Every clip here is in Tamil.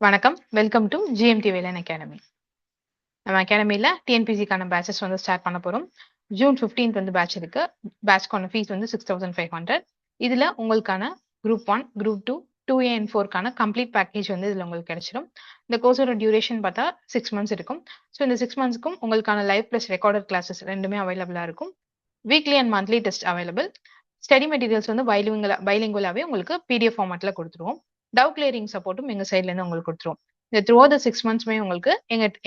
வணக்கம். Welcome to GMT Velan academy. நம்ம அகாடமில டிஎன்பிசிக்கான பேட்சஸ் வந்து ஸ்டார்ட் பண்ண போறோம். ஜூன் 15th வந்து பேட்ச் இருக்கு. பேட்ச்க்கான ஃபீஸ் வந்து 6500. இதுல உங்களுக்கான குரூப் 1, குரூப் 2, 2A and 4க்கான கம்ப்ளீட் பேக்கேஜ் வந்து இதுல உங்களுக்கு கிடைச்சிடும். இந்த கோர்ஸோட டியூரேஷன் பார்த்தா 6 months இருக்கும். ஸோ இந்த 6 monthsக்கும் உங்களுக்கான லைவ் பிளஸ் ரெக்கார்டட் கிளாஸஸ் ரெண்டுமே அவைலபிளா இருக்கும். Weekly and monthly test available. Study materials வந்து பைலிங்குவலாவே உங்களுக்கு PDF ஃபார்மேட்ல கொடுத்துருவோம். டவுட் கிளியரிங் சப்போர்ட்டும் எங்க சைட்ல இருந்து உங்களுக்கு கொடுத்துருவோம். இந்த த்ரூ த 6 monthsமே உங்களுக்கு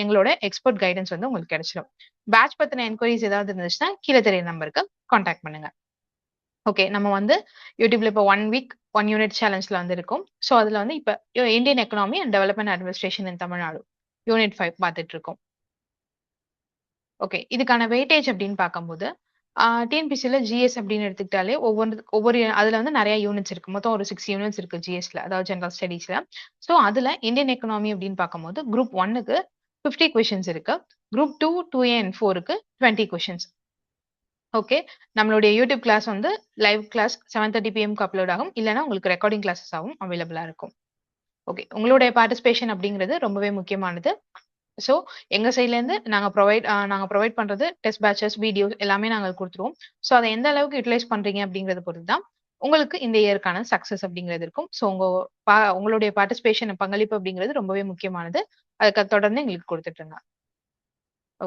எங்களோட எக்ஸ்பர்ட் கைடன்ஸ் வந்து உங்களுக்கு கிடைச்சிடும். பேட்ச் பத்தின என்கொயரிஸ் ஏதாவது இருந்துச்சுன்னா கீழே தெரிய நம்பருக்கு கான்டாக்ட் பண்ணுங்க. ஓகே, நம்ம வந்து யூடியூப்ல இப்போ 1 week 1 unit சேலஞ்ச்ல வந்து இருக்கும். ஸோ அதுல வந்து இப்போ Indian economy and development administration in Tamil Nadu unit 5 பார்த்துட்டு இருக்கோம். ஓகே, இதுக்கான வெயிட்டேஜ் அப்படின்னு பார்க்கும்போது டிஎன்பிசியில் ஜிஎஸ் அப்படின்னு எடுத்துக்கிட்டாலே ஒவ்வொரு அதுல வந்து நிறைய யூனிட்ஸ் இருக்கு. மொத்தம் ஒரு 6 யூனிட்ஸ் இருக்கு ஜிஎஸ்ல, அதாவது ஜெனரல் ஸ்டடீஸ்ல. ஸோ அதுல இந்தியன் எக்கனாமி அப்படின்னு பார்க்கும்போது குரூப் 1க்கு 50 கொஸ்டின்ஸ் இருக்கு. Group 2, 2A and 4க்கு 20 questions. Okay, நம்மளுடைய யூடியூப் கிளாஸ் வந்து லைவ் கிளாஸ் 7:30 PM அப்லோட் ஆகும். இல்லைன்னா உங்களுக்கு ரெக்கார்டிங் கிளாஸஸாகவும் அவைலபிளா இருக்கும். ஓகே, உங்களுடைய பார்ட்டிசிபேஷன் அப்படிங்கிறது ரொம்பவே முக்கியமானது. ஸோ எங்க சைட்ல இருந்து நாங்க ப்ரொவைட் பண்றது டெஸ்ட் பேட்சஸ், வீடியோஸ் எல்லாமே நாங்க கொடுத்துருவோம். ஸோ அதை எந்த அளவுக்கு யூட்டிலைஸ் பண்றீங்க அப்படிங்கறத பொறுத்து தான் உங்களுக்கு இந்த இயற்கான சக்சஸ் அப்படிங்கிறது இருக்கும். ஸோ உங்களுடைய பார்ட்டிசிபேஷன் பங்களிப்பு அப்படிங்கிறது ரொம்பவே முக்கியமானது. அதுக்கு தொடர்ந்து எங்களுக்கு கொடுத்துட்டு இருங்க.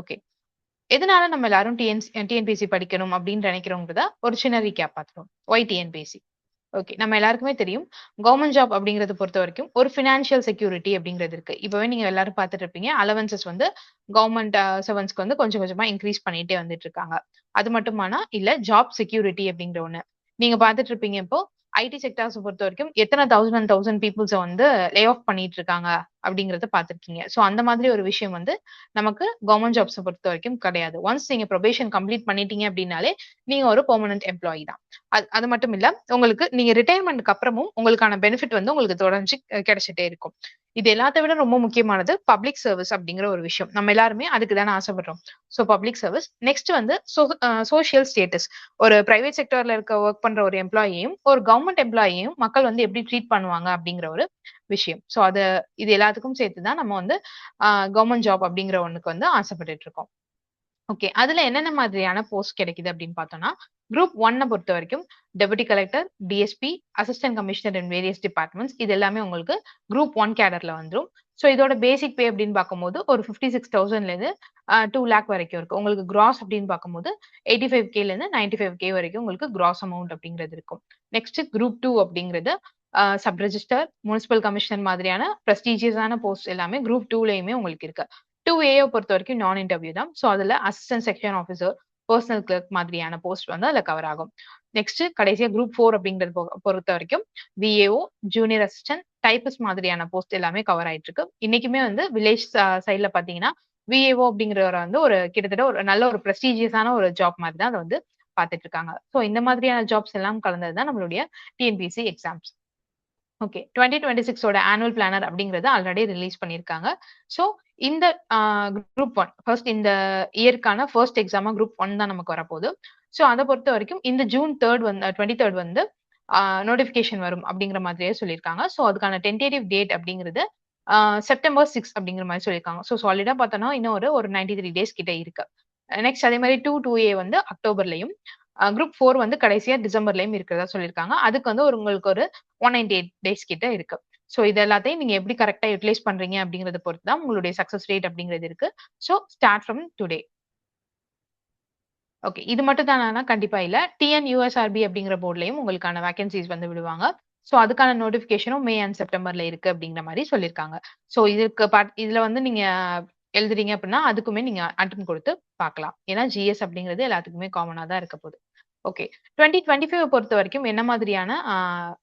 ஓகே, எதனால நம்ம எல்லாரும் டிஎன்பிசி படிக்கணும் அப்படின்னு நினைக்கிறோங்கிறத ஒரு சின்ன ரீகேப் பார்த்துருவோம். Y TNPSC? ஓகே, நம்ம எல்லாருக்குமே தெரியும் கவர்மெண்ட் ஜாப் அப்படிங்கறத பொறுத்த வரைக்கும் ஒரு ஃபினான்ஷியல் செக்யூரிட்டி அப்படிங்கிறது இருக்கு. இப்பவே நீங்க எல்லாரும் பார்த்துட்டு இருப்பீங்க, அலவன்சஸ் வந்து கவர்மெண்ட் சர்வன்ஸ்க்கு வந்து கொஞ்சம் கொஞ்சமா இன்க்ரீஸ் பண்ணிட்டே வந்துட்டு இருக்காங்க. அது மட்டுமானா இல்ல ஜாப் செக்யூரிட்டி அப்படிங்கிற ஒண்ணு நீங்க பார்த்துட்டு இருப்பீங்க. இப்போ ஐடி செக்டார்ஸ் பொறுத்த வரைக்கும் எத்தனை தௌசண்ட் பீப்புள்ஸை வந்து லே ஆஃப் பண்ணிட்டு இருக்காங்க அப்படிங்கறத பார்த்திருக்கீங்க. ஸோ அந்த மாதிரி ஒரு விஷயம் வந்து நமக்கு கவர்மெண்ட் ஜாப்ஸை பொறுத்த வரைக்கும் கிடையாது. ஒன்ஸ் நீங்க ப்ரொபேஷன் கம்ப்ளீட் பண்ணிட்டீங்க அப்படின்னாலே நீங்க ஒரு பெர்மனன்ட் எம்ப்ளாயி தான். அது மட்டும் இல்ல, உங்களுக்கு நீங்க ரிட்டையர்மெண்ட்க்கு அப்புறமும் உங்களுக்கான பெனிஃபிட் வந்து உங்களுக்கு தொடர்ந்து கிடைச்சிட்டே இருக்கும். இது எல்லாத்த விட ரொம்ப முக்கியமானது பப்ளிக் சர்வீஸ் அப்படிங்கிற ஒரு விஷயம். நம்ம எல்லாருமே அதுக்கு தானே ஆசைப்படுறோம். So public service. நெக்ஸ்ட் வந்து சோஷியல் ஸ்டேட்டஸ். ஒரு பிரைவேட் செக்டர்ல ஒர்க் பண்ற ஒரு எம்ப்ளாயியும் ஒரு கவர்மெண்ட் எம்ப்ளாயியும் மக்கள் வந்து எப்படி ட்ரீட் பண்ணுவாங்க அப்படிங்கிற ஒரு விஷயம். ஸோ இது எல்லாத்துக்கும் சேர்த்து தான் நம்ம வந்து கவர்மெண்ட் ஜாப் அப்படிங்கிற ஒண்ணுக்கு வந்து ஆசைப்பட்டுட்டு இருக்கோம். ஓகே, அதுல என்னென்ன மாதிரியான போஸ்ட் கிடைக்குது அப்படின்னு பார்த்தோம்னா, குரூப் 1 பொறுத்த வரைக்கும் deputy collector, DSP, assistant commissioner in various departments இது எல்லாமே உங்களுக்கு குரூப் 1 கேடர்ல வந்துடும். ஸோ இதோட பேசிக் பே அப்படின்னு பார்க்கும்போது ஒரு 56,000ல இருந்து 2 lakh வரைக்கும் இருக்கு. உங்களுக்கு கிராஸ் அப்படின்னு பார்க்கும்போது 85Kல இருந்து 95K வரைக்கும் உங்களுக்கு கிராஸ் அமௌண்ட் அப்படிங்கிறது இருக்கும். நெக்ஸ்ட் குரூப் 2 அப்படிங்கிறது சப் ரெஜிஸ்டர், முனிசிபல் கமிஷனர் மாதிரியான பிரஸ்டீஜியஸான போஸ்ட் எல்லாமே குரூப் 2லயுமே உங்களுக்கு இருக்கு. 2A பொறுத்த வரைக்கும் நான் இன்டர்வியூ தான். ஸோ அதுல assistant section officer, personal clerk மாதிரியான போஸ்ட் வந்து அதுல கவர் ஆகும். நெக்ஸ்ட் கடைசியா குரூப் 4 அப்படிங்கிறது பொறுத்த வரைக்கும் VAO, ஜூனியர் அசிஸ்டன்ட், டைபிஸ்ட் மாதிரியான போஸ்ட் எல்லாமே கவர் ஆயிட்டு இருக்கு. இன்னைக்குமே வந்து வில்லேஜ் சைட்ல பாத்தீங்கன்னா VAO அப்படிங்கிறவர வந்து ஒரு கிட்டத்தட்ட ஒரு நல்ல ஒரு பிரஸ்டீஜியஸான ஒரு ஜாப் மாதிரி தான் அதை வந்து பார்த்துட்டு இருக்காங்க. ஸோ இந்த மாதிரியான ஜாப்ஸ் எல்லாம் கலந்தது தான் நம்மளுடைய டிஎன்பிசி எக்ஸாம்ஸ். ஓகே, 2026ஓட ஆனுவல் பிளானர் அப்படிங்கறது ஆல்ரெடி ரிலீஸ் பண்ணியிருக்காங்க. ஸோ இந்த குரூப் 1 ஃபர்ஸ்ட் இந்த இயர்க்கான ஃபர்ஸ்ட் எக்ஸாமா குரூப் 1 தான் நமக்கு வரப்போகுது. ஸோ அதை பொறுத்த வரைக்கும் இந்த ஜூன் 23rd வந்து நோட்டிபிகேஷன் வரும் அப்படிங்கிற மாதிரியே சொல்லியிருக்காங்க. ஸோ அதுக்கான டென்டேட்டிவ் டேட் அப்படிங்கிறது September 6 அப்படிங்கிற மாதிரி சொல்லியிருக்காங்க. ஸோ சாலிடா பார்த்தோம்னா இன்னும் ஒரு 93 days கிட்ட இருக்கு. நெக்ஸ்ட் அதே மாதிரி 2A வந்து அக்டோபர்லயும், குரூப் 4 வந்து கடைசியா டிசம்பர்லயும் இருக்கிறதா சொல்லியிருக்காங்க. அதுக்கு வந்து உங்களுக்கு ஒரு 198 days கிட்ட இருக்கு. ஸோ இது எல்லாத்தையும் நீங்க எப்படி கரெக்டா யூட்டிலைஸ் பண்றீங்க அப்படிங்கறத பொறுத்து தான் உங்களுடைய சக்சஸ் ரேட் அப்படிங்கிறது இருக்கு. So start from today. Okay, இது மட்டும் தானா? கண்டிப்பா இல்ல. TNUSRB அப்படிங்கிற போர்ட்லயும் உங்களுக்கான வேகன்சிஸ் வந்து விடுவாங்க. ஸோ அதுக்கான நோட்டிபிகேஷனும் மே அண்ட் செப்டம்பர்ல இருக்கு அப்படிங்கிற மாதிரி சொல்லியிருக்காங்க. ஸோ இதுல வந்து நீங்க எழுதுறீங்க அப்படின்னா அதுக்குமே நீங்க அட்டன் கொடுத்து பார்க்கலாம். ஏன்னா GS அப்படிங்கிறது எல்லாத்துக்குமே காமனா தான் இருக்க போகுது. ஓகே, 2025 பொறுத்த வரைக்கும் என்ன மாதிரியான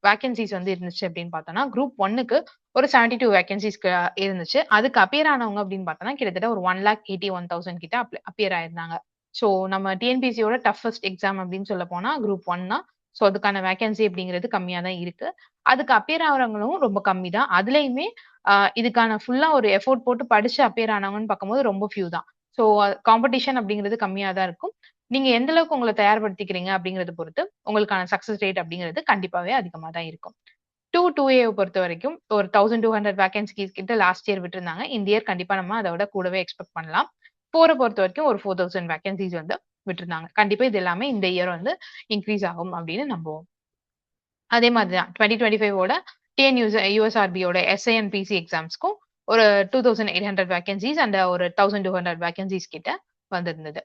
வேகன்சிஸ் வந்து இருந்துச்சு அப்படின்னு பார்த்தோம்னா, குரூப் 1க்கு ஒரு 72 வேகன்சிஸ் இருந்துச்சு. அதுக்கு அப்பியர் ஆனவங்க அப்படின்னு பார்த்தோம்னா கிட்டத்தட்ட ஒரு 1,81,000 கிட்ட அப்பியர் ஆயிருந்தாங்க. ஸோ நம்ம டிஎன்பிசியோட டஃபஸ்ட் எக்ஸாம் அப்படின்னு சொல்ல போனா குரூப் 1 தான். ஸோ அதுக்கான வேகன்சி அப்படிங்கிறது கம்மியா தான் இருக்கு. அதுக்கு அப்பியர் ஆகிறவங்களும் ரொம்ப கம்மி தான். அதுலயுமே இதுக்கான ஃபுல்லா ஒரு எஃபோர்ட் போட்டு படிச்சு அப்பியர் ஆனவங்கன்னு பார்க்கும்போது ரொம்ப ஃபியூ தான். ஸோ காம்படிஷன் அப்படிங்கிறது கம்மியா தான் இருக்கும். நீங்க எந்த அளவுக்கு உங்களை தயார்படுத்திக்கிறீங்க அப்படிங்கறத பொறுத்து உங்களுக்கான சக்சஸ் ரேட் அப்படிங்கிறது கண்டிப்பாவே அதிகமா தான் இருக்கும். 2A பொறுத்த வரைக்கும் ஒரு 1200 வேகன்சிஸ் கிட்ட லாஸ்ட் இயர் விட்டுருந்தாங்க. இந்த இயர் கண்டிப்பா நம்ம அதோட கூடவே எக்ஸ்பெக்ட் பண்ணலாம். 4 பொறுத்த வரைக்கும் ஒரு 4000 வேகன்சிஸ் வந்து விட்டுருந்தாங்க. கண்டிப்பா இது எல்லாமே இந்த இயர் வந்து இன்க்ரீஸ் ஆகும் அப்படின்னு நம்புவோம். அதே மாதிரி தான் 2025ஓட யுஎஸ்ஆர்பியோட எஸ்ஐ அண்ட் பிசி எக்ஸாம்ஸ்க்கும் ஒரு 2800 வேகன்சிஸ் அண்ட் ஒரு 1200 வேகன்சிஸ் கிட்ட வந்திருந்தது.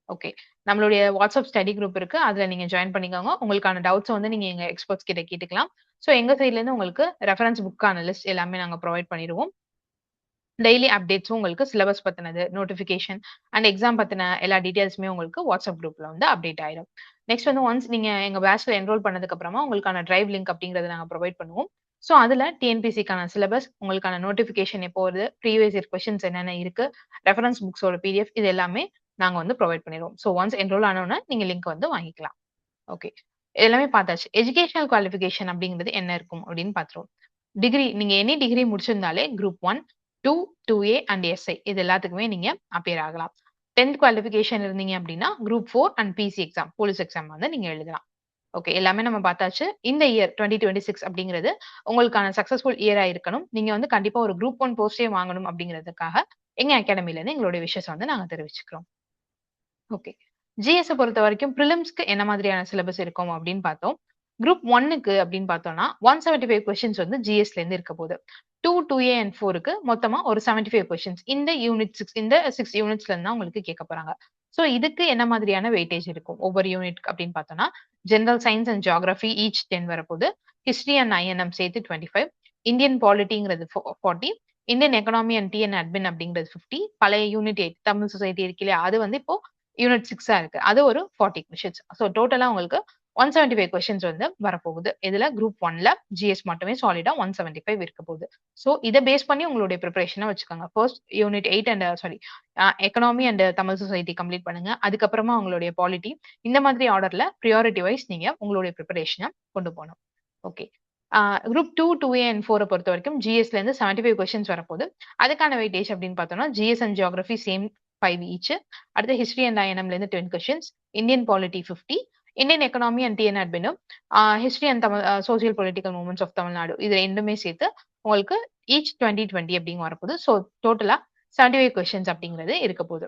ஓகே. நம்மளுடைய வாட்ஸ்அப் ஸ்டடி குரூப் இருக்கு. அதுல நீங்க ஜாயின் பண்ணிக்கோங்க. உங்களுக்கான டவுட்ஸ் வந்து நீங்க எங்க எக்ஸ்பர்ட்ஸ் கிட்ட கேட்டுக்கலாம். சோ எங்க சைட்ல இருந்து உங்களுக்கு ரெஃபரன்ஸ் புக்கான லிஸ்ட் எல்லாமே நாங்க ப்ரொவைட் பண்ணிருவோம். டெய்லி அப்டேட்ஸும் உங்களுக்கு சிலபஸ் பத்தினது, நோட்டிஃபிகேஷன் அண்ட் எக்ஸாம் பத்தின எல்லா டீடைல்ஸுமே உங்களுக்கு வாட்ஸ்அப் குரூப்ல வந்து அப்டேட் ஆயிடும். நெக்ஸ்ட் வந்து ஒன்ஸ் நீங்க எங்க பேட்ச்ல என்ரோல் பண்ணதுக்கு அப்புறமா உங்களுக்கான டிரைவ் லிங்க் அப்படிங்கறத நாங்க ப்ரொவைட் பண்ணுவோம். சோ அதுல டிஎன்பிசிக்கான சிலபஸ், உங்களுக்கான நோட்டிஃபிகேஷன் எப்போ வருது, ப்ரீவியஸ் இயர் கொஸ்டின்ஸ் என்னென்ன இருக்கு, ரெஃபரன்ஸ் புக்ஸோட பிடிஎஃப் இது எல்லாமே நாங்க வந்து ப்ரொவைட் பண்ணிடுவோம். சோ ஒன்ஸ் என்ரோல் ஆனோன்னா நீங்க லிங்க் வந்து வாங்கிக்கலாம். ஓகே. எல்லாமே பார்த்தாச்சு. எஜுகேஷனல் குவாலிஃபிகேஷன் அப்படிங்கிறது என்ன இருக்கும் அப்படின்னு பார்த்துருவோம். டிகிரி நீங்க எனி டிகிரி முடிச்சிருந்தாலே குரூப் 1, 2, 2A அண்ட் எஸ்ஐ இது எல்லாத்துக்குமே நீங்க அப்பியர் ஆகலாம். 10th குவாலிஃபிகேஷன் இருந்தீங்க அப்படின்னா group 4 and PC exam, police exam வந்து நீங்க எழுதலாம். ஓகே. எல்லாமே நம்ம பார்த்தாச்சு. இந்த இயர் 2026 அப்படிங்கிறது உங்களுக்கான சக்சஸ்ஃபுல் இயரா இருக்கணும். நீங்க வந்து கண்டிப்பா ஒரு குரூப் 1 போஸ்டே வாங்கணும் அப்படிங்கிறதுக்காக எங்க அகாடமில இருந்து எங்களுடைய விஷஸ் வந்து நாங்க தெரிவிச்சுக்கிறோம். ஓகே. ஜிஎஸ் பொறுத்த வரைக்கும் பிரிலிம்ஸ்க்கு என்ன மாதிரியான சிலபஸ் இருக்கும் அப்படின்னு பார்த்தோம். குரூப் 1க்கு அப்படின்னு பார்த்தோம்னா 175 கொஸ்டின்ஸ் வந்து ஜிஎஸ்ல இருந்து இருக்க போகுது. 2, 2A அண்ட் 4க்கு மொத்தமா ஒரு 75 கொஸ்டின்ஸ் இந்த யூனிட் 6 இந்த 6 யூனிட்ஸ்ல இருந்து தான் உங்களுக்கு கேட்க போறாங்க. சோ இதுக்கு என்ன மாதிரியான வெயிட்டேஜ் இருக்கும் ஒவ்வொரு யூனிட் அப்படின்னு பார்த்தோம்னா general science and geography each 10 வரப்போகுது. ஹிஸ்டரி அண்ட் ஐஎன்எம் சேர்த்து 25, இந்தியன் பாலிட்டிங்கிறது 40, Indian economy and TN admin அப்படிங்கிறது 50, பழைய யூனிட் 8 தமிழ் சொசைட்டி இருக்கு இல்லையா அது வந்து இப்போ யூனிட் 6 இருக்கு. அது ஒரு 40 கொஸ்டின்ஸ். சோ டோட்டலா உங்களுக்கு 175 கொஸ்டின்ஸ் வந்து வரப்போகுது. இதுல குரூப் 1ல ஜிஎஸ் மட்டுமே சாலிடா 175 இருக்க போகுது. சோ இத பேஸ் பண்ணி உங்களுடைய ப்ரிப்பரேஷனை வச்சுக்கோங்க. First unit 8 and economy and Tamil society complete பண்ணுங்க. அதுக்கப்புறமா உங்களுடைய பாலிட்டி இந்த மாதிரி ஆர்டர்ல ப்ரியாரிட்டி வைஸ் நீங்க உங்களுடைய ப்ரிப்பரேஷனை கொண்டு போகணும். ஓகே. குரூப் 2, 2A அண்ட் 4 பொறுத்த வரைக்கும் ஜிஎஸ்ல இருந்து 75 கொஸ்டின்ஸ் வரப்போகுது. அதுக்கான வெயிட்டேஜ் அப்படின்னு பார்த்தோம்னா GS and geography same 5 each. அடுத்து ஹிஸ்டரி அண்ட் ஐஎன்எம்ல இருந்து 10 questions, Indian polity 50, Indian economy and TN அட்மினும் history and Tamil social political movements of Tamil Nadu இது ரெண்டுமே சேர்த்து உங்களுக்கு ஈச் 20 அப்படிங்க வரப்போகுது. ஸோ டோட்டலா 75 கொஸ்டின்ஸ் அப்படிங்கிறது இருக்க போகுது.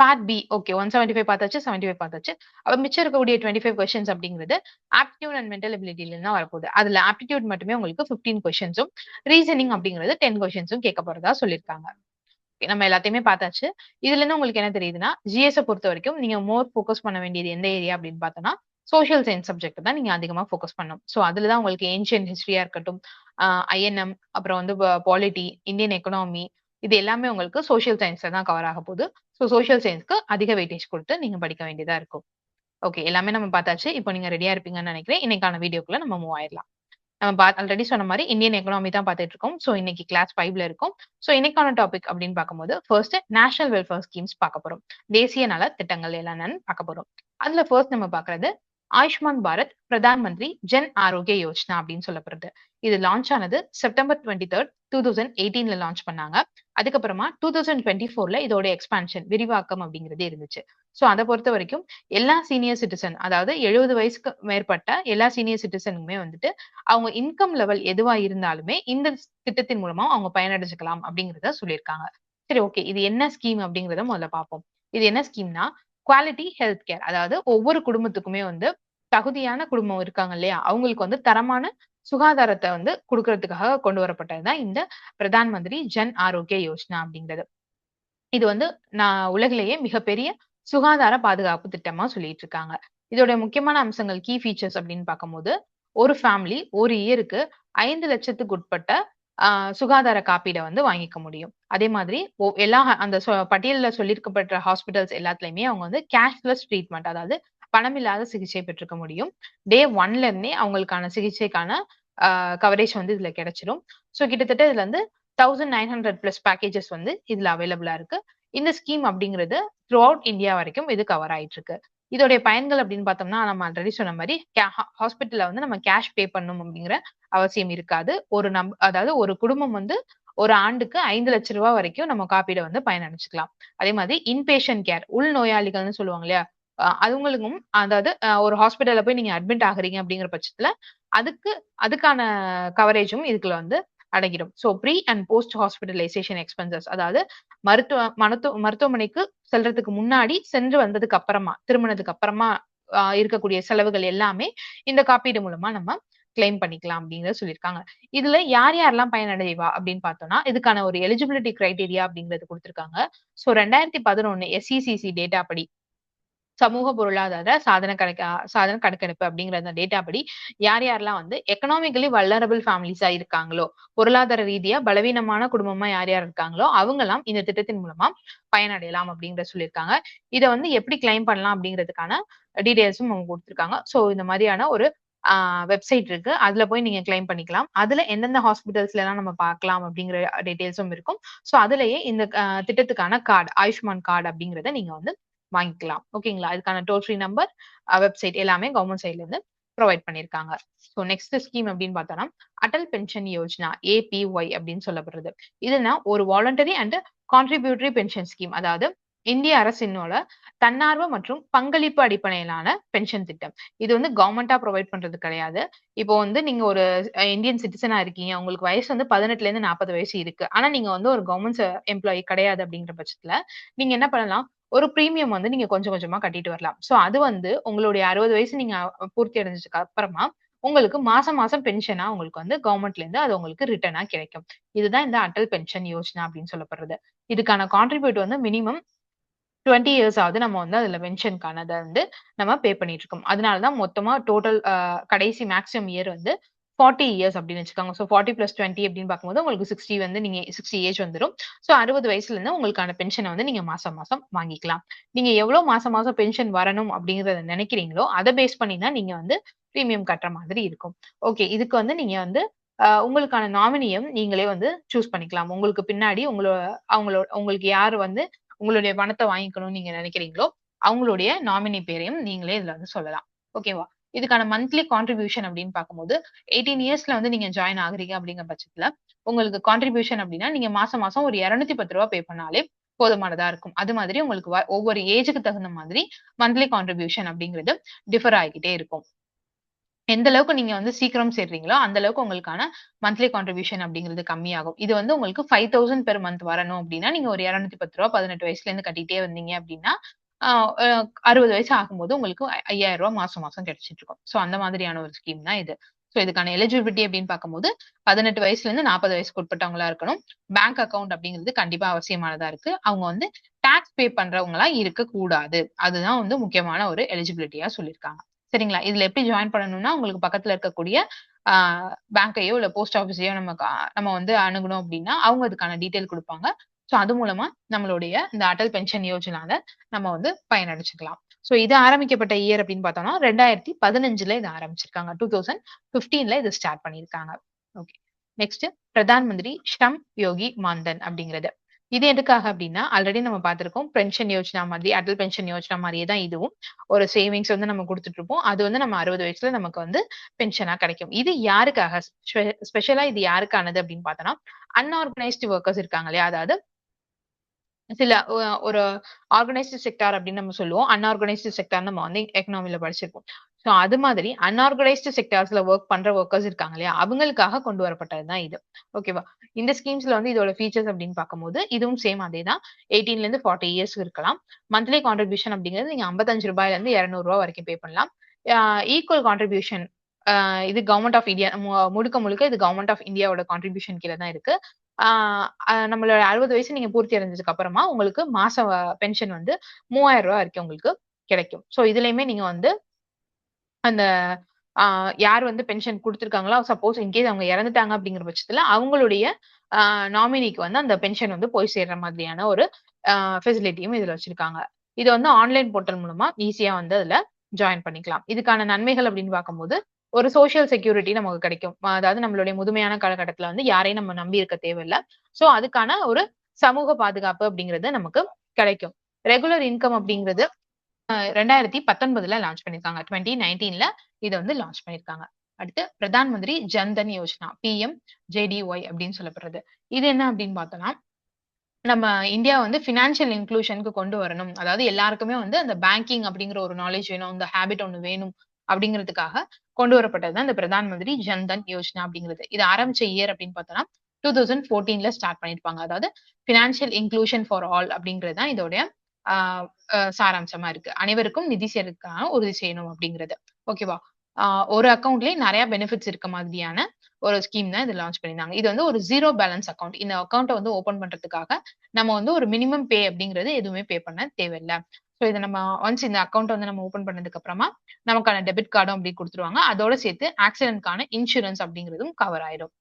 பார்ட் பி ஓகே 175 பார்த்தாச்சு, 75 பார்த்தாச்சு. அப்ப மிச்சம் இருக்கக்கூடிய 25 கொஸ்டின்ஸ் அப்படிங்கிறது ஆப்டிடியூட் அண்ட் மென்டல் எபிலிட்டில தான் வரப்போகுது. அதுல ஆப்டிடியூட் மட்டுமே உங்களுக்கு 15 கொஸ்டின்ஸும், ரீசனிங் அப்படிங்கிறது 10 கொஸ்டின்ஸும் கேட்க போறதா சொல்லியிருக்காங்க. நம்ம எல்லாத்தையுமே பார்த்தாச்சு. இதுல இருந்து உங்களுக்கு என்ன தெரியுதுன்னா ஜிஎஸ் பொறுத்த வரைக்கும் நீங்க மோர் ஃபோக்கஸ் பண்ண வேண்டியது எந்த ஏரியா அப்படின்னு பார்த்தோம்னா சோஷியல் சயின்ஸ் சப்ஜெக்ட் தான் நீங்க அதிகமா ஃபோக்கஸ் பண்ணணும். ஸோ அதுலதான் உங்களுக்கு ஏன்ஷியன்ட் ஹிஸ்டரியா இருக்கட்டும், ஐஎன்எம், அப்புறம் வந்து பாலிட்டி, இந்தியன் எக்கனாமி இது எல்லாமே உங்களுக்கு சோஷியல் சயின்ஸ்ல தான் கவர் ஆக போகுது. ஸோ சோஷியல் சயின்ஸ்க்கு அதிக வெயிட்டேஜ் கொடுத்து நீங்க படிக்க வேண்டியதா இருக்கும். ஓகே. எல்லாமே நம்ம பார்த்தாச்சு. இப்போ நீங்க ரெடியா இருப்பீங்கன்னு நினைக்கிறேன். இன்னைக்கான வீடியோக்குள்ள நம்ம மூவ் ஆயிடலாம். நம்ம ஆல்ரெடி சொன்ன மாதிரி இந்தியன் எக்கனாமி தான் பார்த்துட்டு இருக்கோம். ஸோ இன்னைக்கு கிளாஸ் 5ல இருக்கும். ஸோ இன்னைக்கான டாபிக் அப்படின்னு பார்க்கும்போது ஃபர்ஸ்ட் நேஷனல் வெல்ஃபேர் ஸ்கீம்ஸ் பார்க்க போறோம். தேசிய நல திட்டங்கள் என்னென்னு பார்க்க போறோம். அதுல ஃபர்ஸ்ட் நம்ம பார்க்கறது ஆயுஷ்மான் பாரத் பிரதான் மந்திரி ஜன் ஆரோக்கிய யோஜனா அப்படின்னு சொல்லப்படுறது. இது லான்ச் ஆனது செப்டம்பர் 23, 2018ல லான்ச் பண்ணாங்க. அதுக்கப்புறமா 2024ல இதோட எக்ஸ்பான்ஷன் விரிவாக்கம் அப்படிங்கிறது இருந்துச்சு. சோ அதை பொறுத்த வரைக்கும் எல்லா சீனியர் சிட்டிசன் அதாவது 70 வயசுக்கு மேற்பட்ட எல்லா சீனியர் சிட்டிசனுக்குமே வந்துட்டு அவங்க இன்கம் லெவல் எதுவா இருந்தாலுமே இந்த திட்டத்தின் மூலமா அவங்க பயனடைஞ்சுக்கலாம் அப்படிங்கறத சொல்லியிருக்காங்க. சரி ஓகே. இது என்ன ஸ்கீம் அப்படிங்கறத முதல்ல பார்ப்போம். இது என்ன ஸ்கீம்னா குவாலிட்டி ஹெல்த் கேர், அதாவது ஒவ்வொரு குடும்பத்துக்குமே வந்து தகுதியான குடும்பம் இருக்காங்க இல்லையா அவங்களுக்கு வந்து தரமான சுகாதாரத்தை வந்து கொடுக்கறதுக்காக கொண்டு வரப்பட்டதுதான் இந்த பிரதான் மந்திரி ஜன் ஆரோக்கிய யோஜனா அப்படிங்கிறது. இது வந்து உலகிலேயே மிகப்பெரிய சுகாதார பாதுகாப்பு திட்டமா சொல்லிட்டு இருக்காங்க. இதோட முக்கியமான அம்சங்கள் கீ ஃபீச்சர்ஸ் அப்படின்னு பார்க்கும்போது ஒரு ஃபேமிலி ஒரு இயருக்கு 5 லட்சத்துக்கு உட்பட்ட சுகாதார காப்பீடை வந்து வாங்கிக்க முடியும். அதே மாதிரி எல்லா அந்த பட்டியல்ல சொல்லியிருக்கப்பட்ட ஹாஸ்பிட்டல்ஸ் எல்லாத்துலயுமே அவங்க வந்து கேஷ்லெஸ் ட்ரீட்மெண்ட் அதாவது பணமில்லாத சிகிச்சை பெற்றுக்க முடியும். டே 1ல இருந்தே அவங்களுக்கான சிகிச்சைக்கான கவரேஜ் வந்து இதுல கிடைச்சிடும். ஸோ கிட்டத்தட்ட இதுல இருந்து 1900 பிளஸ் பேக்கேஜஸ் வந்து இதுல அவைலபிளா இருக்கு. இந்த ஸ்கீம் அப்படிங்கிறது த்ரூ அவுட் இந்தியா வரைக்கும் இது கவர் ஆயிட்டு இருக்கு. இதோடைய பயன்கள் அப்படின்னு பார்த்தோம்னா நம்ம ஆல்ரெடி சொன்ன மாதிரி ஹாஸ்பிட்டல்ல வந்து நம்ம கேஷ் பே பண்ணணும் அப்படிங்கிற அவசியம் இருக்காது. அதாவது ஒரு குடும்பம் வந்து ஒரு ஆண்டுக்கு 5 லட்சம் ரூபாய் வரைக்கும் நம்ம காப்பீடை வந்து பயனடைச்சுக்கலாம். அதே மாதிரி இன்பேஷன் கேர் உள் நோயாளிகள்னு சொல்லுவாங்க இல்லையா அவங்களுக்கும் அதாவது ஒரு ஹாஸ்பிட்டல்ல போய் நீங்க அட்மிட் ஆகுறீங்க அப்படிங்கிற பட்சத்துல அதுக்கு அதுக்கான கவரேஜும் இதுக்குள்ள வந்து அடங்கிடும். So pre and post hospitalization expenses அதாவது மருத்துவமனைக்கு செல்றதுக்கு முன்னாடி சென்று வந்ததுக்கு அப்புறமா திருமணத்துக்கு அப்புறமா இருக்கக்கூடிய செலவுகள் எல்லாமே இந்த காப்பீடு மூலமா நம்ம கிளைம் பண்ணிக்கலாம் அப்படிங்கறத சொல்லியிருக்காங்க. இதுல யார் யாரெல்லாம் பயனடைவா அப்படின்னு பார்த்தோம்னா இதுக்கான ஒரு எலிஜிபிலிட்டி கிரைடீரியா அப்படிங்கிறது கொடுத்திருக்காங்க. ஸோ 2011 SECC டேட்டா படி சமூக பொருளாதார சாதன கணக்கெடுப்பு அப்படிங்கிற அந்த டேட்டா படி யார் யாரெல்லாம் வந்து எக்கனாமிக்கலி வல்னரபிள் ஃபேமிலிஸா இருக்காங்களோ பொருளாதார ரீதியா பலவீனமான குடும்பமா யார் யார் இருக்காங்களோ அவங்கெல்லாம் இந்த திட்டத்தின் மூலமா பயனடையலாம் அப்படிங்கிற சொல்லியிருக்காங்க. இதை வந்து எப்படி கிளைம் பண்ணலாம் அப்படிங்கிறதுக்கான டீடைல்ஸும் அவங்க கொடுத்திருக்காங்க. ஸோ இந்த மாதிரியான ஒரு வெப்சைட் இருக்கு. அதுல போய் நீங்க கிளைம் பண்ணிக்கலாம். அதுல எந்தெந்த ஹாஸ்பிட்டல்ஸ்ல எல்லாம் நம்ம பார்க்கலாம் அப்படிங்கிற டீடைல்ஸும் இருக்கும். ஸோ அதுலயே இந்த திட்டத்துக்கான கார்டு ஆயுஷ்மான் கார்டு அப்படிங்கறத நீங்க வந்து வாங்கிக்கலாம். ஓகேங்களா? இதுக்கான டோல் ஃப்ரீ நம்பர், வெப்சைட் எல்லாமே கவர்மெண்ட் சைட்ல இருந்து ப்ரொவைட் பண்ணியிருக்காங்க. ஸோ நெக்ஸ்ட் ஸ்கீம் அப்படின்னு பார்த்தோம்னா அடல் பென்ஷன் யோஜனா APY அப்படின்னு சொல்லப்படுறது. இதுனா ஒரு voluntary and contributory pension scheme. அதாவது இந்திய அரசினோட தன்னார்வ மற்றும் பங்களிப்பு அடிப்படையிலான பென்ஷன் திட்டம். இது வந்து கவர்மெண்டா ப்ரொவைட் பண்றது கிடையாது. இப்போ வந்து நீங்க ஒரு இந்தியன் சிட்டிசனா இருக்கீங்க. உங்களுக்கு வயசு வந்து 18ல இருந்து 40 வயசு இருக்கு. ஆனா நீங்க வந்து ஒரு கவர்மெண்ட் எம்ப்ளாயி கிடையாது அப்படிங்கிற பட்சத்துல நீங்க என்ன பண்ணலாம்? ஒரு பிரீமியம் வந்து நீங்க கொஞ்சம் கொஞ்சமா கட்டிட்டு வரலாம். சோ அது வந்து உங்களுடைய 60 வயசு நீங்க பூர்த்தி அடைஞ்சதுக்கு அப்புறமா உங்களுக்கு மாசம் மாசம் பென்ஷனா உங்களுக்கு வந்து கவர்மெண்ட்ல இருந்து அது உங்களுக்கு ரிட்டர்னா கிடைக்கும். இதுதான் இந்த அடல் பென்ஷன் யோஜனா அப்படின்னு சொல்லப்படுறது. இதுக்கான கான்ட்ரிபியூட் வந்து மினிமம் 20 இயர்ஸ் ஆவது நம்ம வந்து அதுல பென்ஷனுக்கானத வந்து நம்ம பே பண்ணிட்டு இருக்கோம். அதனாலதான் மொத்தமா டோட்டல் கடைசி மேக்ஸிமம் இயர் வந்து 40 இயர்ஸ் அப்படின்னு வச்சுக்கோங்க. ஸோ 40 பிளஸ் 20 அப்படின்னு பார்க்கும்போது உங்களுக்கு 60 வந்து நீங்க 60 ஏஜ் வந்துரும். ஸோ 60 வயசுல இருந்து உங்களுக்கான பென்ஷனை வந்து நீங்க மாசம் மாசம் வாங்கிக்கலாம். நீங்க எவ்வளவு மாசம் மாசம் பென்ஷன் வரணும் அப்படிங்கறத நினைக்கிறீங்களோ அதை பேஸ் பண்ணி தான் நீங்க வந்து பிரீமியம் கட்டுற மாதிரி இருக்கும். ஓகே, இதுக்கு வந்து நீங்க வந்து உங்களுக்கான நாமினியும் நீங்களே வந்து சூஸ் பண்ணிக்கலாம். உங்களுக்கு பின்னாடி உங்களுக்கு யாரு வந்து உங்களுடைய பணத்தை வாங்கிக்கணும்னு நீங்க நினைக்கிறீங்களோ அவங்களுடைய நாமினி பேரையும் நீங்களே இதுல வந்து சொல்லலாம். ஓகேவா? இதுக்கான மந்த்லி கான்ட்ரிபியூஷன் அப்படின்னு பார்க்கும்போது 18 இயர்ஸ்ல வந்து நீங்க ஜாயின் ஆகுறீங்க அப்படிங்கிற பட்சத்துல உங்களுக்கு கான்ட்ரிபியூஷன் அப்படின்னா நீங்க மாசம் மாசம் ஒரு 210 ரூபாய் பே பண்ணாலே போதுமானதா இருக்கும். அது மாதிரி உங்களுக்கு ஒவ்வொரு ஏஜுக்கு தகுந்த மாதிரி மந்த்லி கான்ட்ரிபியூஷன் அப்படிங்கிறது டிஃபர் ஆகிக்கிட்டே இருக்கும். எந்த அளவுக்கு நீங்க வந்து சீக்கிரம் சேர்றீங்களோ அந்த அளவுக்கு உங்களுக்கான மந்த்லி கான்ட்ரிபியூஷன் அப்படிங்கிறது கம்மியாகும். இது வந்து உங்களுக்கு 5000 பெர் மந்த் வரணும் அப்படின்னா நீங்க ஒரு 210 ரூபாய் 18 வயசுல இருந்து கட்டிட்டே வந்தீங்க அப்படின்னா 60 வயசு ஆகும்போது உங்களுக்கு 5000 ரூபாய் மாசம் மாசம் கிடைச்சிட்டு இருக்கும். சோ அந்த மாதிரியான ஒரு ஸ்கீம் தான் இது. சோ இதுக்கான எலிஜிபிலிட்டி அப்படின்னு பார்க்கும்போது 18 வயசுல இருந்து 40 வயசுக்கு உட்பட்டவங்களா இருக்கணும். பேங்க் அக்கவுண்ட் அப்படிங்கிறது கண்டிப்பா அவசியமானதா இருக்கு. அவங்க வந்து டாக்ஸ் பே பண்றவங்களா இருக்க கூடாது. அதுதான் வந்து முக்கியமான ஒரு எலிஜிபிலிட்டியா சொல்லியிருக்காங்க. சரிங்களா? இதுல எப்படி ஜாயின் பண்ணணும்னா உங்களுக்கு பக்கத்துல இருக்கக்கூடிய பேங்கையோ இல்ல போஸ்ட் ஆபீஸையோ நம்ம வந்து அணுகணும் அப்படின்னா அவங்க அதுக்கான டீட்டெயில் கொடுப்பாங்க. சோ அது மூலமா நம்மளுடைய இந்த அடல் பென்ஷன் யோஜனால நம்ம வந்து பயனடைச்சுக்கலாம். சோ இது ஆரம்பிக்கப்பட்ட இயர் அப்படின்னு பார்த்தோம்னா 2015ல இது ஆரம்பிச்சிருக்காங்க. 2015ல இது ஸ்டார்ட் பண்ணியிருக்காங்க. ஓகே. நெக்ஸ்ட் பிரதான் மந்திரி ஷ்ரம் யோகி மான்தன் அப்படிங்கிறது. இது எதுக்காக அப்படின்னா ஆல்ரெடி நம்ம பார்த்திருக்கோம் பென்ஷன் யோஜனா மாதிரி அடல் பென்ஷன் யோஜனா மாதிரியே தான் இதுவும் ஒரு சேவிங்ஸ் வந்து நம்ம கொடுத்துட்டு இருப்போம். அது வந்து நம்ம 60 வயசுல நமக்கு வந்து பென்ஷனா கிடைக்கும். இது யாருக்காக ஸ்பெஷலா இது யாருக்கானது அப்படின்னு பார்த்தோம்னா அன்ஆர்கனைஸ்டு ஒர்க்கர்ஸ் இருக்காங்க இல்லையா? அதாவது சில ஒரு ஆர்கனைஸ்டு செக்டார் அப்படின்னு நம்ம சொல்லுவோம். அன்ஆர்கனைஸ்டு செக்டார் நம்ம வந்து எக்கனாமில படிச்சிருப்போம். சோ அது மாதிரி அன்ஆர்கனைஸ்டு செக்டார்ஸ்ல ஒர்க் பண்ற ஒர்க்கர்ஸ் இருக்காங்க இல்லையா? அவங்களுக்காக கொண்டு வரப்பட்டதுதான் இது. ஓகேவா? இந்த ஸ்கீம்ஸ்ல வந்து இதோட ஃபீச்சர்ஸ் அப்படின்னு பார்க்கும்போது இதுவும் சேம் அதேதான். 18ல இருந்து 40 இயர்ஸ் இருக்கலாம். மந்த்லி கான்ட்ரிபியூஷன் அப்படிங்கிறது நீங்க 55 ரூபாயில இருந்து 200 ரூபாய் வரைக்கும் பே பண்ணலாம். ஈக்குவல் கான்ட்ரிபியூஷன் இது கவர்மெண்ட் ஆஃப் இந்தியா முழுக்க முழுக்க இது கவர்மெண்ட் ஆஃப் இந்தியாவோட கான்ட்ரிபியூஷன் கீழ தான் இருக்கு. நம்மளோட 60 வயசு நீங்க பூர்த்தி அடைஞ்சதுக்கு அப்புறமா உங்களுக்கு மாச பென்ஷன் வந்து 3000 ரூபாய் வரைக்கும் உங்களுக்கு கிடைக்கும். சோ இதுலயுமே நீங்க வந்து அந்த யார் வந்து பென்ஷன் குடுத்திருக்காங்களோ சப்போஸ் இன்கேஸ் அவங்க இறந்துட்டாங்க அப்படிங்கிற பட்சத்துல அவங்களுடைய நாமினிக்கு வந்து அந்த பென்ஷன் வந்து போய் சேர்ற மாதிரியான ஒரு ஃபெசிலிட்டியும் இதுல வச்சிருக்காங்க. இது வந்து ஆன்லைன் போர்ட்டல் மூலமா ஈஸியா வந்து அதுல ஜாயின் பண்ணிக்கலாம். இதுக்கான நன்மைகள் அப்படின்னு பார்க்கும்போது ஒரு சோசியல் செக்யூரிட்டி நமக்கு கிடைக்கும். அதாவது நம்மளுடைய முதுமையான காலகட்டத்துல வந்து யாரையும் நம்ம நம்பி இருக்க தேவையில்ல. சோ அதுக்கான ஒரு சமூக பாதுகாப்பு அப்படிங்கிறது நமக்கு கிடைக்கும். ரெகுலர் இன்கம் அப்படிங்கிறது 2019ல லான்ச் பண்ணிருக்காங்க. 2019ல இத வந்து லான்ச் பண்ணிருக்காங்க. அடுத்து பிரதான் மந்திரி ஜன்தன் யோஜனா PMJDY அப்படின்னு சொல்லப்படுறது. இது என்ன அப்படின்னு பார்த்தோம்னா நம்ம இந்தியா வந்து ஃபினான்ஷியல் இன்க்ளூஷனுக்கு கொண்டு வரணும். அதாவது எல்லாருக்குமே வந்து அந்த பேங்கிங் அப்படிங்கிற ஒரு நாலேட்ஜ் வேணும். அந்த ஹேபிட் ஒண்ணு வேணும் அப்படிங்கிறதுக்காக கொண்டு வரப்பட்டது தான் இந்த பிரதான் மந்திரி ஜன் தன் யோஜனா அப்படிங்கிறது. இது ஆரம்பிச்ச இயர் அப்படின்னு பார்த்தோம்னா 2014ல ஸ்டார்ட் பண்ணியிருப்பாங்க. அதாவது ஃபினான்ஷியல் இன்க்ளூஷன் ஃபார் ஆல் அப்படிங்கிறது தான் இதோடைய ஆ சாராம்சமா இருக்கு. அனைவருக்கும் நிதி சேர்க்கைக்கான உறுதி செய்யணும் அப்படிங்கிறது. ஓகேவா? ஆ ஒரு அக்கவுண்ட்லயே நெறைய பெனிஃபிட்ஸ் இருக்க மாதிரியான ஒரு ஸ்கீம் தான் இது லான்ச் பண்ணியிருந்தாங்க. இது வந்து ஒரு 0 பேலன்ஸ் அக்கவுண்ட். இந்த அக்கவுண்ட்ட வந்து ஓப்பன் பண்றதுக்காக நம்ம வந்து ஒரு மினிமம் பே அப்படிங்கிறது எதுவுமே பே பண்ண தேவையில்ல. சோ இத நம்ம ஒன்ஸ் இந்த அக்கவுண்ட் வந்து நம்ம ஓப்பன் பண்ணதுக்கு அப்புறமா நமக்கான டெபிட் கார்டும் அப்படி குடுத்துருவாங்க. அதோட சேர்த்து ஆக்சிடென்ட்க்கான இன்சூரன்ஸ் அப்படிங்கிறதும் கவர் ஆயிரும்.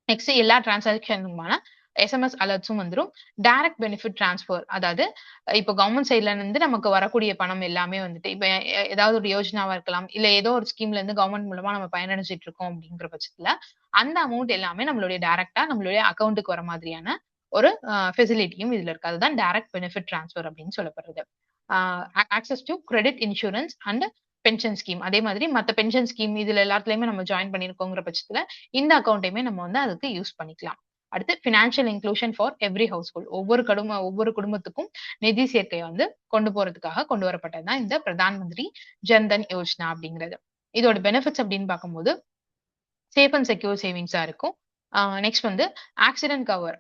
நெக்ஸ்ட் எல்லா டிரான்சாக்ஷனுக்குமான எஸ்எம்எஸ் அலர்ட்ஸும் வந்துரும். டைரக்ட் பெனிஃபிட் ட்ரான்ஸ்ஃபர் அதாவது இப்போ கவர்ன்மெண்ட் சைட்ல இருந்து நமக்கு வரக்கூடிய பணம் எல்லாமே வந்துட்டு இப்ப ஏதாவது ஒரு யோஜனாவா இருக்கலாம். இல்ல ஏதோ ஒரு ஸ்கீம்ல இருந்து கவர்ன்மெண்ட் மூலமா நம்ம பயனடைஞ்சுட்டு இருக்கோம் அப்படிங்கிற பட்சத்துல, அந்த அமௌண்ட் எல்லாமே நம்மளுடைய டைரக்ட்டா நம்மளுடைய அக்கவுண்ட்க்கு வர மாதிரியான ஒரு ஃபெசிலிட்டியும் இதுல இருக்கு. அதுதான் டைரக்ட் பெனிஃபிட் ட்ரான்ஸ்ஃபர் அப்படின்னு சொல்லப்படுறது. Ah access to credit insurance and pension scheme. அதே மாதிரி மத்த பென்ஷன் ஸ்கீம் இதுல எல்லாத்துலயுமே நம்ம ஜாயின் பண்ணியிருக்கோங்கிற பட்சத்துல இந்த அக்கவுண்ட்டையுமே நம்ம வந்து அதுக்கு யூஸ் பண்ணிக்கலாம். அடுத்து financial inclusion for every household. ஒவ்வொரு குடும்பத்துக்கும் நிதி சேர்க்கைய வந்து கொண்டு போறதுக்காக கொண்டு வரப்பட்டது தான் இந்த பிரதான் மந்திரி ஜன் தன் யோஜனா அப்படிங்கிறது. இதோட பெனிஃபிட்ஸ் அப்படின்னு பார்க்கும்போது சேஃப் அண்ட் செக்யூர் சேவிங்ஸா இருக்கும். நெக்ஸ்ட் வந்து ஆக்சிடென்ட் கவர்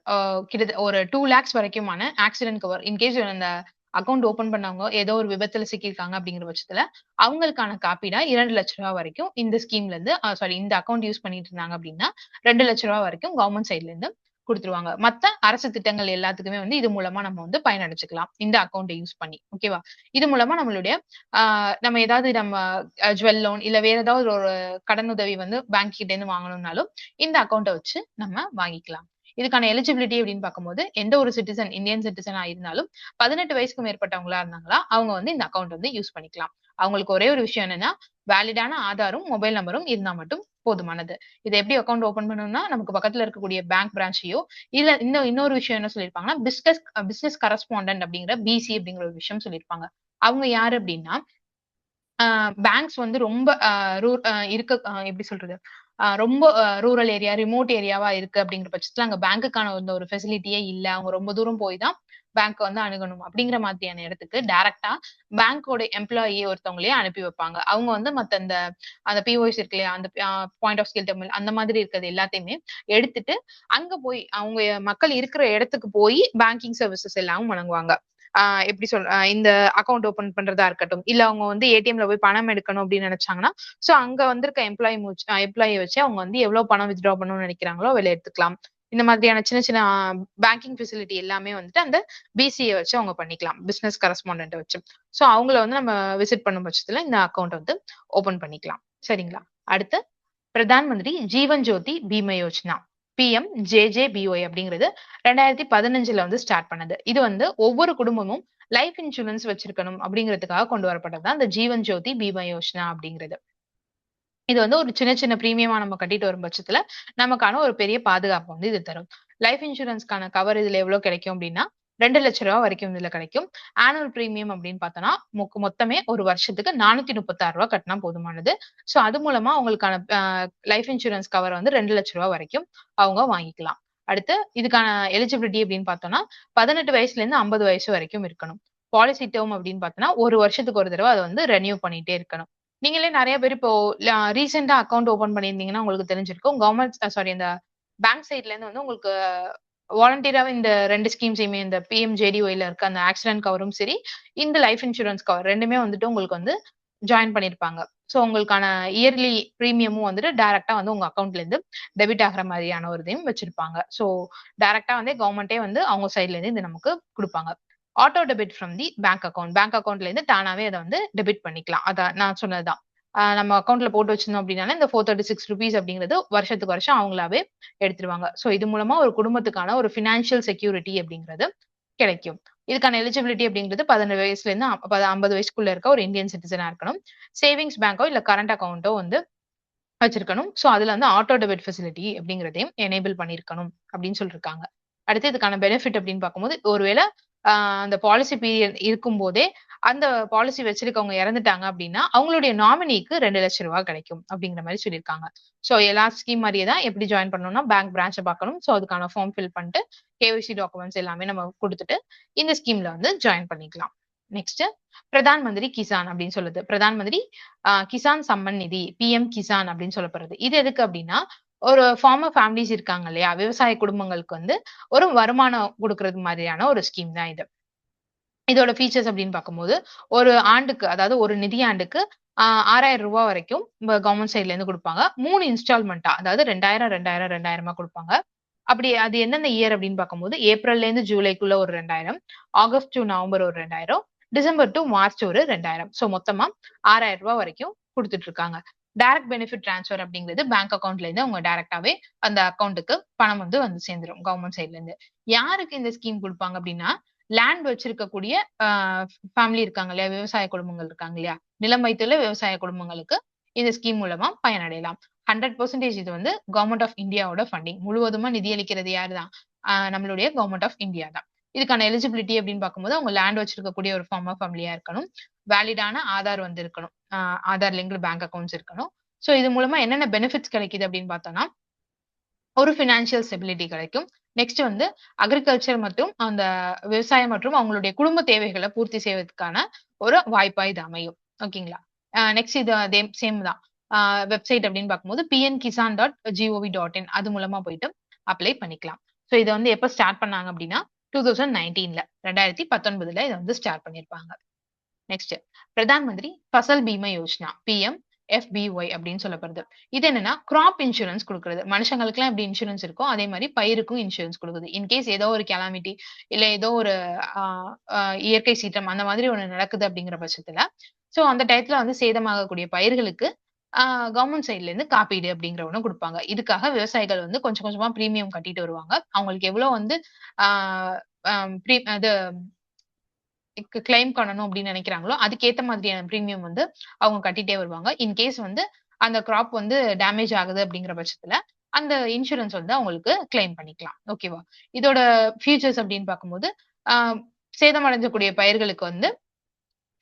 கிட்டத்தட்ட ஒரு 2 லேக்ஸ் வரைக்குமான ஆக்சிடென்ட் கவர். இன்கேஸ் அந்த அக்கவுண்ட் ஓப்பன் பண்ணவங்க ஏதோ ஒரு விபத்துல சிக்கியிருக்காங்க அப்படிங்கிற பட்சத்துல, அவங்களுக்கான காப்பீடா ரூ. 2,00,000 வரைக்கும் இந்த ஸ்கீம்ல இருந்து இந்த அக்கவுண்ட் யூஸ் பண்ணிட்டு இருந்தாங்க அப்படின்னா, ரூ. 2,00,000 வரைக்கும் கவர்ன்மெண்ட் சைட்ல இருந்து குடுத்துருவாங்க. மத்த அரசு திட்டங்கள் எல்லாத்துக்குமே வந்து இது மூலமா நம்ம வந்து பயனடைச்சுக்கலாம். இந்த அக்கவுண்ட்ட யூஸ் பண்ணி. ஓகேவா? இது மூலமா நம்மளுடைய ஆ நம்ம ஏதாவது ஜுவல் லோன் இல்ல வேற ஏதாவது ஒரு கடனுதவி வந்து பேங்க் கிட்ட இருந்து வாங்கணும்னாலும், இந்த அக்கவுண்ட்ட வச்சு நம்ம வாங்கிக்கலாம். இதுக்கான எலிஜிபிலிட்டி அப்படின்னு பார்க்கும்போது, எந்த ஒரு இந்தியன் சிட்டிசனா இருந்தாலும் 18 வயசுக்கு மேற்பட்டவங்களா இருந்தாங்களா, அவங்க வந்து இந்த அக்கவுண்ட் வந்து யூஸ் பண்ணிக்கலாம். அவங்களுக்கு ஒரே ஒரு விஷயம் என்னன்னா, வேலிடான ஆதாரும், மொபைல் நம்பரும் இருந்தா மட்டும் போதுமானது. இத எப்படி அக்கவுண்ட் ஓப்பன் பண்ணணும்னா, நமக்கு பக்கத்துல இருக்கக்கூடிய பேங்க் பிரான்ச்சையோ, இல்ல இன்னொரு விஷயம் என்ன சொல்லியிருப்பாங்கன்னா, பிசினஸ் கரஸ்பாண்டன்ட் அப்படிங்கிற பிசி அப்படிங்கிற ஒரு விஷயம் சொல்லியிருப்பாங்க. அவங்க யாரு அப்படின்னா, பேங்க்ஸ் வந்து ரொம்ப அ ரூ அ இருக்க எப்படி சொல்றது? ரொம்ப ரூரல் ஏரியா, ரிமோட் ஏரியாவா இருக்கு அப்படிங்கிற பட்சத்துல அங்க பேங்க்குக்கான ஒரு ஃபெசிலிட்டியே இல்ல. அவங்க ரொம்ப தூரம் போய் தான் பேங்க் வந்து அணுகணும். அப்படிங்கிற மாதிரியான இடத்துக்கு டைரக்ட்டா பேங்கோட எம்ப்ளாயி ஒருத்தவங்களயே அனுப்பி வைப்பாங்க. அவங்க வந்து மத்த அந்த பிஓஎஸ் இருக்கு இல்லையா? அந்த பாயிண்ட் ஆஃப் சேல் டெர்மினல் அந்த மாதிரி இருக்கிறது எல்லாத்தையுமே எடுத்துட்டு, அங்க போய் அவங்க மக்கள் இருக்கிற இடத்துக்கு போய் பேங்கிங் சர்வீசஸ் எல்லாம் வழங்குவாங்க. ஆ எப்படி இந்த அக்கவுண்ட் ஓப்பன் பண்றதா இருக்கட்டும், இல்ல அவங்க வந்து ஏடிஎம்ல போய் பணம் எடுக்கணும் அப்படின்னு நினைச்சாங்கன்னா, சோ அங்க வந்திருக்க எம்ப்ளாயி வச்சு அவங்க வந்து எவ்வளவு பணம் வித்ட்ரா பண்ணணும்னு நினைக்கிறாங்களோ அவ்வளவு எடுத்துக்கலாம். இந்த மாதிரியான சின்ன சின்ன பேங்கிங் ஃபெசிலிட்டி எல்லாமே வந்துட்டு அந்த பிசிஏ வச்சு அவங்க பண்ணிக்கலாம். பிசினஸ் கரஸ்பாண்டன்ட்ட வச்சு. சோ அவங்கள வந்து நம்ம விசிட் பண்ணும் பட்சத்துல இந்த அக்கவுண்ட் வந்து ஓப்பன் பண்ணிக்கலாம். சரிங்களா? அடுத்து பிரதான் மந்திரி ஜீவன் ஜோதி பீம யோஜனா. பிஎம்ஜேஜேபிஒய் அப்படிங்கிறது 2015ல வந்து ஸ்டார்ட் பண்ணது. இது வந்து ஒவ்வொரு குடும்பமும் லைஃப் இன்சூரன்ஸ் வச்சிருக்கணும் அப்படிங்கிறதுக்காக கொண்டு வரப்பட்டது தான் இந்த ஜீவன் ஜோதி பீம யோஜனா அப்படிங்கிறது. இது வந்து ஒரு சின்ன சின்ன பிரீமியமா நம்ம கட்டிட்டு வரும் பட்சத்துல, நமக்கான ஒரு பெரிய பாதுகாப்பு வந்து இது தரும். லைஃப் இன்சூரன்ஸ்க்கான கவர் இதுல எவ்வளவு கிடைக்கும் அப்டின்னா, ரூ. 2,00,000 வரைக்கும் இதுல கிடைக்கும். ஆனுவல் பிரீமியம் அப்டின்னு பார்த்தோம்னா, மொத்தமே ஒரு வருஷத்துக்கு ரூ. 436 கட்டினா போதுமானது. சோ அது மூலமா உங்களுக்கான லைஃப் இன்சூரன்ஸ் கவர் வந்து ரூ. 2,00,000 வரைக்கும் அவங்க வாங்கிக்கலாம். அடுத்து இதுக்கான எலிஜிபிலிட்டி அப்டின்னு பார்த்தோம்னா, 18 வயசுல இருந்து 50 வயசு வரைக்கும் இருக்கணும். பாலிசி டெர்ம் அப்டின்னு பார்த்தோம்னா, ஒரு வருஷத்துக்கு ஒரு தடவ அத வந்து ரெனியூ பண்ணிட்டே இருக்கணும். நீங்களே நெறைய பேர் இப்போ ரீசென்ட்டா அக்கவுண்ட் ஓப்பன் பண்ணியிருந்தீங்கன்னா உங்களுக்கு தெரிஞ்சிருக்கும். இந்த பேங்க் சைட்ல இருந்து வந்து உங்களுக்கு வாலண்டியராவே இந்த 2 ஸ்கீம்ஸயுமே இந்த பிஎம்ஜேடிஒய்ல இருக்க அந்த ஆக்சிடென்ட் கவரும் சரி, இந்த லைஃப் இன்சூரன்ஸ் கவர் 2மே வந்துட்டு உங்களுக்கு வந்து ஜாயின் பண்ணியிருப்பாங்க. சோ உங்களுக்கான இயர்லி பிரீமியமும் வந்துட்டு டைரக்ட்டா வந்து உங்க அக்கவுண்ட்ல இருந்து டெபிட் ஆகுற மாதிரியான ஒரு இதையும் வச்சிருப்பாங்க. சோ டைரக்ட்டா வந்து கவர்ன்மென்ட்டே வந்து அவங்க சைட்ல இருந்து இது நமக்கு குடுப்பாங்க. Auto debit from the bank account. Bank அக்கவுண்ட்ல இருந்து தானாவே அத வந்து டெபிட் பண்ணிக்கலாம். அதான் நான் சொன்னதுதான். நம்ம அக்கவுண்ட்ல போட்டு வச்சிருந்தோம் அப்படின்னாலே, இந்த ₹436 அப்படிங்கிறது வருஷத்துக்கு வருஷம் அவங்களாவே எடுத்துருவாங்க. சோ இது மூலமா ஒரு குடும்பத்துக்கான ஒரு பினான்சியல் செக்யூரிட்டி அப்படிங்கிறது கிடைக்கும். இதுக்கான எலிஜிபிலிட்டி அப்படிங்கிறது 18 வயசுல இருந்து 50 வயசுக்குள்ள இருக்க ஒரு இந்தியன் சிட்டிசனா இருக்கணும். சேவிங்ஸ் பேங்கோ இல்ல கரண்ட் அக்கவுண்டோ வந்து வச்சிருக்கணும். சோ அதுல வந்து ஆட்டோ டெபிட் ஃபெசிலிட்டி அப்படிங்கிறதையும் எனேபிள் பண்ணியிருக்கணும் அப்படின்னு சொல்லிருக்காங்க. அடுத்து இதுக்கான பெனிஃபிட் அப்படின்னு பார்க்கும்போது, ஒருவேள அந்த பாலிசி பீரியட் இருக்கும்போதே அந்த பாலிசி வச்சிருக்கவங்க இறந்துட்டாங்க அப்படின்னா அவங்களுடைய நாமினிக்கு 2 லட்சம் ரூபாய் கிடைக்கும் அப்படிங்கிற மாதிரி சொல்லியிருக்காங்க. சோ எல்லா ஸ்கீம் மாதிரியே தான் எப்படி ஜாயின் பண்ணணும்னா பேங்க் பிரான்ச்சை பார்க்கணும். சோ அதுக்கான ஃபார்ம் ஃபில் பண்ணிட்டு கேஒய்சி டாக்குமெண்ட்ஸ் எல்லாமே நம்ம கொடுத்துட்டு இந்த ஸ்கீம்ல வந்து ஜாயின் பண்ணிக்கலாம். நெக்ஸ்ட் பிரதான் மந்திரி கிசான் அப்படின்னு சொல்லுது. பிரதான் மந்திரி கிசான் சம்மன் நிதி, பிஎம் கிசான் அப்படின்னு சொல்லப்படுறது. இது எதுக்கு அப்படின்னா ஒரு ஃபார்மர் ஃபேமிலிஸ் இருக்காங்க இல்லையா, விவசாய குடும்பங்களுக்கு வந்து ஒரு வருமானம் கொடுக்கறது மாதிரியான ஒரு ஸ்கீம் தான் இது. இதோட ஃபீச்சர்ஸ் அப்படின்னு பார்க்கும்போது ஒரு ஆண்டுக்கு, அதாவது ஒரு நிதியாண்டுக்கு 6,000 ரூபாய் வரைக்கும் கவர்மெண்ட் சைட்ல இருந்து கொடுப்பாங்க. 3 இன்ஸ்டால்மெண்டா, அதாவது 2000 2000 2000 கொடுப்பாங்க. அப்படி அது எந்தெந்த இயர் அப்படின்னு பார்க்கும்போது ஏப்ரல்ல இருந்து ஜூலைக்குள்ள ஒரு 2000, ஆகஸ்ட் டு நவம்பர் ஒரு 2000, டிசம்பர் டு மார்ச் ஒரு 2000. சோ மொத்தமா 6,000 ரூபாய் வரைக்கும் கொடுத்துட்டு இருக்காங்க. டைரக்ட் பெனிஃபிட் டிரான்ஸ்ஃபர் அப்படிங்கிறது பேங்க் அக்கௌண்ட்ல இருந்து அவங்க டைரக்டாவே அந்த அக்கௌண்ட்டுக்கு பணம் வந்து சேர்ந்துரும் கவர்மெண்ட் சைட்ல இருந்து. யாருக்கு இந்த ஸ்கீம் கொடுப்பாங்க அப்படின்னா லேண்ட் வச்சிருக்கக்கூடிய ஃபேமிலி இருக்காங்க இல்லையா, விவசாய குடும்பங்கள் இருக்காங்க இல்லையா, நிலம் வைத்துள்ள விவசாய குடும்பங்களுக்கு இந்த ஸ்கீம் மூலமா பயனடையலாம். 100% இது வந்து கவர்மெண்ட் ஆஃப் இந்தியாவோட ஃபண்டிங். முழுவதுமா நிதியளிக்கிறது யாருதான்? நம்மளுடைய கவர்மெண்ட் ஆஃப் இந்தியா தான். இதுக்கான எலிஜிபிலிட்டி அப்படின்னு பார்க்கும்போது அவங்க லேண்ட் வச்சிருக்கக்கூடிய ஒரு ஃபார்மர் ஃபேமிலியா இருக்கணும். வேலிடான ஆதார் வந்து இருக்கணும். ஆதார் லிங்க்டு பேங்க் அக்கௌண்ட்ஸ் இருக்கணும். சோ இது மூலமா என்னென்ன பெனிஃபிட்ஸ் கிடைக்குது அப்படின்னு பார்த்தோம்னா ஒரு பினான்சியல் ஸ்டெபிலிட்டி கிடைக்கும். நெக்ஸ்ட் வந்து அக்ரிகல்ச்சர் மற்றும் அந்த விவசாயம் மற்றும் அவங்களுடைய குடும்ப தேவைகளை பூர்த்தி செய்வதற்கான ஒரு வாய்ப்பா இது அமையும். ஓகேங்களா? நெக்ஸ்ட் இது அதே சேம் தான். வெப்சைட் அப்படின்னு பார்க்கும்போது pnkisan.gov.in அது மூலமா போயிட்டு அப்ளை பண்ணிக்கலாம். சோ இதை வந்து எப்ப ஸ்டார்ட் பண்ணாங்க அப்படின்னா 2019ல 2019ல இதை வந்து ஸ்டார்ட் பண்ணிருப்பாங்க. Next Pradhan Mantri Fasal Bima Yojana, PM FBY அப்படின்னு சொல்லப்படுது. இது என்னன்னா கிராப் இன்சூரன்ஸ் கொடுக்குறது. மனுஷங்களுக்கு எல்லாம் எப்படி இன்சூரன்ஸ் இருக்கோ அதே மாதிரி பயிருக்கும் இன்சூரன்ஸ் கொடுக்குது. இன்கேஸ் ஏதோ ஒரு கெலாமிட்டி இல்ல ஏதோ ஒரு இயற்கை சீற்றம் அந்த மாதிரி ஒண்ணு நடக்குது அப்படிங்கிற பட்சத்துல சோ அந்த டயத்துல வந்து சேதமாகக்கூடிய பயிர்களுக்கு கவர்மெண்ட் சைட்ல இருந்து காப்பீடு அப்படிங்கிற ஒண்ணு கொடுப்பாங்க. இதுக்காக விவசாயிகள் வந்து கொஞ்சம் கொஞ்சமா பிரீமியம் கட்டிட்டு வருவாங்க. அவங்களுக்கு எவ்வளவு வந்து அது கிளைம் பண்ணணும் அப்படின்னு நினைக்கிறாங்களோ அதுக்கேத்த மாதிரியான பிரீமியம் வந்து அவங்க கட்டிட்டே வருவாங்க. இன்கேஸ் வந்து அந்த கிராப் வந்து டேமேஜ் ஆகுது அப்படிங்கிற பட்சத்துல அந்த இன்சூரன்ஸ் வந்து அவங்களுக்கு கிளைம் பண்ணிக்கலாம். ஓகேவா? இதோட ஃபியூச்சர்ஸ் அப்படின்னு பார்க்கும்போது சேதமடைஞ்சக்கூடிய பயிர்களுக்கு வந்து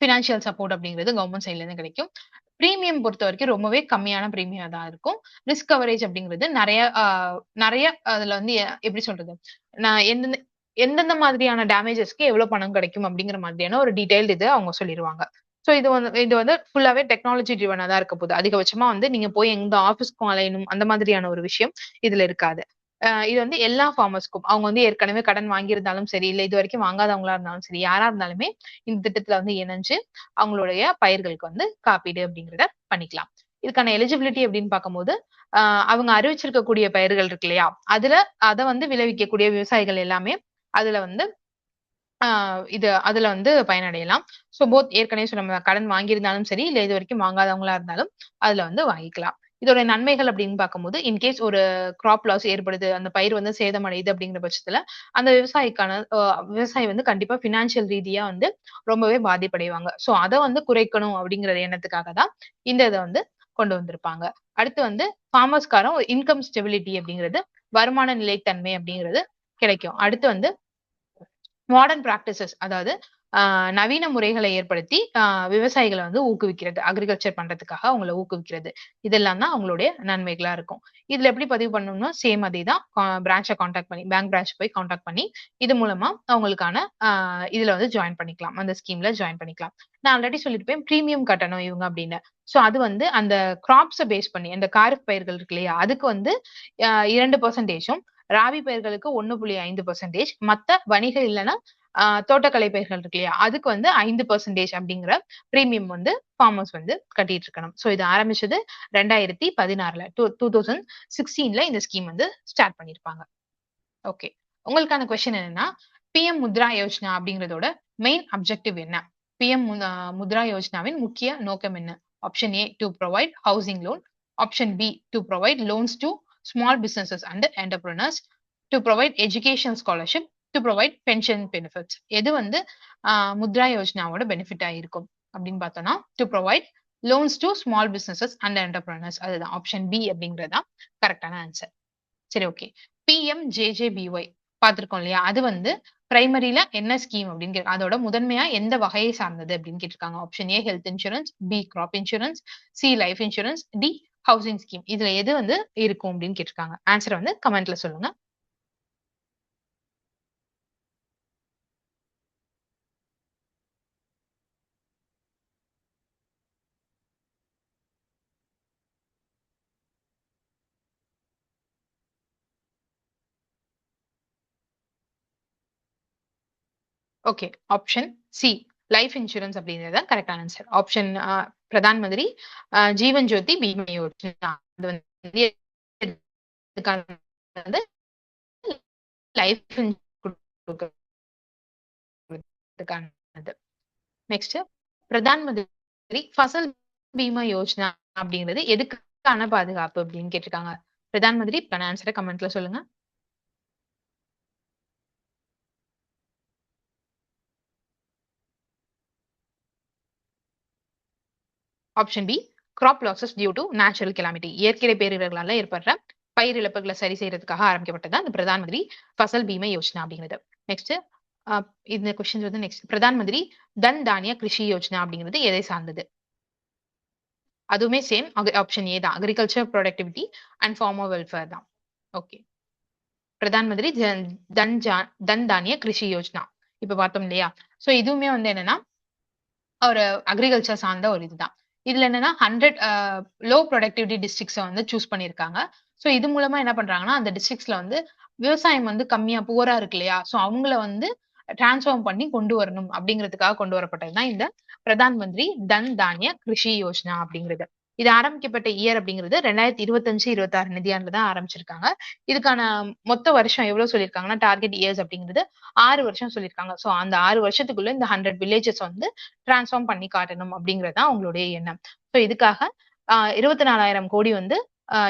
பினான்சியல் சப்போர்ட் அப்படிங்கிறது கவர்மெண்ட் சைட்ல இருந்து கிடைக்கும். பிரீமியம் பொறுத்த வரைக்கும் ரொம்பவே கம்மியான பிரீமியம் தான் இருக்கும். ரிஸ்க் கவரேஜ் அப்படிங்கிறது நிறைய அதுல வந்து எப்படி சொல்றது, நான் எந்தெந்த மாதிரியான டேமேஜஸ்க்கு எவ்வளவு பணம் கிடைக்கும் அப்படிங்கிற மாதிரியான ஒரு டீடைல் இது அவங்க சொல்லிடுவாங்க. சோ இது வந்து ஃபுல்லாவே டெக்னாலஜி ட்ரிவனா தான் இருக்க போகுது. அதிகபட்சமா வந்து நீங்க போய் எந்த ஆபீஸ்க்கும் அலையணும் அந்த மாதிரியான ஒரு விஷயம் இதுல இருக்காது. இது வந்து எல்லா ஃபார்மர்ஸ்க்கும் அவங்க வந்து ஏற்கனவே கடன் வாங்கியிருந்தாலும் சரி, இல்ல இது வரைக்கும் வாங்காதவங்களா இருந்தாலும் சரி, யாரா இருந்தாலுமே இந்த திட்டத்துல வந்து இணைஞ்சு அவங்களுடைய பயிர்களுக்கு வந்து காப்பீடு அப்படிங்கிறத பண்ணிக்கலாம். இதுக்கான எலிஜிபிலிட்டி அப்படின்னு பார்க்கும்போது அவங்க அறிவிச்சிருக்கக்கூடிய பயிர்கள் இருக்கு இல்லையா, அதை வந்து விளைவிக்கக்கூடிய விவசாயிகள் எல்லாமே அதுல வந்து அதுல வந்து பயனடையலாம். சோ போத் ஏற்கனவே சொன்ன கடன் வாங்கியிருந்தாலும் சரி, இல்ல இது வரைக்கும் வாங்காதவங்களா இருந்தாலும் அதுல வந்து வாங்கிக்கலாம். இதோட நன்மைகள் அப்படின்னு பார்க்கும்போது இன்கேஸ் ஒரு கிராப் லாஸ் ஏற்படுது, அந்த பயிர் வந்து சேதமடையுது அப்படிங்கிற பட்சத்துல அந்த விவசாயி வந்து கண்டிப்பா பினான்சியல் ரீதியா வந்து ரொம்பவே பாதிப்படைவாங்க. சோ அதை வந்து குறைக்கணும் அப்படிங்கிற எண்ணத்துக்காக தான் இந்த இதை வந்து கொண்டு வந்திருப்பாங்க. அடுத்து வந்து ஃபார்மர்ஸ்காரம் இன்கம் ஸ்டெபிலிட்டி அப்படிங்கிறது, வருமான நிலைத்தன்மை அப்படிங்கிறது கிடைக்கும். அடுத்து வந்து மாடர்ன் பிராக்டிசஸ், அதாவது நவீன முறைகளை ஏற்படுத்தி விவசாயிகளை வந்து ஊக்குவிக்கிறது, அக்ரிகல்ச்சர் பண்றதுக்காக அவங்களை ஊக்குவிக்கிறது. இதெல்லாம் தான் அவங்களுடைய நன்மைகளா இருக்கும். இதுல எப்படி பதிவு பண்ணணும்னா சேம் அதே தான். பிரான்ச்சை கான்டாக்ட் பண்ணி பேங்க் பிரான்ச் போய் கான்டாக்ட் பண்ணி இது மூலமா அவங்களுக்கான இதுல வந்து ஜாயின் பண்ணிக்கலாம், அந்த ஸ்கீம்ல ஜாயின் பண்ணிக்கலாம். நான் ஆல்ரெடி சொல்லிருப்பேன் பிரீமியம் கட்டணும் இவங்க அப்படின்னு. சோ அது வந்து அந்த கிராப்ஸை பேஸ் பண்ணி அந்த காரிஃப் பயிர்கள் இருக்கு இல்லையா, அதுக்கு வந்து 2%, ராபி பயிர்களுக்கு 1.5%, மத்த வணிக இல்லைன்னா தோட்டக்கலை பயிர்கள் இருக்கு இல்லையா அதுக்கு வந்து 5% அப்படிங்கிற பிரீமியம் வந்து ஃபார்மர்ஸ் வந்து கட்டிட்டு இருக்கணும். சோ இது ஆரம்பிச்சது 2016ல 2016ல இந்த ஸ்கீம் வந்து ஸ்டார்ட் பண்ணிருப்பாங்க. ஓகே, உங்களுக்கான கொஸ்டின் என்னன்னா பிஎம் முத்ரா யோஜனா அப்படிங்கறதோட மெயின் அப்ஜெக்டிவ் என்ன? பிஎம் முத்ரா யோஜனாவின் முக்கிய நோக்கம் என்ன? Option A to provide housing loan, option B to provide loans to small businesses and entrepreneurs, to provide education scholarship, to provide pension benefits. எது வந்து முத்ரா யோஜனாவோட பெனிஃபிட் ஆயிருக்கும் அப்படின்னு பார்த்தோம்னா to provide loans to small businesses and entrepreneurs. அதுதான் ஆப்ஷன் பி அப்படிங்கறதா கரெக்டான ஆன்சர். சரி, ஓகே. PMJJBY பார்த்திருக்கோம் இல்லையா? அது வந்து பிரைமரில என்ன ஸ்கீம் அப்படின்னு அதோட முதன்மையா எந்த வகையை சார்ந்தது அப்படின்னு கேட்டிருக்காங்க. Option A health insurance, B crop insurance, C life insurance, D housing scheme. இதுல எது வந்து இருக்கும் அப்படின்னு கேட்டிருக்காங்க. ஆன்சர் வந்து கமெண்ட்ல சொல்லுங்க. Okay. Option C life insurance அப்படிங்கிறது தான் கரெக்டான ஆன்சர். ஆப்ஷன் பிரதான் மந்திரி ஜீவன் ஜோதி பீமா யோஜனா. அது வந்து எதுக்கானது? லைஃப் குடுக்கறதுக்கானது. நெக்ஸ்ட் பிரதான் மந்திரி ஃபசல் பீமா யோஜனா அப்படிங்கிறது எதுக்கான பாதுகாப்பு அப்படின்னு கேட்டிருக்காங்க. பிரதான் மந்திரி ஆன்சரை கமெண்ட்ல சொல்லுங்க. Option B crop losses due to natural calamity. இயற்கை பேரிடர்களால ஏற்படுற பயிர் இழப்புகளை சரி செய்யறதுக்காக ஆரம்பிக்கப்பட்டது அந்த பிரதான் மந்திரி ஃபசல் பீமா யோஜனா அப்படிங்கிறது. நெக்ஸ்ட் இந்த கொஸ்டின் வந்து நெக்ஸ்ட் பிரதான் மந்திரி தன் தானிய கிருஷி யோஜனா அப்படிங்கிறது எதை சார்ந்தது? அதுவுமே சேம் ஆப்ஷன் ஏ தான். Agriculture productivity and farmer welfare தான். ஓகே. பிரதான் மந்திரி தன் தானிய கிருஷி யோஜனா. இப்ப பார்த்தோம் இல்லையா? சோ இதுவுமே வந்து என்னன்னா ஒரு அக்ரிகல்ச்சர் சார்ந்த ஒரு இதுதான். இதுல என்னன்னா 100 லோ ப்ரொடக்டிவிட்டி டிஸ்ட்ரிக்ட்ஸ வந்து சூஸ் பண்ணியிருக்காங்க. சோ இது மூலமா என்ன பண்றாங்கன்னா, அந்த டிஸ்ட்ரிக்ட்ஸ்ல வந்து விவசாயம் வந்து கம்மியா புவரா இருக்கு இல்லையா? சோ அவங்கள வந்து டிரான்ஸ்ஃபார்ம் பண்ணி கொண்டு வரணும் அப்படிங்கிறதுக்காக கொண்டு வரப்பட்டது தான் இந்த பிரதான் மந்திரி தன் தானிய கிருஷி யோஜனா அப்படிங்கிறது. இது ஆரம்பிக்கப்பட்ட இயர் அப்படிங்கிறது 2025, 26 நிதியாண்டுல தான் ஆரம்பிச்சிருக்காங்க. இதுக்கான மொத்த வருஷம் எவ்வளவு சொல்லியிருக்காங்கன்னா, டார்கெட் இயர்ஸ் அப்படிங்கிறது 6 வருஷம் சொல்லியிருக்காங்க. சோ அந்த 6 வருஷத்துக்குள்ள இந்த 100 வில்லேஜஸ் வந்து டிரான்ஸ்ஃபார்ம் பண்ணி காட்டணும் அப்படிங்கிறது தான் அவங்களுடைய எண்ணம். சோ இதுக்காக 24,000 கோடி வந்து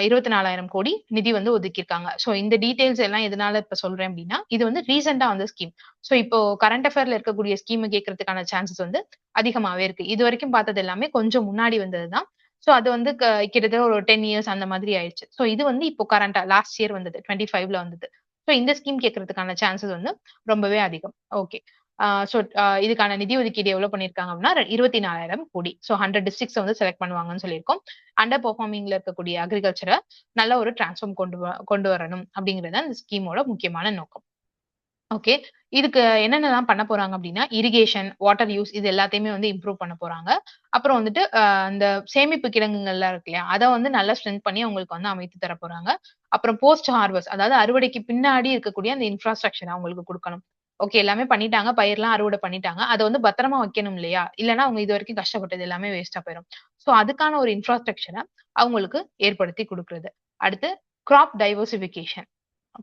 24,000 கோடி நிதி வந்து ஒதுக்கியிருக்காங்க. சோ இந்த டீடைல்ஸ் எல்லாம் எதனால இப்ப சொல்றேன் அப்படின்னா, இது வந்து ரீசென்ட்டா வந்த ஸ்கீம். சோ இப்போ கரண்ட் அஃபேர்ல இருக்கக்கூடிய ஸ்கீம் கேட்கறதுக்கான சான்சஸ் வந்து அதிகமாவே இருக்கு. இதுவரைக்கும் பார்த்தது எல்லாமே கொஞ்சம் முன்னாடி வந்தது தான். சோ அது வந்து கிட்டத்தட்ட ஒரு 10 இயர்ஸ் அந்த மாதிரி ஆயிடுச்சு. சோ இது வந்து இப்போ கரண்ட்டா லாஸ்ட் இயர் வந்தது. 25ல வந்தது. சோ இந்த ஸ்கீம் கேட்கறதுக்கான சான்சஸ் வந்து ரொம்பவே அதிகம். ஓகே. இதுக்கான நிதி ஒதுக்கீடு எவ்வளவு பண்ணியிருக்காங்க அப்படின்னா 24,000 கோடி. சோ 100 டிஸ்ட்ரிக்ட்ஸ் வந்து செலக்ட் பண்ணுவாங்கன்னு சொல்லியிருக்கோம். அண்டர் பெர்ஃபார்மிங்ல இருக்கக்கூடிய அக்ரிகல்ச்சர நல்ல ஒரு டிரான்ஸ்ஃபார்ம் கொண்டு வரணும் அப்படிங்கிறது அந்த ஸ்கீமோட முக்கியமான நோக்கம். ஓகே. இதுக்கு என்னென்னலாம் பண்ண போறாங்க அப்டின்னா, இரிகேஷன், வாட்டர் யூஸ் இது எல்லாத்தையுமே வந்து இம்ப்ரூவ் பண்ண போறாங்க. அப்புறம் வந்துட்டு இந்த சேமிப்பு கிடங்குகள்லாம் இருக்கு இல்லையா? அத வந்து நல்லா ஸ்ட்ரென்த் பண்ணி அவங்களுக்கு வந்து அமைத்து தர போறாங்க. அப்புறம் போஸ்ட் ஹார்வெஸ்ட் அதாவது அறுவடைக்கு பின்னாடி இருக்கக்கூடிய அந்த இன்ஃப்ராஸ்ட்ரக்சர் அவங்களுக்கு குடுக்கணும். ஓகே. எல்லாமே பண்ணிட்டாங்க. பயிர்லாம் அறுவடை பண்ணிட்டாங்க. அத வந்து பத்திரமா வைக்கணும் இல்லையா? இல்லன்னா அவங்க இதுவரைக்கும் கஷ்டப்பட்டது எல்லாமே வேஸ்ட்டா போயிரும். சோ அதுக்கான ஒரு இன்ஃப்ராஸ்ட்ரக்சர அவங்களுக்கு ஏற்படுத்தி குடுக்குறது. அடுத்து கிராப் டைவர்சிஃபிகேஷன்.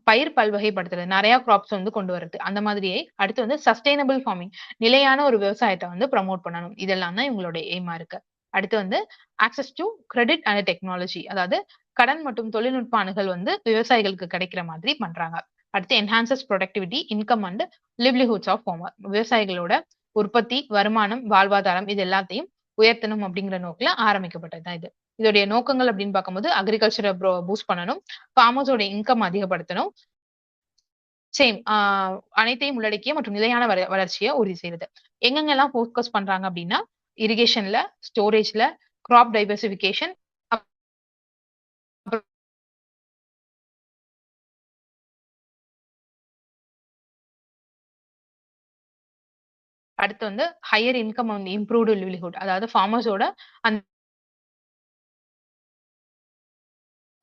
பயிர் பல்வகைப்படுத்துறது. நெறைய கிராப்ஸ் வந்து கொண்டு வரது. அந்த மாதிரியே அடுத்து வந்து சஸ்டெய்னபிள் ஃபார்மிங். நிலையான ஒரு விவசாயத்த வந்து ப்ரமோட் பண்ணணும். இதெல்லாம் தான் இவங்களோட எய்மா இருக்கு. அடுத்து வந்து access to credit and technology. அதாவது கடன் மற்றும் தொழில்நுட்ப அணுகல் வந்து விவசாயிகளுக்கு கிடைக்கிற மாதிரி பண்றாங்க. அடுத்து enhances productivity, income and livelihoods of farmer. விவசாயிகளோட உற்பத்தி, வருமானம், வாழ்வாதாரம் இது எல்லாத்தையும் உயர்த்தணும் அப்படிங்கிற நோக்குல ஆரம்பிக்கப்பட்டது தான் இது. இதோடைய நோக்கங்கள் அப்படின்னு பார்க்கும்போது அக்ரிகல்ச்சர பூஸ்ட் பண்ணணும். ஃபார்மர்ஸோட இன்கம் அதிகப்படுத்தணும். சேம் அனைத்தையும் உள்ளடக்கிய மற்றும் நிலையான வளர்ச்சிய உறுதி செய்றது. எங்கெங்கெல்லாம் ஃபோக்கஸ் பண்றாங்க அப்டின்னா, இரிகேஷன்ல, ஸ்டோரேஜ்ல, கிராப் டைவர்சிஃபிகேஷன் அப்புறம் அடுத்து வந்து higher income and improved livelihood. அதாவது ஃபார்மர்ஸோட அந்த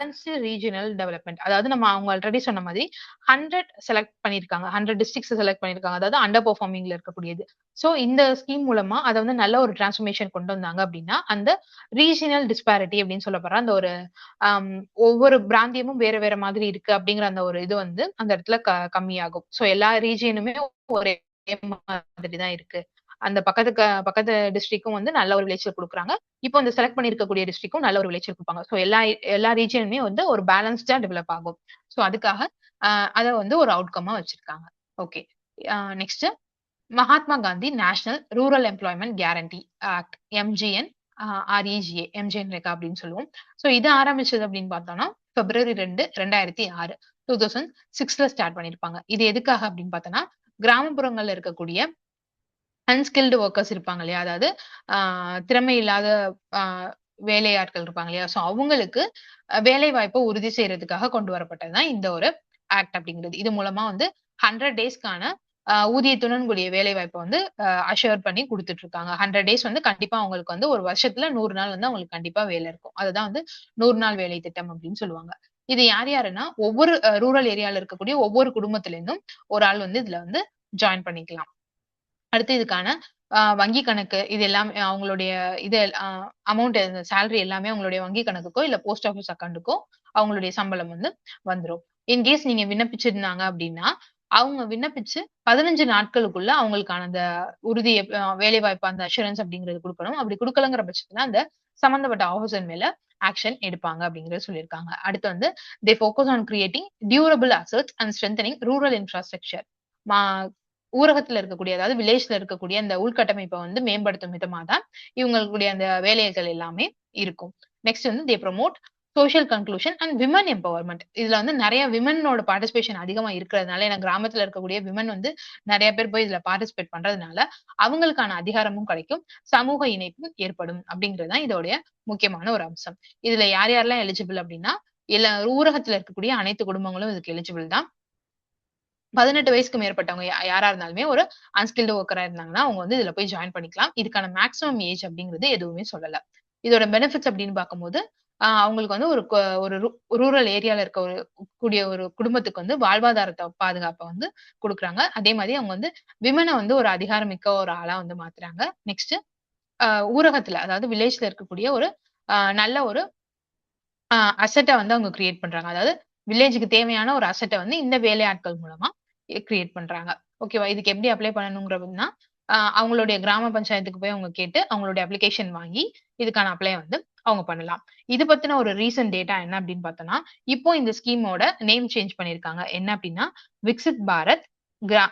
பேலன்ஸ்டு ரீஜினல் டெவலப்மெண்ட். அதாவது நம்ம அவங்க ஆல்ரெடி சொன்ன மாதிரி 100 செலக்ட் பண்ணியிருக்காங்க. 100 டிஸ்ட்ரிக்ட்ஸ் செலக்ட் பண்ணியிருக்காங்க. அதாவது அண்டர் பெர்ஃபார்மிங்ல இருக்கக்கூடியது. சோ இந்த ஸ்கீம் மூலமா அத வந்து நல்ல ஒரு டிரான்ஸ்ஃபர்மேஷன் கொண்டு வந்தாங்க அப்டின்னா, அந்த ரீஜினல் டிஸ்பாரிட்டி அப்டின்னு சொல்லப்படுற அந்த ஒரு அம் ஒவ்வொரு பிராந்தியமும் வேற வேற மாதிரி இருக்கு அப்டிங்கிற அந்த ஒரு இது வந்து அந்த இடத்துல கம்மியாகும். சோ எல்லா ரீஜியனுமே ஒரே மாதிரி தான் இருக்கு. அந்த பக்கத்து டிஸ்ட்ரிக்ட்க்கும் வந்து நல்ல ஒரு விளைச்சல் குடுக்குறாங்க. இப்போ இந்த செலக்ட் பண்ணியிருக்கக்கூடிய டிஸ்ட்ரிக்ட்க்கும் நல்ல ஒரு விளைச்சல் குடுப்பாங்க. சோ எல்லா ரீஜியனுமே வந்து ஒரு பேலன்ஸ்டா டெவலப் ஆகும். சோ அதுக்காக அ அத வந்து ஒரு அவுட்கம்மா வச்சிருக்காங்க. Okay. Next Mahatma Gandhi national rural employment guarantee act MGN REGA MGN Rekha அப்படின்னு சொல்லுவோம். சோ இது ஆரம்பிச்சது அப்படின்னு பார்த்தோம்னா February 2, 2006 2006ல ஸ்டார்ட் பண்ணியிருப்பாங்க. இது எதுக்காக அப்படின்னு பார்த்தோம்னா, கிராமப்புறங்கள்ல இருக்கக்கூடிய அன்ஸ்கில்டு ஒர்க்கர்ஸ் இருப்பாங்க இல்லையா? அதாவது ஆ திறமை இல்லாத ஆ வேலையாட்கள் இருப்பாங்க இல்லையா? சோ அவங்களுக்கு வேலை வாய்ப்ப உறுதி செய்றதுக்காக கொண்டு வரப்பட்டது தான் இந்த ஒரு ஆக்ட் அப்படிங்கிறது. இது மூலமா வந்து 100 டேஸ்க்கான ஊதியத்துடன் கூடிய வேலை வாய்ப்ப வந்து அஷ்யூர் பண்ணி குடுத்துட்டு இருக்காங்க. 100 டேஸ் வந்து கண்டிப்பா அவங்களுக்கு வந்து ஒரு வருஷத்துல 100 நாள் வந்து அவங்களுக்கு கண்டிப்பா வேலை இருக்கும். அதுதான் வந்து 100 நாள் வேலை திட்டம் அப்படின்னு சொல்லுவாங்க. இது யார் யாருன்னா, ஒவ்வொரு ரூரல் ஏரியால இருக்கக்கூடிய ஒவ்வொரு குடும்பத்தில இருந்தும் ஒரு ஆள் வந்து இதுல வந்து ஜாயின் பண்ணிக்கலாம். அடுத்து இதுக்கான வங்கி கணக்கு இது எல்லாமே அவங்களுடைய இது அமௌண்ட் சேலரி எல்லாமே அவங்களுடைய வங்கி கணக்குக்கோ, இல்ல போஸ்ட் ஆஃபிஸ் அக்கவுண்ட்டுக்கோ அவங்களுடைய சம்பளம் வந்து வந்துரும். இன்கேஸ் நீங்க விண்ணப்பிச்சிருந்தாங்க அப்டின்னா, அவங்க விண்ணப்பிச்சு 15 நாட்களுக்குள்ள அவங்களுக்கான அந்த உறுதிய வேலைவாய்ப்பு அந்த அஷ்யூரன்ஸ் அப்டிங்கிறது குடுக்கணும். அப்படி குடுக்கலங்கிற பட்சத்துல அந்த சம்பந்தப்பட்ட ஆஃபீசர் மேல ஆக்ஷன் எடுப்பாங்க அப்டிங்கிறத சொல்லியிருக்காங்க. அடுத்து வந்து தே focus on creating durable assets and strengthening rural infrastructure. மா ஊரகத்துல இருக்கக்கூடிய, அதாவது வில்லேஜ்ல இருக்கக்கூடிய அந்த உள்கட்டமைப்ப வந்து மேம்படுத்தும் விதமா தான் இவங்களுடைய அந்த வேலைகள் எல்லாமே இருக்கும். நெக்ஸ்ட் வந்து they promote social conclusion and women empowerment. இதுல வந்து நெறைய விமனோட பார்ட்டிசிபேஷன் அதிகமா இருக்கிறதுனால, ஏன்னா கிராமத்துல இருக்கக்கூடிய விமன் வந்து நெறைய பேர் போய் இதுல பார்ட்டிசிபேட் பண்றதுனால, அவங்களுக்கான அதிகாரமும் கிடைக்கும். சமூக இணைப்பும் ஏற்படும் அப்படிங்கிறது தான் இதோடைய முக்கியமான ஒரு அம்சம். இதுல யார் யாரெல்லாம் எலிஜிபிள் அப்படின்னா, ஊரகத்துல இருக்கக்கூடிய அனைத்து குடும்பங்களும் இதுக்கு எலிஜிபிள் தான். 18 வயசுக்கு மேற்பட்டவங்க யாரா இருந்தாலுமே ஒரு அன்ஸ்கில்டு வொர்க்கரா இருந்தாங்கன்னா, அவங்க வந்து இதுல போய் ஜாயின் பண்ணிக்கலாம். இதுக்கான மேக்ஸிமம் ஏஜ் அப்படிங்கிறது எதுவுமே சொல்லல. இதோட பெனிஃபிட்ஸ் அப்படின்னு பார்க்கும்போது, அவங்களுக்கு வந்து ஒரு ரூரல் ஏரியால இருக்க கூடிய ஒரு குடும்பத்துக்கு வந்து வாழ்வாதாரத்த பாதுகாப்ப வந்து குடுக்குறாங்க. அதே மாரி அவங்க வந்து விமன வந்து ஒரு அதிகாரமிக்க ஒரு ஆளா வந்து மாத்துறாங்க. நெக்ஸ்ட் அ ஊரகத்துல, அதாவது வில்லேஜ்ல இருக்கக்கூடிய ஒரு நல்ல ஒரு அசெட்ட வந்து அவங்க கிரியேட் பண்றாங்க. அதாவது வில்லேஜ்க்கு தேவையான ஒரு அசெட்ட வந்து இந்த வேலையாட்கள் மூலமா கிரியேட் பண்றாங்க. ஓகேவா? இதுக்கு எப்படி அப்ளை பண்ணணுங்கிறதுன்னா, அவங்களுடைய கிராம பஞ்சாயத்துக்கு போய் அவங்க கேட்டு, அவங்களுடைய அப்ளிகேஷன் வாங்கி, இதுக்கான அப்ளை வந்து அவங்க பண்ணலாம். இது பத்தின ஒரு ரீசன்ட் டேட்டா என்ன அப்படின்னு பார்த்தோம்னா, இப்போ இந்த ஸ்கீமோட நேம் சேஞ்ச் பண்ணியிருக்காங்க. என்ன அப்படின்னா, விக்சித் பாரத் கிரா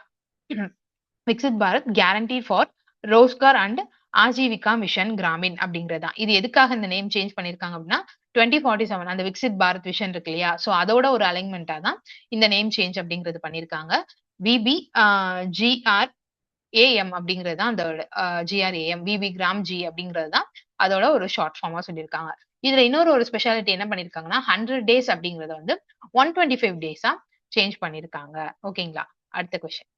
Viksit Bharat guarantee for Rozgar and Ajeevika mission Gramin அப்படிங்கிறது தான். இது எதுக்காக இந்த நேம் சேஞ்ச் பண்ணியிருக்காங்க அப்படின்னா, 2047 அந்த விக்சித் பாரத் விஷன் இருக்கு இல்லையா? சோ அதோட ஒரு அலைன்மென்ட்டா தான் இந்த நேம் சேஞ்ச் அப்படிங்கிறது பண்ணியிருக்காங்க. விபி GRAM அப்படிங்கிறது தான் அதோட GRAM விபி கிராம் ஜி அப்படிங்கிறது தான் அதோட ஒரு ஷார்ட் ஃபார்மா சொல்லியிருக்காங்க. இதுல இன்னொரு ஒரு ஸ்பெஷாலிட்டி என்ன பண்ணியிருக்காங்கன்னா, 100 டேஸ் அப்படிங்கிறத வந்து 125 டேஸா சேஞ்ச் பண்ணியிருக்காங்க. ஓகேங்களா? அடுத்த கொஸ்டின்.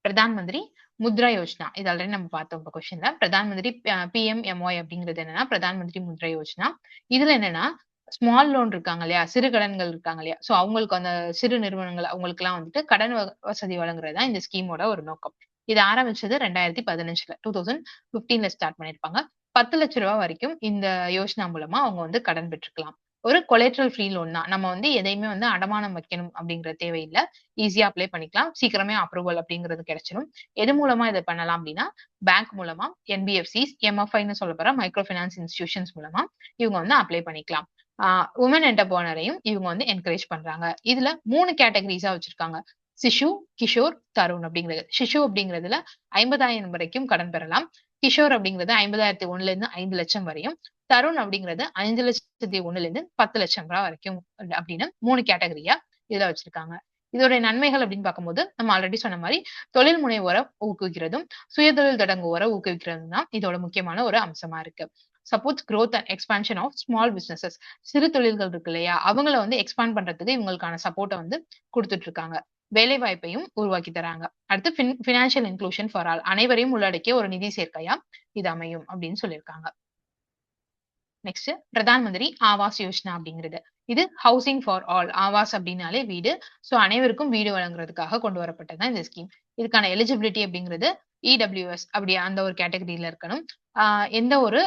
பிரதான் மந்திரி முத்ரா யோஜனா. இது ஆல்ரெடி நம்ம பார்த்தோம் இப்ப கொஸ்டின்ல. பிரதான் மந்திரி PMMY அப்படிங்கிறது என்னன்னா, பிரதான் மந்திரி முத்ரா யோஜனா. இதுல என்னன்னா, ஸ்மால் லோன் இருக்காங்க இல்லையா? சிறு கடன்கள் இருக்காங்க இல்லையா? சோ அவங்களுக்கு அந்த சிறு நிறுவனங்கள் அவங்களுக்கெல்லாம் வந்துட்டு கடன் வசதி வழங்குறது தான் இந்த ஸ்கீமோட ஒரு நோக்கம். இது ஆரம்பிச்சது 2015ல 2015ல ஸ்டார்ட் பண்ணியிருப்பாங்க. ரூ. 10,00,000 வரைக்கும் இந்த யோஜனா மூலமா அவங்க வந்து கடன் பெற்றுக்கலாம். ஒரு கொலேட்ரல் ஃப்ரீ லோன் தான். நம்ம வந்து எதையுமே வந்து அடமானம் வைக்கணும் அப்படிங்கிற தேவையில்ல. ஈஸியா அப்ளை பண்ணிக்கலாம். சீக்கிரமே அப்ரூவல் அப்படிங்கிறது கிடைச்சிரும். எது மூலமா இத பண்ணலாம் அப்படின்னா, பேங்க் மூலமா, NBFCஸ், MFIன்னு சொல்லப்படுற மைக்ரோ ஃபைனான்ஸ் இன்ஸ்டிடியூஷன்ஸ் மூலமா இவங்க வந்து அப்ளை பண்ணிக்கலாம். ஆ வுமன் என்டர்பிரினியரையும் இவங்க வந்து என்கரேஜ் பண்றாங்க. இதுல 3 கேட்டகரிஸா வச்சிருக்காங்க. சிசு, கிஷோர், தருண் அப்படிங்கிறது. சிசு அப்படிங்கிறதுல 50,000 வரைக்கும் கடன் பெறலாம். கிஷோர் அப்படிங்கிறது 50,001ல இருந்து 5,00,000 வரையும். தருண் அப்படிங்கிறது 5,01,000ல இருந்து 10,00,000 வரைக்கும் அப்படின்னு 3 கேட்டகரியா இதுல வச்சிருக்காங்க. இதோட நன்மைகள் அப்படின்னு பார்க்கும்போது, நம்ம ஆல்ரெடி சொன்ன மாரி தொழில் முனைவோர ஊக்குவிக்கிறதும், சுயதொழில் தொடங்குவோர ஊக்குவிக்கிறதும் தான் இதோட முக்கியமான ஒரு அம்சமா இருக்கு. Supports growth and expansion of small businesses. சிறு தொழில்கள் இருக்கு இல்லையா? அவங்கள வந்து எக்ஸ்பாண்ட் பண்றதுக்கு இவங்களுக்கான சப்போர்ட்ட வந்து குடுத்துட்டு இருக்காங்க. வேலை வாய்ப்பையும் உருவாக்கி தராங்க. அடுத்து பினான்சியல் இன்க்ளூஷன் ஃபார் ஆல். அனைவரையும் உள்ளடக்கிய ஒரு நிதி சேர்க்கையா இது அமையும் அப்படின்னு சொல்லியிருக்காங்க. நெக்ஸ்ட் பிரதான் மந்திரி ஆவாஸ் யோஜனா அப்படிங்கிறது. இது ஹவுசிங் ஃபார் ஆல். ஆவாஸ் அப்படின்னாலே வீடு. சோ அனைவருக்கும் வீடு வழங்குறதுக்காக கொண்டு வரப்பட்டது தான் இந்த ஸ்கீம். இதுக்கான எலிஜிபிலிட்டி அப்படிங்கிறது EWS அப்படி அந்த ஒரு கேட்டகரியில இருக்கணும். எந்த ஒரு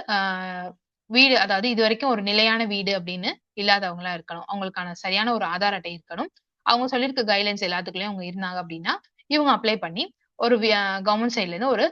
வீடு, அதாவது இதுவரைக்கும் ஒரு நிலையான வீடு அப்படின்னு இல்லாதவங்களா இருக்கணும். அவங்களுக்கான சரியான ஒரு ஆதார் அட்டை இருக்கணும். அவங்க சொல்லியிருக்க கைட்லைன்ஸ் எல்லாத்துக்குள்ளயும் அவங்க இருந்தாங்க அப்படின்னா, இவங்க அப்ளை பண்ணி ஒரு கவர்ன்மெண்ட் சைட்ல இருந்து ஒரு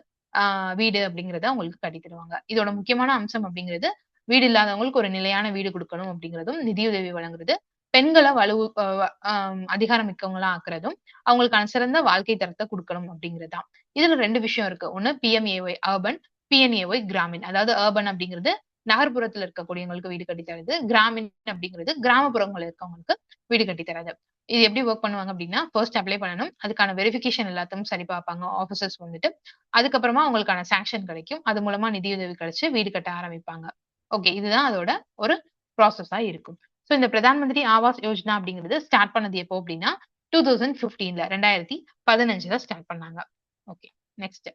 வீடு அப்படிங்கிறத அவங்களுக்கு கட்டி தருவாங்க. இதோட முக்கியமான அம்சம் அப்படிங்கிறது, வீடு இல்லாதவங்களுக்கு ஒரு நிலையான வீடு குடுக்கணும் அப்படிங்கிறதும், நிதியுதவி வழங்குறது, பெண்கள வலு அ அ அதிகாரம் மிக்கவங்களா ஆக்குறதும், அவங்களுக்கான சிறந்த வாழ்க்கை தரத்த குடுக்கணும் அப்படிங்கிறது தான். இதுல 2 விஷயம் இருக்கு. ஒண்ணு PMAY அர்பன், PNAY கிராமின். அதாவது அர்பன் அப்படிங்கிறது நகர்ப்புறத்துல இருக்கக்கூடியவங்களுக்கு வீடு கட்டி தருது. கிராமின் அப்படிங்கிறது கிராமப்புறங்கள்ல இருக்கவங்களுக்கு வீடு கட்டி தராது. இது எப்படி ஒர்க் பண்ணுவாங்க அப்படின்னா, ஃபர்ஸ்ட் அப்ளை பண்ணணும். அதுக்கான வெரிஃபிகேஷன் எல்லாத்தையும் சரி பார்ப்பாங்க ஆஃபீசர்ஸ் வந்துட்டு. அதுக்கப்புறமா அவங்களுக்கான சாங்ஷன் கிடைக்கும். அது மூலமா நிதியுதவி கிடைச்சு வீடு கட்ட ஆரம்பிப்பாங்க. ஓகே. இதுதான் அதோட ஒரு ப்ராசஸா இருக்கும். சோ இந்த பிரதான் மந்திரி ஆவாஸ் யோஜனா அப்படிங்கிறது ஸ்டார்ட் பண்ணது எப்போ அப்படின்னா 2015ல 2015ல ஸ்டார்ட் பண்ணாங்க. Okay. Next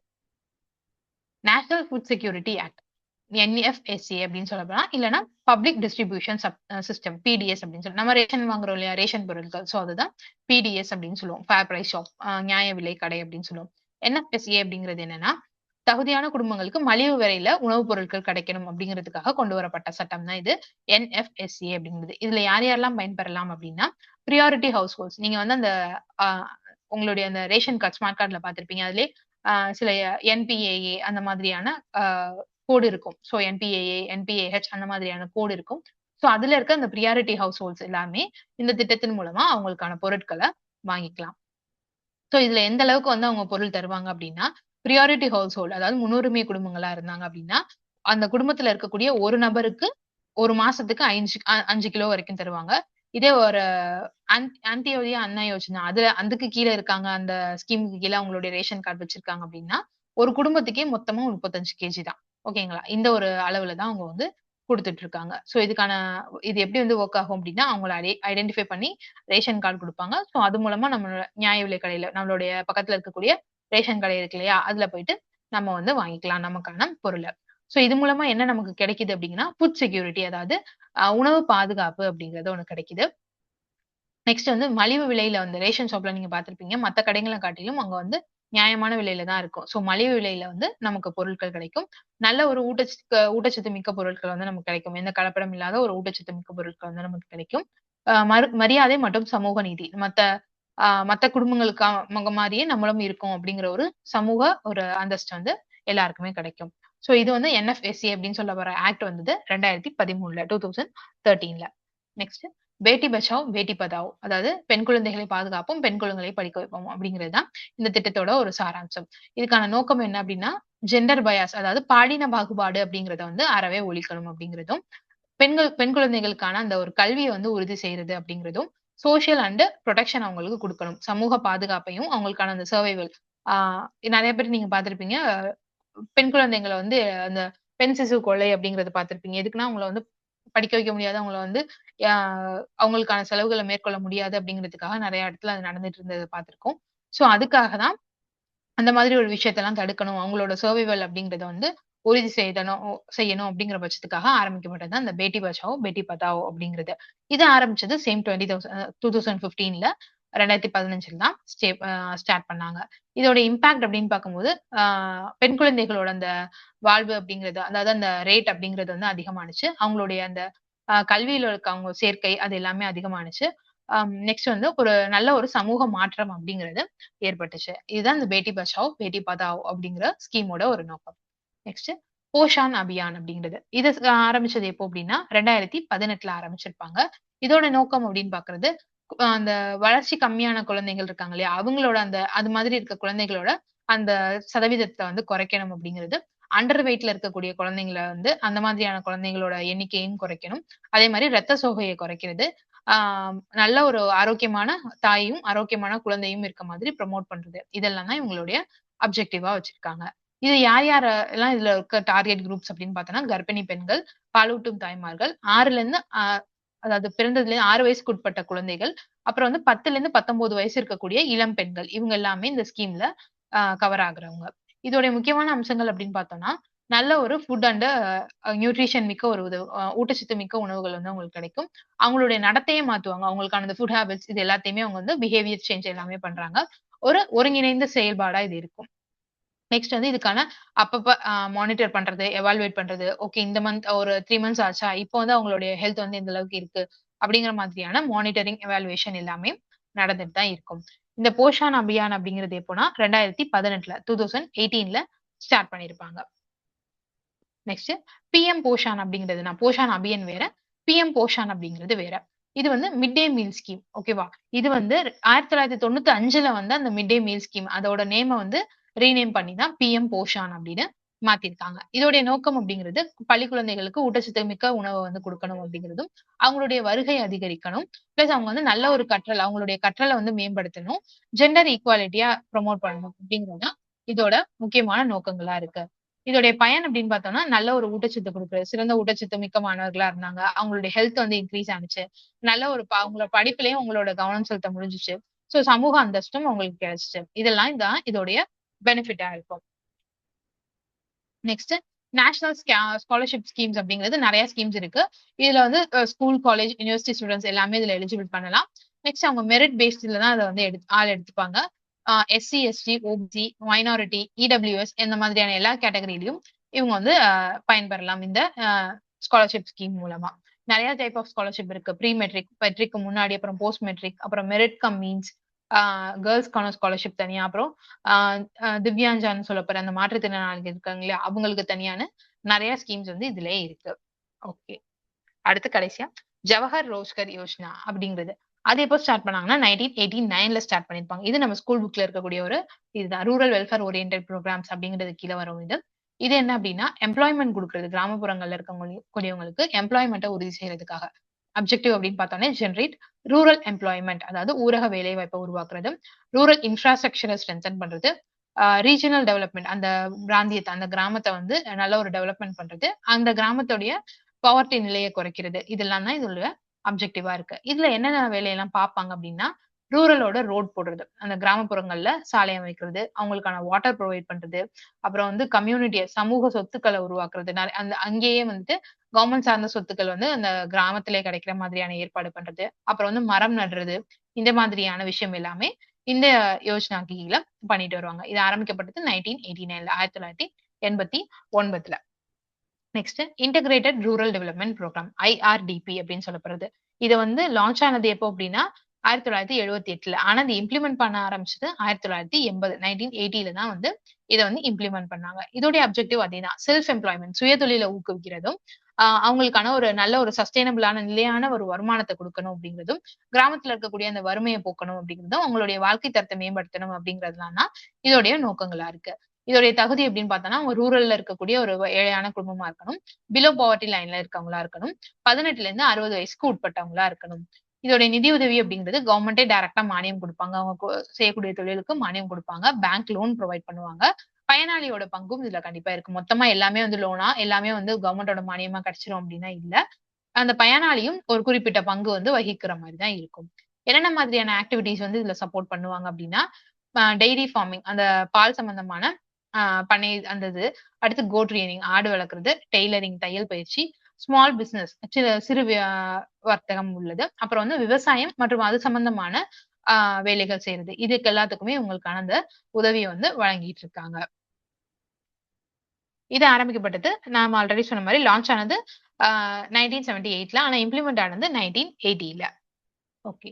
national food security act. NFSA அப்படின்னு சொல்லப்போலாம். இல்லன்னா பப்ளிக் டிஸ்ட்ரிபியூஷன் சிஸ்டம் PDS அப்படின்னு சொல்லி நம்ம ரேஷன் வாங்குறோம் இல்லையா? ரேஷன் பொருட்கள். சோ அதுதான் PDS அப்படின்னு சொல்லுவோம். ஃபேர் பிரைஸ் ஷாப் நியாய விலை கடை அப்படின்னு சொல்லுவோம். NFSA அப்படிங்கிறது என்னன்னா, தகுதியான குடும்பங்களுக்கு மலிவு விலையில உணவுப் பொருட்கள் கிடைக்கணும் அப்படிங்கிறதுக்காக கொண்டு வரப்பட்ட சட்டம் தான் இது NFSA அப்படிங்கிறது. இதுல யார் யாரெல்லாம் பயன்பெறலாம் அப்படின்னா, பிரியாரிட்டி ஹவுஸ் ஹோல்ட்ஸ். நீங்க வந்து அந்த அ உங்களுடைய அந்த ரேஷன் கார்ட், ஸ்மார்ட் கார்ட்ல பார்த்திருப்பீங்க. அதிலே சில NPAA அந்த மாதிரியான அ கோடு இருக்கும். சோ NPAA, NPAH அந்த மாதிரியான கோடு இருக்கும். சோ அதுல இருக்க அந்த பிரியாரிட்டி ஹவுஸ் ஹோல்ட்ஸ் எல்லாமே இந்த திட்டத்தின் மூலமா அவங்களுக்கான பொருட்கள வாங்கிக்கலாம். சோ இதுல எந்த அளவுக்கு வந்து அவங்க பொருள் தருவாங்க அப்டின்னா, பிரியாரிட்டி ஹவுஸ் ஹோல்ட் அதாவது முன்னுரிமை குடும்பங்களா இருந்தாங்க அப்டின்னா, அந்த குடும்பத்துல இருக்கக்கூடிய ஒரு நபருக்கு 1 மாசத்துக்கு 5 கிலோ வரைக்கும் தருவாங்க. இதே ஒரு அந்தியோதயா அன்ன யோஜனா அதுக்கு கீழ இருக்காங்க. அந்த ஸ்கீமுக்கு கீழ அவங்களுடைய ரேஷன் கார்டு வச்சிருக்காங்க அப்டின்னா, ஒரு குடும்பத்துக்கே மொத்தமா 35 கேஜி தான். ஓகேங்களா? இந்த ஒரு அளவுல தான் அவங்க வந்து குடுத்துட்டு இருக்காங்க. சோ இது எப்படி வந்து வொர்க் ஆகும் அப்டின்னா, அவங்கள ஐடென்டிஃபை பண்ணி ரேஷன் கார்டு குடுப்பாங்க. சோ அது மூலமா நம்ம நியாய விலை கடையில நம்மளுடைய பக்கத்துல இருக்கக்கூடிய ரேஷன் கடை இருக்கு இல்லையா? அதுல போயிட்டு நம்ம வந்து வாங்கிக்கலாம் நமக்கான பொருள. சோ இது மூலமா என்ன நமக்கு கிடைக்குது அப்டிங்கன்னா, ஃபுட் செக்யூரிட்டி அதாவது உணவு பாதுகாப்பு அப்படிங்கிறது ஒண்ணு கிடைக்குது. நெக்ஸ்ட் வந்து மலிவு விலையில வந்து ரேஷன் ஷாப்ல நீங்க பார்த்திருப்பீங்க. மத்த கடைங்கள காட்டிலும் அங்க வந்து நியாயமான விலையில தான் இருக்கும். சோ மலிவு விலையில வந்து நமக்கு பொருட்கள் கிடைக்கும். நல்ல ஒரு ஊட்டச்சத்து மிக்க பொருட்கள் வந்து நமக்கு கிடைக்கும். எந்த கலப்படம் இல்லாத ஒரு ஊட்டச்சத்து மிக்க பொருட்கள் வந்து நமக்கு கிடைக்கும். மரியாதை மற்றும் சமூக நீதி. மத்த குடும்பங்களுக்கு மாரியே நம்மளும் இருக்கோம் அப்படிங்கிற ஒரு சமூக ஒரு அந்தஸ்து வந்து எல்லாருக்குமே கிடைக்கும். சோ இது வந்து NFSA அப்படின்னு சொல்ல வர ஆக்ட் வந்தது 2013ல 2013ல. நெக்ஸ்ட் பேட்டி பச்சாவ், பேட்டி பதாவ். அதாவது பெண் குழந்தைகளை பாதுகாப்போம், பெண் குழந்தைகளை படிக்க வைப்போம் அப்படிங்கிறது தான் இந்த திட்டத்தோட ஒரு சாராம்சம். இதுக்கான நோக்கம் என்ன அப்படின்னா, ஜெண்டர் பயாஸ் அதாவது பாலின பாகுபாடு அப்படிங்கிறத வந்து அறவே ஒழிக்கணும் அப்படிங்கிறதும், பெண் குழந்தைகளுக்கான அந்த ஒரு கல்விய வந்து உறுதி செய்றது அப்படிங்கிறதும், சோசியல் அண்ட் புரொடெக்ஷன் அவங்களுக்கு குடுக்கணும். சமூக பாதுகாப்பையும் அவங்களுக்கான அந்த சர்வைவல் ஆ நெறைய பேர் நீங்க பார்த்திருப்பீங்க. பெண் குழந்தைங்கள வந்து அந்த பெண் சிசு கொலை அப்படிங்கிறத பார்த்திருப்பீங்க. எதுக்குன்னா அவங்கள வந்து படிக்க வைக்க முடியாது. அவங்கள வந்து யா அவங்களுக்கான செலவுகள மேற்கொள்ள முடியாது அப்படிங்கிறதுக்காக நெறைய இடத்துல அது நடந்துட்டு இருந்தத பார்த்திருக்கோம். சோ அதுக்காக தான் அந்த மாதிரி ஒரு விஷயத்தெல்லாம் தடுக்கணும். அவங்களோட சர்வைவல் அப்படிங்கிறத வந்து உறுதி செய்யணும் அப்படிங்கிற பட்சத்துக்காக ஆரம்பிக்கப்பட்டது தான் இந்த பேட்டி பச்சாவோ, பேட்டி பதாவோ அப்படிங்கிறது. இது ஆரம்பிச்சது சேம் 2015ல 2015ல தான் ஸ்டார்ட் பண்ணாங்க. இதோட இம்பாக்ட் அப்படின்னு பார்க்கும்போது, ஆ பெண் குழந்தைகளோட அந்த வாழ்வு அப்படிங்கிறது, அதாவது அந்த ரேட் அப்படிங்கிறது வந்து அதிகமானுச்சு. அவங்களுடைய அந்த கல்வியில இருக்க அவங்க சேர்க்கை அது எல்லாமே அதிகமானுச்சு. நெக்ஸ்ட் வந்து ஒரு நல்ல ஒரு சமூக மாற்றம் அப்படிங்கிறது ஏற்பட்டுச்சு. இதுதான் இந்த பேட்டி பச்சாவோ, பேட்டி பதாவோ அப்படிங்கிற ஸ்கீமோட ஒரு நோக்கம். நெக்ஸ்ட் போஷான் அபியான் அப்படிங்கிறது. இது ஆரம்பிச்சது எப்போ அப்படின்னா 2018ல ஆரம்பிச்சிருப்பாங்க. இதோட நோக்கம் அப்படின்னு பார்க்கிறது, அந்த வளர்ச்சி கம்மியான குழந்தைகள் இருக்காங்க இல்லையா? அவங்களோட அந்த அது மாதிரி இருக்க குழந்தைகளோட அந்த சதவீதத்த வந்து குறைக்கணும் அப்படிங்கிறது. அண்டர் வெயிட்ல இருக்கக்கூடிய குழந்தைங்கள வந்து அந்த மாதிரியான குழந்தைங்களோட எண்ணிக்கையும் குறைக்கணும். அதே மாரி ரத்த சோகைய குறைக்கிறது. ஆ நல்ல ஒரு ஆரோக்கியமான தாயும், ஆரோக்கியமான குழந்தையும் இருக்க மாதிரி ப்ரமோட் பண்றது. இதெல்லாம் தான் இவங்களுடைய அப்ஜெக்டிவா வச்சிருக்காங்க. இது யார் யாரெல்லாம் இதுல இருக்க டார்கெட் குரூப்ஸ் அப்படின்னு பார்த்தோம்னா, கர்ப்பிணி பெண்கள், பாலூட்டும் தாய்மார்கள், 6லிருந்து அதாவது பிறந்ததுலேருந்து 6 வயசுக்கு உட்பட்ட குழந்தைகள், அப்புறம் வந்து 10லிருந்து 19 வயசு இருக்கக்கூடிய இளம் பெண்கள். இவங்க எல்லாமே இந்த ஸ்கீம்ல கவர் ஆகுறவங்க. இதோடைய முக்கியமான அம்சங்கள் அப்படின்னு பார்த்தோம்னா, நல்ல ஒரு ஃபுட் அண்ட் நியூட்ரிஷன் மிக்க ஒரு ஊட்டச்சத்து மிக்க உணவுகள் வந்து அவங்களுக்கு கிடைக்கும். அவங்களுடைய நடத்தையே மாத்துவாங்க. அவங்களுக்கான அந்த ஃபுட் ஹேபிட்ஸ் இது எல்லாத்தையுமே அவங்க வந்து பிஹேவியர் சேஞ்ச் எல்லாமே பண்றாங்க. ஒரு ஒருங்கிணைந்த செயல்பாடா இது இருக்கும். நெக்ஸ்ட் வந்து இதுக்கான அப்பப்ப மானிட்டர் பண்றது, எவாலுவேட் பண்றது. ஓகே இந்த மந்த் ஒரு 3 மந்த்ஸ் ஆச்சா, இப்போ வந்து அவங்களுடைய ஹெல்த் வந்து எந்த அளவுக்கு இருக்கு, அப்படிங்கிற மாதிரியான மானிட்டரிங், எவாலுவேஷன் எல்லாமே நடந்துட்டு தான் இருக்கும். இந்த போஷான் அபியான் அப்படிங்கிறது எப்போனா 2018ல ஸ்டார்ட் பண்ணியிருப்பாங்க. நெக்ஸ்ட் பிஎம் போஷான் அப்படிங்கிறது போஷான் அபியான் வேற, பிஎம் போஷான் அப்படிங்கிறது வேற. இது வந்து மிட் டே மீல் ஸ்கீம். ஓகேவா? இது வந்து 1995ல வந்து அந்த மிட் டே மீல் ஸ்கீம் அதோட நேம வந்து ரீநேம் பண்ணி தான் பிஎம் போஷான் அப்படின்னு மாத்திருக்காங்க. இதோடைய நோக்கம் அப்படிங்கிறது பள்ளி குழந்தைகளுக்கு ஊட்டச்சத்து மிக்க உணவு வந்து குடுக்கணும் அப்படிங்கிறதும், அவங்களுடைய வருகை அதிகரிக்கணும். பிளஸ் அவங்க வந்து நல்ல ஒரு கற்றல் அவங்களுடைய கற்றல வந்து மேம்படுத்தணும். ஜெண்டர் ஈக்குவாலிட்டியா ப்ரமோட் பண்ணணும் அப்படிங்கிறது தான் இதோட முக்கியமான நோக்கங்களா இருக்கு. இதோடைய பயன் அப்படின்னு பார்த்தோம்னா, நல்ல ஒரு ஊட்டச்சத்து குடுக்குறது. சிறந்த ஊட்டச்சத்து மிக்க மாணவர்களா இருந்தாங்க. அவங்களுடைய ஹெல்த் வந்து இன்கிரீஸ் ஆனுச்சு. நல்ல ஒரு அவங்களோட படிப்பிலயும் உங்களோட கவனம் செலுத்த முடிஞ்சுச்சு. சோ சமூக அந்தஸ்தும் அவங்களுக்கு கிடைச்சுச்சு. இதெல்லாம் தான் இதோடைய பெனிஃபிட்டா இருக்கும். நெக்ஸ்ட் நேஷனல் ஸ்காலர்ஷிப் ஸ்கீம்ஸ் அப்படிங்கிறது நிறைய ஸ்கீம்ஸ் இருக்கு. இதுல வந்து ஸ்கூல், காலேஜ், யுனிவர்சிட்டி ஸ்டூடெண்ட்ஸ் எல்லாமே இதுல எலிஜிபிள் பண்ணலாம். நெக்ஸ்ட் அவங்க மெரிட் பேஸ்ட்ல தான் அதை வந்து ஆள் எடுத்துப்பாங்க. SC, ST, OBC, minority, EWS இந்த மாதிரியான எல்லா கேட்டகரியிலும் இவங்க வந்து பயன்பெறலாம் இந்த ஸ்காலர்ஷிப் ஸ்கீம் மூலமா. நிறைய டைப் ஆஃப் ஸ்காலர்ஷிப் இருக்கு. ப்ரீ மெட்ரிக், மெட்ரிக் முன்னாடி, அப்புறம் போஸ்ட் மெட்ரிக், அப்புறம் மெரிட் கம் மீன்ஸ், கேர்ள்ஸ்க்கான ஸ்காலர்ஷிப் தனியா, அப்புறம் திவ்யாஞ்சான்னு சொல்லப்படுற அந்த மாற்றுத்திறனாளிகள் இருக்காங்க இல்லையா, அவங்களுக்கு தனியான நிறைய ஸ்கீம்ஸ் வந்து இதுலயே இருக்கு. ஓகே. அடுத்து கடைசியா ஜவஹர் ரோஜ்கர் யோஜனா அப்படிங்கிறது. அது எப்போ ஸ்டார்ட் பண்ணாங்கன்னா 1989ல ஸ்டார்ட் பண்ணிருப்பாங்க. இது நம்ம ஸ்கூல் புக்ல இருக்கக்கூடிய ஒரு இதுதான். ரூரல் வெல்ஃபேர் ஓரியன்டட் ப்ரோக்ராம்ஸ் அப்படிங்கிறது கீழ வரும் இது. இது என்ன அப்படின்னா எம்ப்ளாய்மென்ட் குடுக்குறது. கிராமப்புறங்கள்ல இருக்கக்கூடியவங்களுக்கு எம்ப்ளாய்மென்ட்ட உறுதி செய்யறதுக்காக. அப்ஜெக்டிவ் அப்படின்னு பார்த்தோம்னா ஜெனரேட் ரூரல் எம்ப்ளாய்மென்ட், அதாவது ஊரக வேலைவாய்ப்பை உருவாக்குறது. ரூரல் இன்ஃப்ராஸ்ட்ரக்சரை ஸ்ட்ரென்தன் பண்றது. ரீஜனல் டெவலப்மென்ட், அந்த பிராந்தியத்தை அந்த கிராமத்தை வந்து நல்ல ஒரு டெவலப்மென்ட் பண்றது. அந்த கிராமத்துடைய பவர்ட்டி நிலையை குறைக்கிறது. இதெல்லாம் தான் இதோட அப்ஜெக்டிவா இருக்கு. இதுல என்னென்ன வேலையெல்லாம் பார்ப்பாங்க அப்படின்னா, ரூரலோட ரோட் போடுறது. அந்த கிராமப்புறங்கள்ல சாலை அமைக்கிறது, அவங்களுக்கான வாட்டர் ப்ரொவைட் பண்றது, அப்புறம் வந்து கம்யூனிட்டிய சமூக சொத்துக்கள உருவாக்குறது. அந்த அங்கேயே வந்துட்டு கவர்ன்மெண்ட் சார்ந்த சொத்துக்கள் வந்து அந்த கிராமத்திலே கிடைக்கிற மாதிரியான ஏற்பாடு பண்றது. அப்புறம் வந்து மரம் நடுறது. இந்த மாதிரியான விஷயம் எல்லாமே இந்த யோஜனாக்கு கீழ பண்ணிட்டு வருவாங்க. இது ஆரம்பிக்கப்பட்டது 1989ல 1989ல. Next integrated rural development programme IRDP அப்படின்னு சொல்லப்படுறது. இது வந்து லான்ச் ஆனது எப்போ அப்படின்னா 1978ல. ஆனா அது இம்ப்ளிமெண்ட் பண்ண ஆரம்பிச்சது 1980 1980ல தான் வந்து இத வந்து இம்ப்ளிமெண்ட் பண்ணாங்க. இதோடைய அப்ஜெக்டிவ் அதேதான். செல்ஃப் எம்ப்ளாய்மென்ட், சுயதொழில ஊக்குவிக்கிறதும், அவங்களுக்கான ஒரு நல்ல ஒரு சஸ்டைனபிளான நிலையான ஒரு வருமானத்த குடுக்கணும் அப்படிங்கிறதும், கிராமத்துல இருக்கக்கூடிய அந்த வறுமையை போக்கணும் அப்படிங்கிறதும், அவங்களுடைய வாழ்க்கை தரத்தை மேம்படுத்தணும் அப்படிங்கிறதுலாம் தான் இதோடைய நோக்கங்களா இருக்கு. இதோடைய தகுதி எப்படின்னு பார்த்தோம்னா, அவங்க ரூரல்ல இருக்கக்கூடிய ஒரு ஏழையான குடும்பமா இருக்கணும். பிலோ பாவர்ட்டி லைன்ல இருக்கவங்களா இருக்கணும். 18ல இருந்து 60 வயசுக்கு உட்பட்டவங்களா இருக்கணும். இதோடைய நிதியுதவி அப்படிங்கிறது கவர்மெண்ட்டே டைரக்ட்டா மானியம் குடுப்பாங்க. அவங்க செய்யக்கூடிய தொழிலுக்கு மானியம் குடுப்பாங்க. பேங்க் லோன் புரொவைட் பண்ணுவாங்க. பயனாளியோட பங்கும் இதுல கண்டிப்பா இருக்கு. மொத்தமா எல்லாமே வந்து லோனா, எல்லாமே வந்து கவர்மெண்டோட மானியமா கிடைச்சிரும் அப்படின்னா இல்ல. அந்த பயனாளியும் ஒரு குறிப்பிட்ட பங்கு வந்து வகிக்கிற மாரி தான் இருக்கும். என்னென்ன மாதிரியான ஆக்டிவிட்டீஸ் வந்து இதுல சப்போர்ட் பண்ணுவாங்க அப்படின்னா, டெய்ரி ஃபார்மிங், அந்த பால் சம்பந்தமான அ பண்ணை அந்த இது. அடுத்து கோட் ரியரிங், ஆடு வளர்க்கிறது, டெய்லரிங் தையல் பயிற்சி, ஸ்மால் பிசினஸ் சிறு வர்த்தகம் உள்ளது. அப்புறம் வந்து விவசாயம் மற்றும் அது சம்பந்தமான அ வேலைகள் செய்றது. இதுக்கு எல்லாத்துக்குமே உங்களுக்கான அந்த உதவிய வந்து வழங்கிட்டு இருக்காங்க. இது ஆரம்பிக்கப்பட்டது நாம ஆல்ரெடி சொன்ன மாரி லான்ச் ஆனது 1978ல. ஆனா இம்ப்ளிமெண்ட் ஆனது 1980ல. ஓகே.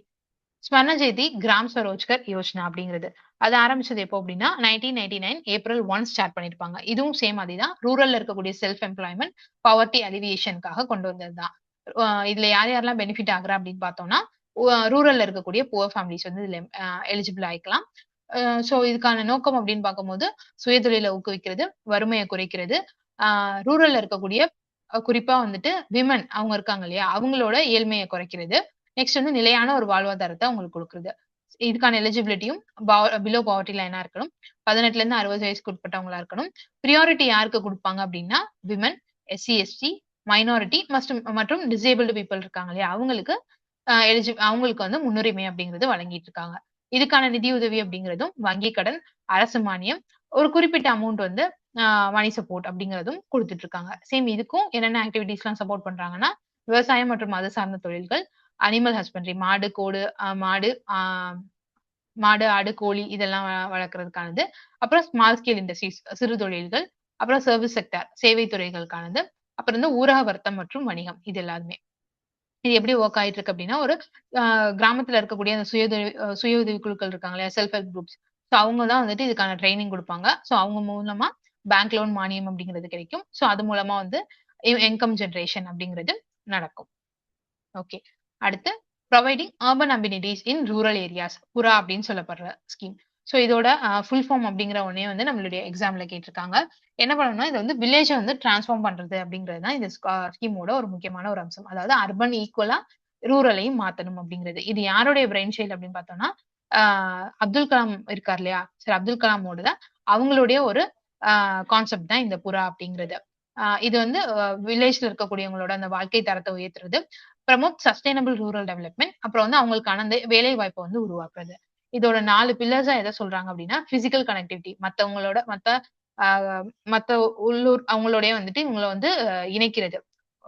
ஸ்வர்ண ஜெயந்தி கிராம் ஸ்வரோஜ்கர் யோஜனா அப்படிங்கிறது. அது ஆரம்பிச்சது எப்போ அப்படின்னா 1999 ஏப்ரல் 1 ஸ்டார்ட் பண்ணியிருப்பாங்க. இதுவும் சேம் அதேதான். ரூரல்ல இருக்கக்கூடிய செல்ஃப் எம்ப்ளாய்மென்ட், பவர்ட்டி அலிவியேஷனுக்காக கொண்டு வந்தது தான். இதுல யார் யாரெல்லாம் பெனிஃபிட் ஆகுறா அப்படின்னு பார்த்தோம்னா, ரூரல்ல இருக்கக்கூடிய புவர் ஃபேமிலிஸ் வந்து இதுல எலிஜிபிள் ஆயிக்கலாம். அ சோ இதுக்கான நோக்கம் அப்படின்னு பார்க்கும்போது, சுயதொழில ஊக்குவிக்கிறது, வறுமைய குறைக்கிறது, ஆ ரூரல்ல இருக்கக்கூடிய குறிப்பா வந்துட்டு விமன் அவங்க இருக்காங்க இல்லையா? அவங்களோட ஏழ்மைய குறைக்கிறது. நெக்ஸ்ட் வந்து நிலையான ஒரு வாழ்வாதாரத்த அவங்களுக்கு குடுக்குறது. இதுக்கான எலிஜிபிலிட்டியும் பிலோ பாவர்ட்டி லைனா இருக்கணும். 18ல இருந்து 60 வயசுக்கு உட்பட்டவங்களா இருக்கணும். பிரையாரிட்டி யாருக்கு குடுப்பாங்க அப்டின்னா, விமன், எஸ்சி, எஸ்டி, மைனாரிட்டி மற்றும் டிசேபிள்டு பீப்பிள் இருக்காங்க இல்லையா? அவங்களுக்கு அவங்களுக்கு வந்து முன்னுரிமை அப்படிங்கிறது வழங்கிட்டு இருக்காங்க. இதுக்கான நிதியுதவி அப்படிங்கிறதும், வங்கி கடன், அரசு மானியம், ஒரு குறிப்பிட்ட அமௌண்ட் வந்து அ மனி சப்போர்ட் அப்படிங்கிறதும் குடுத்துட்டு இருக்காங்க. சேம் இதுக்கும் என்னென்ன ஆக்டிவிட்டீஸ்லாம் சப்போர்ட் பண்றாங்கன்னா, விவசாயம் மற்றும் அது சார்ந்த தொழில்கள், அனிமல் ஹஸ்பண்ட்ரி மாடு, கோடு மாடு, ஆடு, கோழி இதெல்லாம் வளர்க்கறதுக்கானது. அப்புறம் ஸ்மால் ஸ்கேல் இண்டஸ்ட்ரீஸ் சிறு தொழில்கள், அப்புறம் சர்விஸ் செக்டார் சேவை துறைகளுக்கானது. அப்புறம் வந்து ஊரக வர்த்தம் மற்றும் வணிகம் இது எல்லாமே. இது எப்படி வொர்க் ஆயிட்டு இருக்கு அப்படின்னா, ஒரு அ கிராமத்துல இருக்கக்கூடிய அந்த சுய உதவி குழுக்கள் இருக்காங்க இல்லையா? Self help groups. சோ அவங்க தான் வந்துட்டு இதுக்கான ட்ரெய்னிங் குடுப்பாங்க. சோ அவங்க மூலமா பேங்க் லோன் மானியம் அப்படிங்கிறது கிடைக்கும். சோ அது மூலமா வந்து இன்கம் ஜெனரேஷன் அப்படிங்கிறது நடக்கும். ஓகே. அடுத்து புரொவைடிங் urban amenities in rural areas புரா அப்படின்னு சொல்லப்படுற ஸ்கீம். ஸோ இதோட ஃபுல் ஃபார்ம் அப்படிங்கிற ஒன்னே வந்து நம்மளுடைய எக்ஸாம்ல கேட்டிருக்காங்க. என்ன பண்ணணும்னா, இது வந்து வில்லேஜ வந்து டிரான்ஸ்ஃபார்ம் பண்றது அப்படிங்கிறது தான் இந்த ஸ்கீமோட ஒரு முக்கியமான ஒரு அம்சம். அதாவது அர்பன் ஈக்குவலா ரூரலையும் மாத்தணும் அப்படிங்கிறது. இது யாருடைய பிரெயின் சைல்ட் அப்படின்னு பார்த்தோம்னா, ஆ அப்துல் கலாம் இருக்கார் இல்லையா? சர் அப்துல் கலாமோட தான் அவங்களுடைய ஒரு கான்செப்ட் தான் இந்த புறா அப்படிங்கிறது. இது வந்து வில்லேஜ்ல இருக்கக்கூடியவங்களோட அந்த வாழ்க்கை தரத்த உயர்த்துறது, ப்ரமோட் சஸ்டைனபிள் ரூரல் டெவலப்மென்ட், அப்புறம் வந்து அவங்களுக்கான அந்த வேலை வாய்ப்ப வந்து உருவாக்குறது. இதோட 4 பில்லர்ஸா எத சொல்றாங்க அப்டின்னா, பிசிக்கல் கனெக்டிவிட்டி மத்தவங்களோட அ மத்த உள்ளூர் அவங்களோடயே வந்துட்டு இவங்கள வந்து இணைக்கிறது.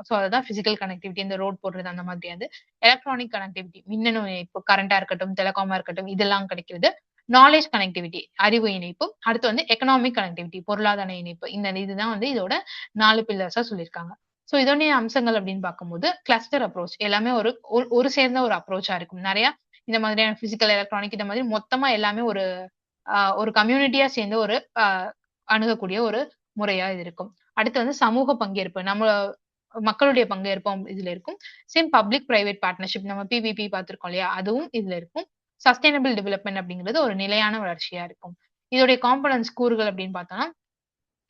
சோ அதுதான் பிசிக்கல் கனெக்டிவிட்டி. இந்த ரோட் போடுறது அந்த மாதிரியாது. எலக்ட்ரானிக் கனெக்டிவிட்டி மின்னணு இணைப்பு, கரண்டா இருக்கட்டும், டெலிகாமா இருக்கட்டும் இதெல்லாம் கிடைக்கிறது. நாலேட்ஜ் கனெக்டிவிட்டி அறிவு இணைப்பு. அடுத்து வந்து எக்கனாமிக் கனெக்டிவிட்டி பொருளாதார இணைப்பு. இந்த இதுதான் வந்து இதோட 4 பில்லர்ஸா சொல்லியிருக்காங்க. சோ இதோடைய அம்சங்கள் அப்படின்னு பார்க்கும்போது, கிளஸ்டர் அப்ரோச் எல்லாமே ஒரு ஒரு சேர்ந்த ஒரு அப்ரோச்சா இருக்கும். நெறைய இந்த மாதிரியான பிசிக்கல், எலக்ட்ரானிக் இந்த மாதிரி மொத்தமா எல்லாமே ஒரு கம்யூனிட்டியா சேர்ந்து ஒரு அ அணுகக்கூடிய ஒரு முறையா இது இருக்கும். அடுத்து வந்து சமூக பங்கேற்பு. நம்ம மக்களுடைய பங்கேற்பும் இதுல இருக்கும். சேம் பப்ளிக் பிரைவேட் பார்ட்னர்ஷிப் நம்ம பிபிபி பார்த்திருக்கோம் இல்லையா? அதுவும் இதுல இருக்கும். சஸ்டைனபிள் டெவலப்மென்ட் அப்படிங்கிறது ஒரு நிலையான வளர்ச்சியா இருக்கும். இதோடைய காம்போனன்ட்ஸ் கூறுகள் அப்படின்னு பார்த்தோம்னா,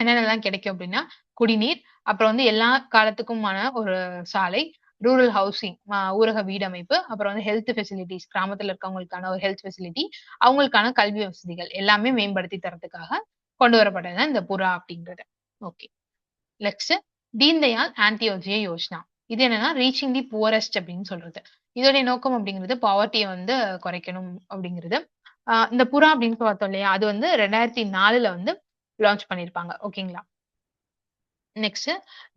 என்னென்னலாம் கிடைக்கும் அப்படின்னா, குடிநீர், அப்புறம் வந்து எல்லா காலத்துக்குமான ஒரு சாலை, ரூரல் ஹவுசிங் ஊரக வீடமைப்பு, அப்புறம் வந்து ஹெல்த் ஃபெசிலிட்டீஸ் கிராமத்துல இருக்கவங்களுக்கான ஒரு ஹெல்த் ஃபெசிலிட்டி, அவங்களுக்கான கல்வி வசதிகள் எல்லாமே மேம்படுத்தி தர்றதுக்காக கொண்டு வரப்பட்டது தான் இந்த புறா அப்படிங்கிறது. ஓகே. நெக்ஸ்ட் தீன் தயாள் அந்தியோதய யோஜனா. இது என்னன்னா ரீச்சிங் தி புவரஸ்ட் அப்படின்னு சொல்றது. இதோடைய நோக்கம் அப்படிங்கிறது பாவர்ட்டிய வந்து குறைக்கணும் அப்படிங்கிறது. இந்த புறா அப்படின்னு பார்த்தோம் இல்லையா? அது வந்து 2004ல வந்து லான்ச் பண்ணியிருப்பாங்க. ஓகேங்களா? நெக்ஸ்ட்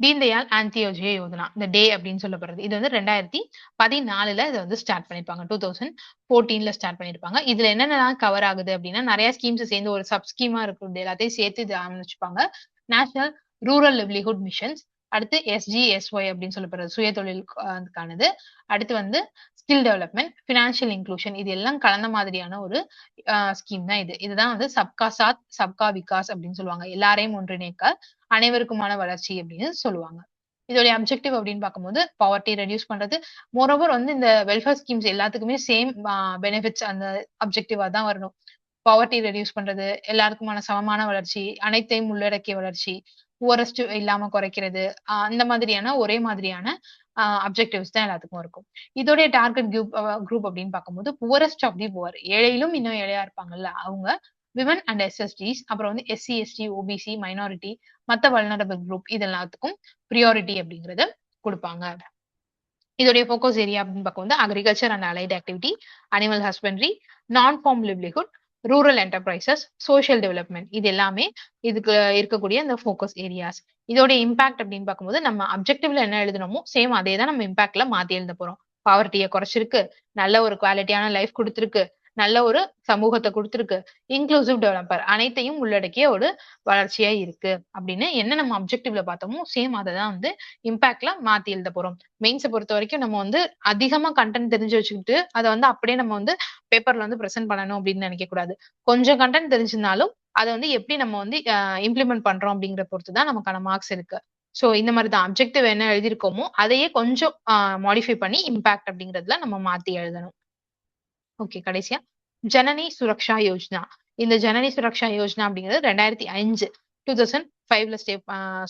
தீன் தயாள் அந்தியோதய யோஜனா. இந்த டே அப்படின்னு சொல்லப்படுறது. இது வந்து 2014ல இத வந்து ஸ்டார்ட் பண்ணியிருப்பாங்க. 2014ல ஸ்டார்ட் பண்ணியிருப்பாங்க. இதுல என்னென்னலாம் கவர் ஆகுது அப்படின்னா, நெறைய ஸ்கீம்ஸ் சேர்ந்து ஒரு சப் ஸ்கீமா இருக்கிறது எல்லாத்தையும் சேர்த்து இத அமைச்சிருப்பாங்க. National rural livelihood missions. அடுத்து எஸ்ஜிஎஸ்ஒய் அப்படின்னு சொல்லப்படுறது சுய தொழில் க்கானது. அடுத்து வந்து ஸ்கில் டெவலப்மென்ட், பினான்சியல் இன்க்ளூஷன் இது எல்லாம் கலந்த மாதிரியான ஒரு ஸ்கீம் தான் இது. இதுதான் வந்து சப்கா சாத், சப்கா விகாஸ் அப்படின்னு சொல்லுவாங்க. எல்லாரையும் ஒன்றிணைக்க அனைவருக்குமான வளர்ச்சி அப்படின்னு சொல்லுவாங்க. இதோடைய அப்ஜெக்டிவ் அப்படின்னு பார்க்கும்போது, பாவர்ட்டி ரெடியூஸ் பண்றது. மோரோவர் வந்து இந்த வெல்ஃபேர் ஸ்கீம்ஸ் எல்லாத்துக்குமே சேம் பெனிஃபிட்ஸ் அந்த அப்ஜெக்டிவா தான் வரணும். பாவர்ட்டி ரெடியூஸ் பண்றது, எல்லாருக்குமான சமமான வளர்ச்சி, அனைத்தையும் உள்ளடக்கிய வளர்ச்சி, புவரஸ்ட் இல்லாம குறைக்கிறது, அந்த மாதிரியான ஒரே மாதிரியான அப்ஜெக்டிவ்ஸ் தான் எல்லாத்துக்கும் இருக்கும். இதோடைய டார்கெட் குரூப் அப்படின்னு பார்க்கும்போது, புவரஸ்ட் ஆஃப் தி புவர் ஏழையிலும் இன்னும் ஏழையா இருப்பாங்கல்ல, அவங்க விமன் அண்ட் எஸ்எஸ்டிஸ் அப்புறம் வந்து எஸ்சி, எஸ்டி, ஓபிசி, மைனாரிட்டி, மத்த வல்னரபிள் குரூப் இது எல்லாத்துக்கும் பிரியாரிட்டி அப்படிங்கிறத குடுப்பாங்க. இதோடைய ஃபோக்கஸ் ஏரியா அப்படின்னு பார்க்கும்போது agriculture and allied activity, animal husbandry, non farm livelihood, rural enterprises, social development இது எல்லாமே இதுக்கு இருக்கக்கூடிய இந்த ஃபோக்கஸ் ஏரியாஸ். இதோட இம்பாக்ட் அப்படின்னு பார்க்கும்போது நம்ம அப்ஜெக்டிவ்ல என்ன எழுதுனோமோ சேம் அதே தான் நம்ம இம்பாக்ட்ல மாத்தி எழுத போறோம். பாவர்ட்டிய குறைச்சிருக்கு, நல்ல ஒரு குவாலிட்டியான லைஃப் குடுத்திருக்கு, நல்ல ஒரு சமூகத்த குடுத்திருக்கு, இன்க்ளூசிவ் டெவலப்பர் அனைத்தையும் உள்ளடக்கிய ஒரு வளர்ச்சியா இருக்கு அப்படின்னு என்ன நம்ம அப்ஜெக்டிவ்ல பார்த்தோமோ சேம் அத தான் வந்து இம்பாக்ட்ல மாத்தி எழுத போறோம். மெயின்ஸ பொறுத்தவரைக்கும் நம்ம வந்து அதிகமா கன்டென்ட் தெரிஞ்சு வச்சுக்கிட்டு, அத வந்து அப்படியே நம்ம வந்து பேப்பர்ல வந்து பிரசன்ட் பண்ணணும் அப்படின்னு நினைக்கக் கூடாது. கொஞ்சம் கன்டென்ட் தெரிஞ்சிருந்தாலும், அத வந்து எப்படி நம்ம வந்து இம்ப்ளிமெண்ட் பண்றோம் அப்படிங்கிற பொறுத்து தான் நமக்கான மார்க்ஸ் இருக்கு. சோ இந்த மாரி தான் அப்ஜெக்டிவ் என்ன எழுதியிருக்கோமோ, அதையே கொஞ்சம் மாடிஃபை பண்ணி இம்பாக்ட் அப்படிங்கிறதுல நம்ம மாத்தி எழுதணும். ஓகே. கடைசியா ஜனனி சுரக்ஷா யோஜனா. இந்த ஜனனி சுரக்ஷா யோஜனா அப்படிங்கிறது 2005 2005ல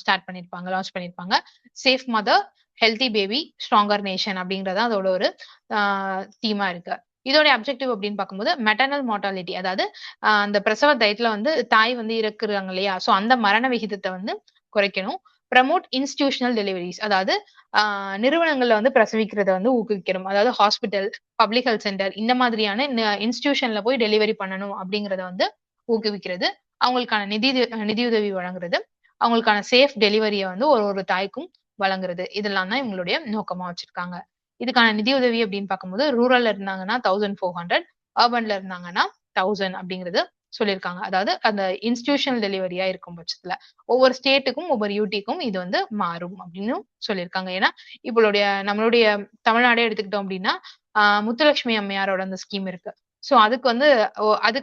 ஸ்டார்ட் பண்ணியிருப்பாங்க. லான்ச் பண்ணியிருப்பாங்க. Safe mother, healthy baby, stronger nation அப்படிங்கிறது தான் அதோட ஒரு ஆ தீமா இருக்கு. இதோட அப்ஜெக்டிவ் அப்படின்னு பார்க்கும்போது, மெட்டர்னல் மார்ட்டாலிட்டி அதாவது அந்த பிரசவ டயத்துல வந்து தாய் வந்து இறக்குறாங்க இல்லையா? சோ அந்த மரண விகிதத்த வந்து குறைக்கணும். ப்ரமோட் இன்ஸ்டிடியூஷனல் டெலிவரீஸ் அதாவது ஆ நிறுவனங்கள்ல வந்து பிரசவிக்கிறத வந்து ஊக்குவிக்கணும். அதாவது ஹாஸ்பிட்டல், பப்ளிக் ஹெல்த் சென்டர் இந்த மாதிரியான இன்ஸ்டிடியூஷன்ல போய் டெலிவரி பண்ணணும் அப்படிங்கிறத வந்து ஊக்குவிக்கிறது. அவங்களுக்கான நிதியுதவி வழங்குறது. அவங்களுக்கான சேஃப் டெலிவரிய வந்து ஒரு ஒரு தாய்க்கும் வழங்குறது. இதெல்லாம் தான் இவங்களுடைய நோக்கமா வச்சிருக்காங்க. இதுக்கான நிதியுதவி அப்படின்னு பார்க்கும்போது, ரூரல்ல இருந்தாங்கன்னா 1400, அர்பன்ல இருந்தாங்கன்னா 1000 அப்படிங்கிறது சொல்லியிருக்காங்க. அதாவது அந்த இன்ஸ்டிடியூஷனல் டெலிவரியா இருக்கும் பட்சத்துல. ஒவ்வொரு ஸ்டேட்டுக்கும், ஒவ்வொரு யூடிக்கும் இது வந்து மாறும் அப்படின்னும் சொல்லியிருக்காங்க. ஏன்னா, நம்மளுடைய தமிழ்நாடே எடுத்துக்கிட்டோம் அப்படின்னா, முத்துலட்சுமி அம்மையாரோட அந்த ஸ்கீம் இருக்கு. சோ அதுக்கு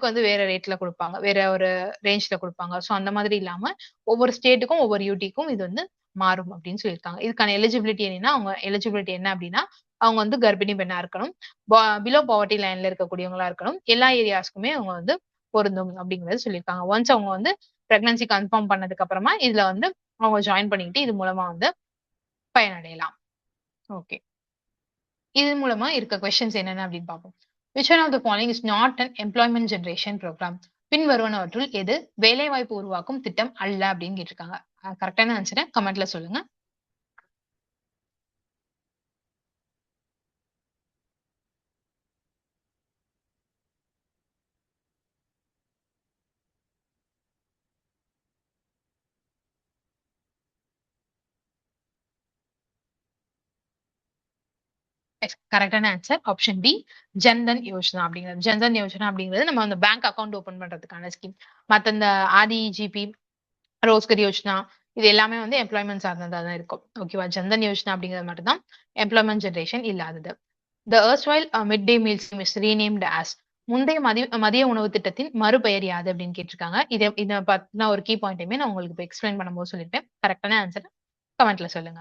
வந்து வேற ரேட்ல குடுப்பாங்க. வேற ஒரு ரேஞ்ச்ல குடுப்பாங்க. சோ அந்த மாதிரி இல்லாம ஒவ்வொரு ஸ்டேட்டுக்கும், ஒவ்வொரு யூடிக்கும் இது வந்து மாறும் அப்படின்னு சொல்லியிருக்காங்க. இதுக்கான எலிஜிபிலிட்டி என்னன்னா, அவங்க எலிஜிபிலிட்டி என்ன அப்படின்னா, அவங்க வந்து கர்ப்பிணி பெண்ணா இருக்கணும். பிலோ பாவர்ட்டி லைன்ல இருக்கக்கூடியவங்களா இருக்கணும். எல்லா ஏரியாஸ்க்குமே அவங்க வந்து பொருந்தும் அப்படிங்கறது சொல்லியிருக்காங்க. ஒன்ஸ் அவங்க வந்து பிரெக்னன்சி கன்ஃபார்ம் பண்ணதுக்கு அப்புறமா இதுல வந்து அவங்க ஜாயின் பண்ணிக்கிட்டு இது மூலமா வந்து பயனடையலாம். ஓகே. இது மூலமா இருக்க கொஸ்டின்ஸ் என்னென்ன அப்படின்னு பார்ப்போம். Which one of the following is not an employment generation program? பின் வருவனவற்றுள் எது வேலைவாய்ப்பு உருவாக்கும் திட்டம் அல்ல அப்படின்னு கேட்டிருக்காங்க. கரெக்டான ஆன்சரை கமெண்ட்ல சொல்லுங்க. கரெக்டான answer option D Jan Dhan Yojana அப்படிங்கிறது. ஜன்தன் யோஜனா அப்படிங்கிறது நம்ம அந்த பேங்க் அக்கவுண்ட் ஓபன் பண்றதுக்கான ஸ்கீம். மத்த இந்த ஆதி ஜிபி, ரோஸ்கர் யோஜனா இது எல்லாமே வந்து எம்ப்ளாய்மெண்ட் சார்ந்ததா தான் இருக்கும். ஓகேவா? ஜன்தன் யோஜனா அப்படிங்கிறது மட்டும் தான் எம்ப்ளாய்மெண்ட் ஜெனரேஷன் இல்லாதது. The erstwhile midday meal scheme is renamed as முந்தைய மதிய உணவு திட்டத்தின் மறுபெயர் யாது அப்படின்னு கேட்டிருக்காங்க. இதை பத்தின ஒரு கீ பாயிண்டையுமே நான் உங்களுக்கு இப்போ எக்ஸ்பிளைன் பண்ணும்போது சொல்லியிருப்பேன். கரெக்டான ஆன்சர் கமெண்ட்ல சொல்லுங்க.